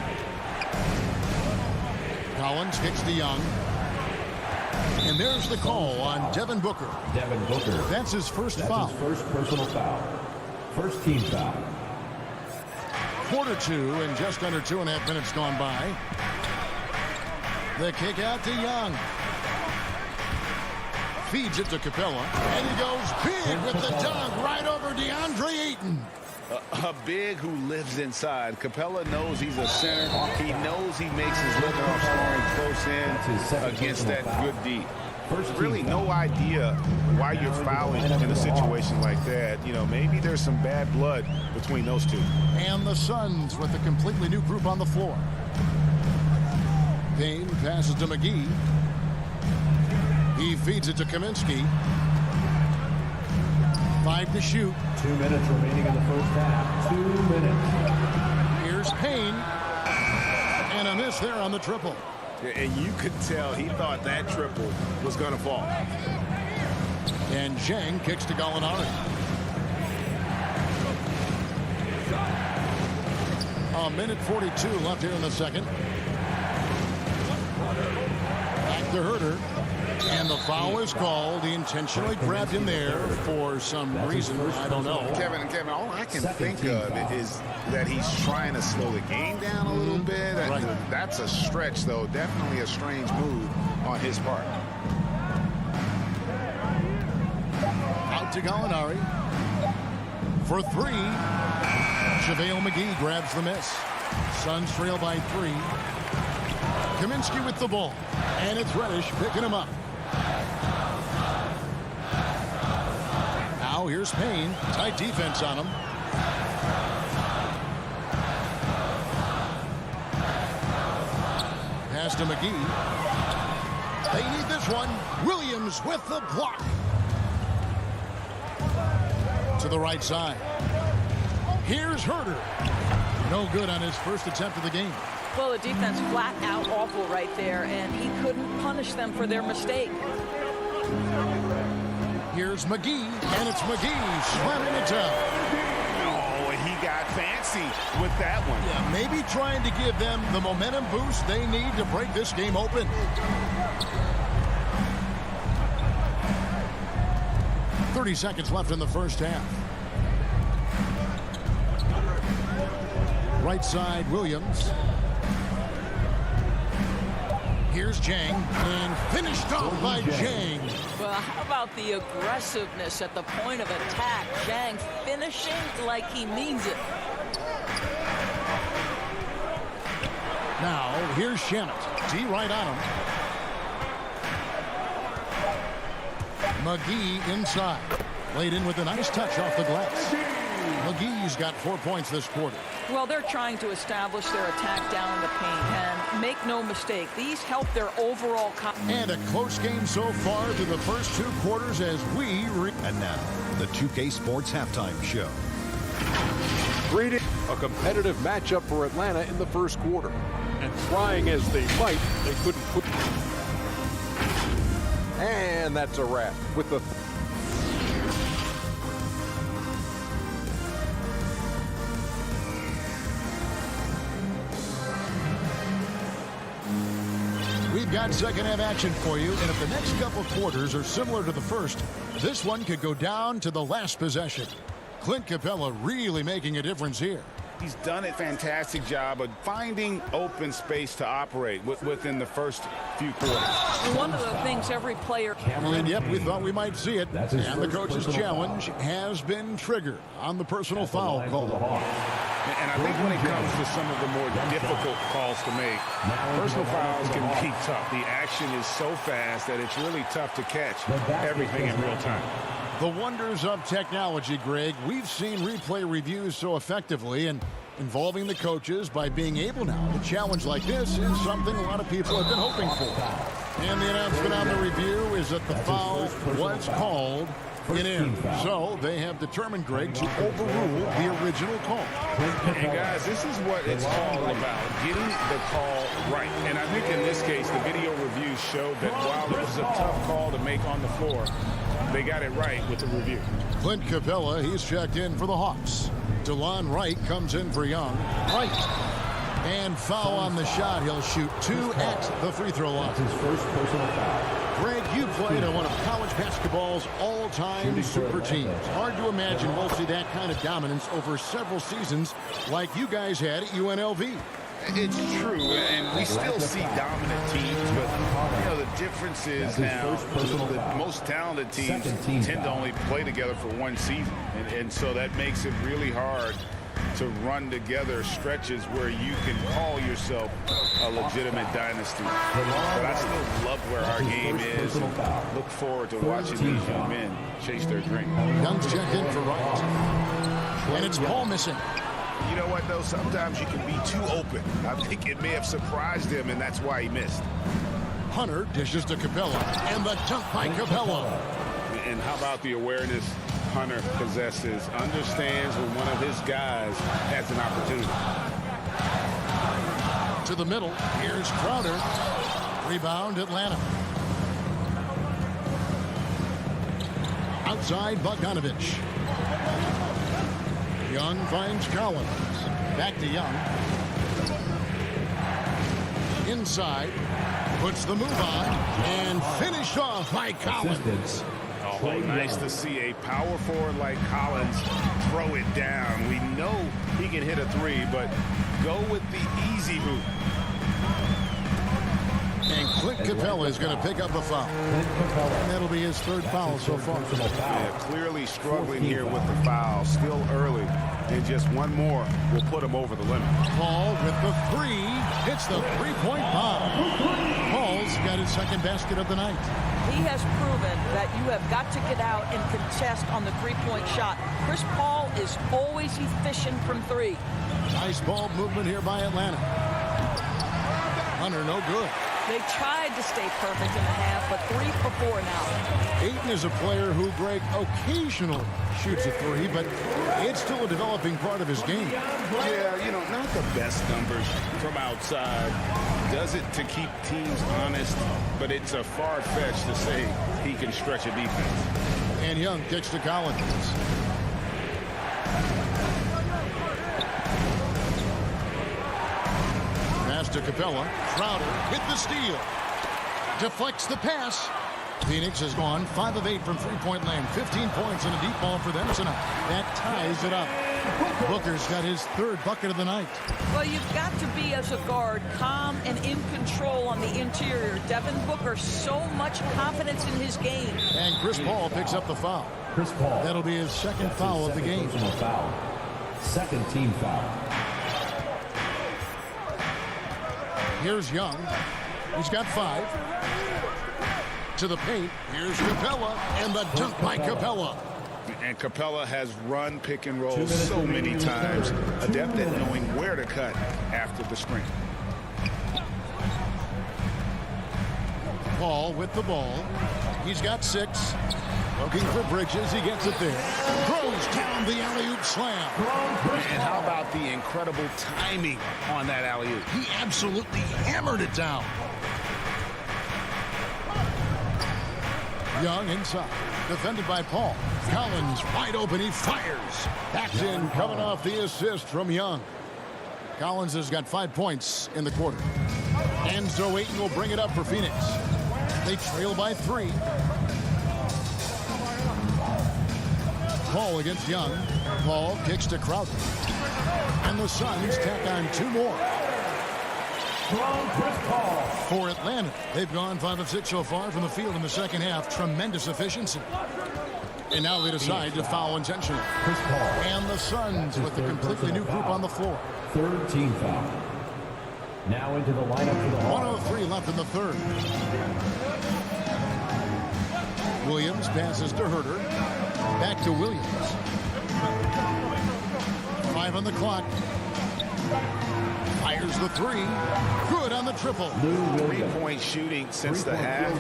Collins kicks to Young. And there's the call on Devin Booker. Devin Booker. That's his first foul. His first personal foul. First team foul. Quarter 2 and just under 2.5 minutes gone by. The kick out to Young. Feeds it to Capella. And he goes big with the dunk right over DeAndre Ayton. A big who lives inside. Capella knows he's a center. He knows he makes his living off scoring close in against that good D. Really no idea why you're fouling in a situation like that. You know, maybe there's some bad blood between those two. And the Suns with a completely new group on the floor. Payne passes to McGee. He feeds it to Kaminsky. 5 to shoot. 2 minutes remaining in the first half. 2 minutes. Here's Payne. And a miss there on the triple. And you could tell he thought that triple was going to fall. And Zhang kicks to Gallinari. A minute 42 left here in the second. Back to Herter. And the foul is called. He intentionally grabbed him there for some reason. I don't know. Kevin, all I can think of is that he's trying to slow the game down a little bit. Right. That's a stretch, though. Definitely a strange move on his part. Out to Gallinari. For three. JaVale McGee grabs the miss. Suns trail by 3. Kaminsky with the ball. And it's Reddish picking him up. Now here's Payne. Tight defense on him. Pass to McGee. They need this one. Williams with the block. To the right side. Here's Herter. No good on his first attempt of the game. Well, the defense flat out awful right there, and he couldn't punish them for their mistake. Here's McGee, and it's McGee slamming it down. Oh, he got fancy with that one. Yeah, maybe trying to give them the momentum boost they need to break this game open. .30 seconds left in the first half. Right side, Williams. Here's Jang, and finished off by Jang. Well, how about the aggressiveness at the point of attack? Jang finishing like he means it. Now, here's Shannon. D right on him. McGee inside. Laid in with a nice touch off the glass. McGee's got 4 points this quarter. Well, they're trying to establish their attack down in the paint. And make no mistake, these help their overall... And a close game so far through the first 2 quarters as we... And now, the 2K Sports Halftime Show. A competitive matchup for Atlanta in the first quarter. And trying as they might, they couldn't put... And that's a wrap with the... We've got second half action for you, and if the next couple quarters are similar to the first, this one could go down to the last possession. Clint Capella really making a difference here. He's done a fantastic job of finding open space to operate within the first few quarters. One of the things every player... And yep, we thought we might see it. And the coach's challenge has been triggered on the personal foul call. And I think when it comes to some of the more difficult calls to make, personal fouls can be tough. The action is so fast that it's really tough to catch everything in real time. The wonders of technology, Greg. We've seen replay reviews so effectively, and involving the coaches by being able now to challenge like this is something a lot of people have been hoping for. And the announcement on the review is that the foul was called in. So they have determined, Greg, to overrule the original call. And guys, this is what it's all about, getting the call right. And I think in this case, the video reviews showed that while it was a tough call to make on the floor, they got it right with the review. Clint Capella, he's checked in for the Hawks. DeLon Wright comes in for Young. Wright. And foul on the shot. He'll shoot 2 at the free throw line. His first personal foul. Greg, you played on one of college basketball's all-time super teams. Hard to imagine we'll see that kind of dominance over several seasons like you guys had at UNLV. It's true, and we still see dominant teams, but you know the difference is now the most talented teams tend to only play together for one season, and so that makes it really hard to run together stretches where you can call yourself a legitimate dynasty. But I still love where our game is and look forward to watching these young men chase their dream. Young's checked in for Wright. And it's Paul missing. You know what, though? Sometimes you can be too open. I think it may have surprised him, and that's why he missed. Hunter dishes to Capella, and the dunk by Capella. And how about the awareness Hunter possesses? Understands when one of his guys has an opportunity. To the middle, here's Crowder. Rebound, Atlanta. Outside, Bogdanovich. Young finds Collins. Back to Young. Inside. Puts the move on and finished off by Collins. Oh, nice to see a power forward like Collins throw it down. We know he can hit a three, but go with the easy hoop. And Clint Capella is going to pick up a foul. And that'll be his third foul so far. Yeah, clearly struggling here with the foul. Still early. And just one more will put him over the limit. Paul with the three. Hits the three-point bomb. Paul's got his second basket of the night. He has proven that you have got to get out and contest on the three-point shot. Chris Paul is always efficient from three. Nice ball movement here by Atlanta. Hunter, no good. They tried to stay perfect in the half, but 3 for 4 now. Ayton is a player who, Greg, occasionally shoots a three, but it's still a developing part of his game. Yeah, you know, not the best numbers from outside. Does it to keep teams honest, but it's a far-fetched to say he can stretch a defense. And Young kicks to Collins. Pass to Capella. Crowder with the steal. Deflects the pass. Phoenix has gone 5 of 8 from three-point land. 15 points and a deep ball for them tonight. That ties it up. Booker's got his third bucket of the night. Well, you've got to be, as a guard, calm and in control on the interior. Devin Booker, so much confidence in his game. And Chris Paul picks up the foul. Chris Paul. That'll be his second foul of the game. Foul. Second team foul. Here's Young. He's got 5. To the paint. Here's Capella. And the dunk by Capella. And Capella has run pick and roll so many times. Adept at knowing where to cut after the screen. Paul with the ball. He's got 6. Looking for Bridges. He gets it there. Throws down the alley-oop slam. And how about the incredible timing on that alley-oop? He absolutely hammered it down. Young inside. Defended by Paul. Collins wide open. He fires. That's in, coming off the assist from Young. Collins has got 5 points in the quarter. And so Ayton will bring it up for Phoenix. They trail by 3. Paul against Young. Paul kicks to Crowder. And the Suns tack on 2 more. For Atlanta, they've gone 5 of 6 so far from the field in the second half. Tremendous efficiency. And now they decide to foul intentionally. And the Suns with a completely new group on the floor. Third team foul. Now into the lineup for the 1:03 left in the third. Williams passes to Herter. Back to Williams. 5 on the clock. Fires the 3. Good on the triple. 3-point shooting since the half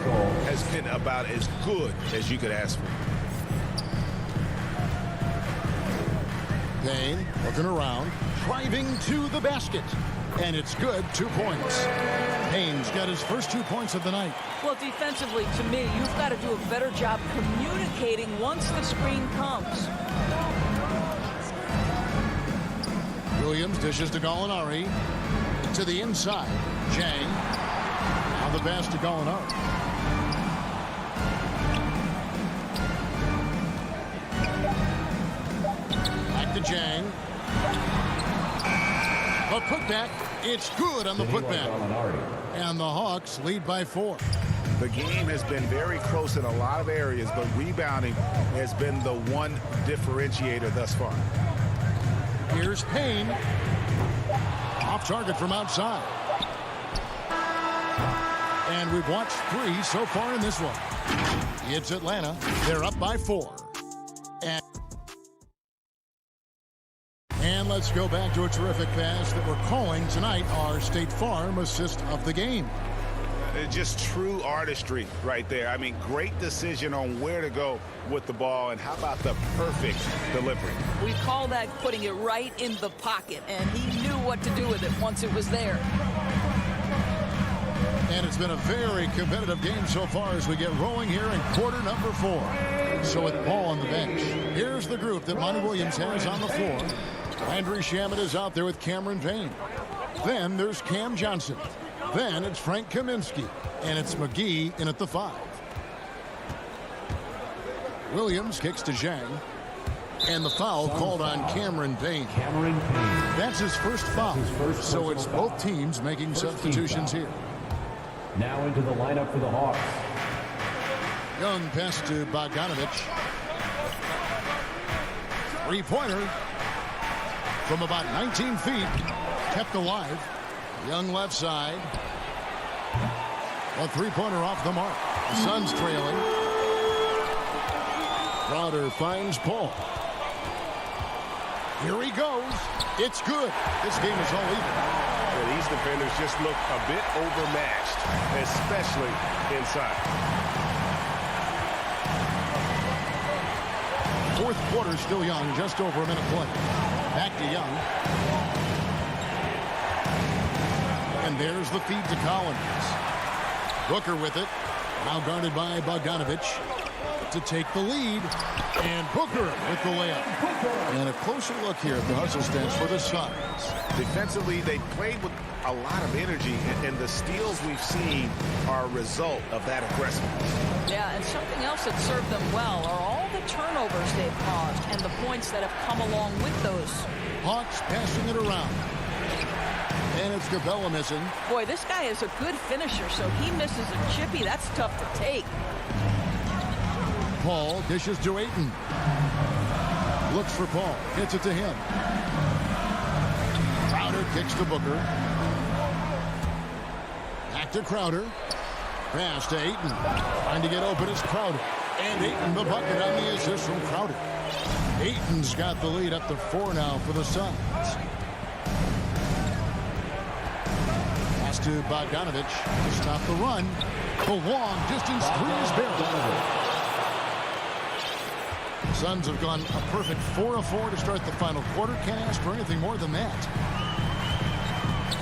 has been about as good as you could ask for. Payne looking around. Driving to the basket. And it's good. 2 points. Payne's got his first 2 points of the night. Well, defensively, to me, you've got to do a better job communicating once the screen comes. Williams dishes to Gallinari. To the inside. Jang. Now the pass to Gallinari. Back to Jang. A putback. It's good on the putback. And the Hawks lead by 4. The game has been very close in a lot of areas, but rebounding has been the one differentiator thus far. Here's Payne. Off target from outside. And we've watched 3 so far in this one. It's Atlanta. They're up by 4. And let's go back to a terrific pass that we're calling tonight our State Farm assist of the game. Just true artistry right there. I mean, great decision on where to go with the ball, and how about the perfect delivery? We call that putting it right in the pocket, and he knew what to do with it once it was there. And it's been a very competitive game so far as we get rolling here in quarter number 4. So with Paul on the bench, here's the group that Monty Williams has on the floor. Landry Shamet is out there with Cameron Payne. Then there's Cam Johnson. Then it's Frank Kaminsky, and it's McGee in at the 5. Williams kicks to Zhang, and the foul called on Cameron Payne. That's his first foul, so it's both teams making substitutions here. Now into the lineup for the Hawks. Young pass to Bogdanovich. Three-pointer from about 19 feet, kept alive. Young left side. A three-pointer off the mark. The Suns trailing. Crowder finds Paul. Here he goes. It's good. This game is all even. Well, these defenders just look a bit overmatched, especially inside. Fourth quarter still young, just over a minute play. Back to Young. And there's the feed to Collins. Booker with it. Now guarded by Bogdanovich to take the lead. And Booker with the layup. And a closer look here at the hustle stance for the Suns. Defensively, they played with a lot of energy, and the steals we've seen are a result of that aggressiveness. Yeah, and something else that served them well are all the turnovers they've caused and the points that have come along with those. Hawks passing it around. And it's Capella missing. Boy, this guy is a good finisher, so he misses a chippy. That's tough to take. Paul dishes to Ayton. Looks for Paul. Gets it to him. Crowder kicks to Booker. Back to Crowder. Pass to Ayton. Trying to get open is Crowder. And Ayton the bucket on the assist from Crowder. Ayton's got the lead up to 4 now for the Suns. Pass to Bogdanovich to stop the run. The long distance three is barely. Suns have gone a perfect 4 of 4 to start the final quarter. Can't ask for anything more than that.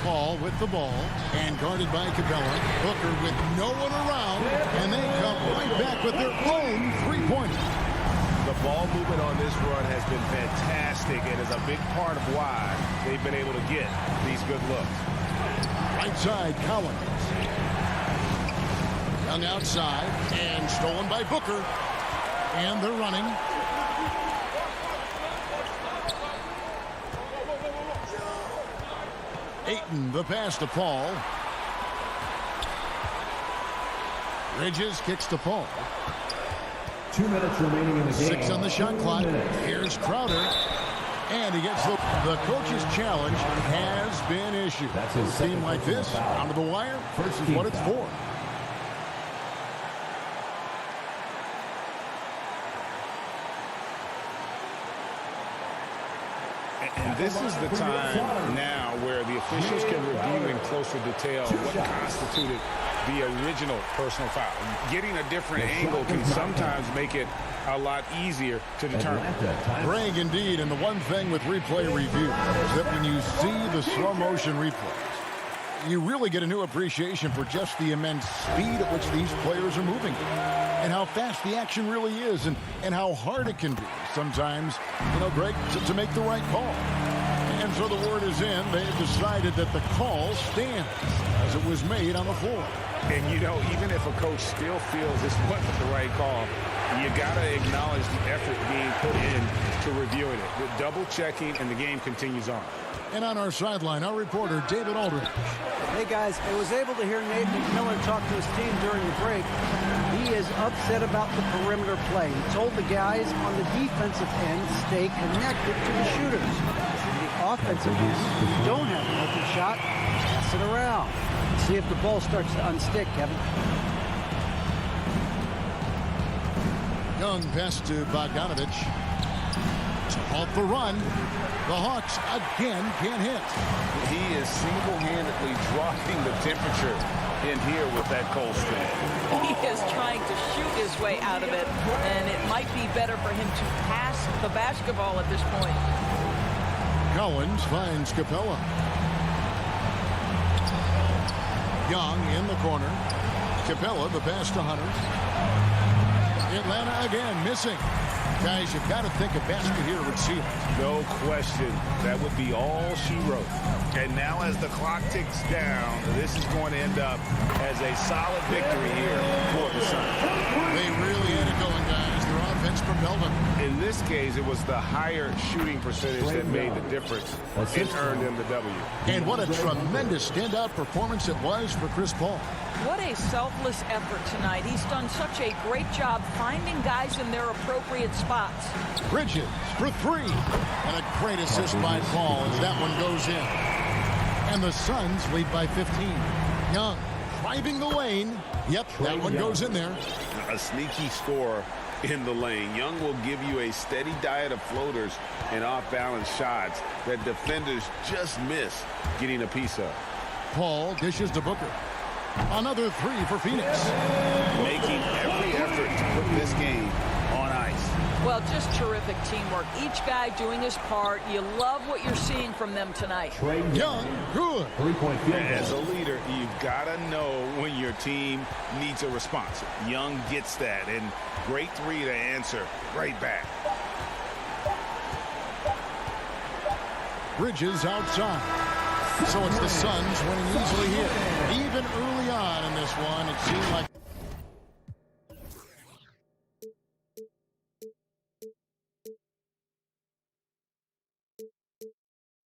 Paul with the ball and guarded by Capella. Booker with no one around, and they come right back with their own three-pointer. The ball movement on this run has been fantastic and is a big part of why they've been able to get these good looks. Right side, Collins. Young outside and stolen by Booker. And they're running. Ayton, the pass to Paul. Bridges kicks to Paul. 2 minutes remaining in the game. 6 on the shot clock. Here's Crowder. And he gets the coach's challenge has been issued. That's his a team like this, down to the wire, this is what it's for. And this is the time now where the officials can review in closer detail what constituted the original personal foul. Getting a different angle can sometimes make it a lot easier to determine. Greg, indeed, and the one thing with replay review is that when you see the slow motion replays, you really get a new appreciation for just the immense speed at which these players are moving and how fast the action really is and how hard it can be sometimes, Greg, to make the right call. And so the word is in. They have decided that the call stands as it was made on the floor. And, even if a coach still feels this wasn't the right call, you got to acknowledge the effort being put in to reviewing it. With double checking, and the game continues on. And on our sideline, our reporter, David Aldridge. Hey, guys, I was able to hear Nathan Miller talk to his team during the break. He is upset about the perimeter play. He told the guys on the defensive end stay connected to the shooters. On the offensive end, if you don't have an open shot, pass it around. See if the ball starts to unstick, Kevin. Young pass to Bogdanovich. To halt the run. The Hawks again can't hit. He is single-handedly dropping the temperature in here with that cold streak. He is trying to shoot his way out of it, and it might be better for him to pass the basketball at this point. Collins finds Capella. Young in the corner. Capella, the pass to Hunter. Atlanta again missing. Guys, you've got to think a basket here would seal it. No question. That would be all she wrote. And now as the clock ticks down, this is going to end up as a solid victory here for the Suns. They really had it going, guys. Their offense propelled them. In this case, it was the higher shooting percentage that made the difference and earned them the W. And what a tremendous standout performance it was for Chris Paul. What a selfless effort tonight. He's done such a great job finding guys in their appropriate spots. Bridges for three. And a great assist by Paul as that one goes in. And the Suns lead by 15. Young driving the lane. Yep, that one goes in there. A sneaky score in the lane. Young will give you a steady diet of floaters and off-balance shots that defenders just miss getting a piece of. Paul dishes to Booker. Another three for Phoenix. Making every effort to put this game on ice. Well, just terrific teamwork. Each guy doing his part. You love what you're seeing from them tonight. Young, good. As a leader, you've got to know when your team needs a response. Young gets that, and great three to answer right back. Bridges outside. So it's the Suns winning easily here. Even early on in this one, it seemed like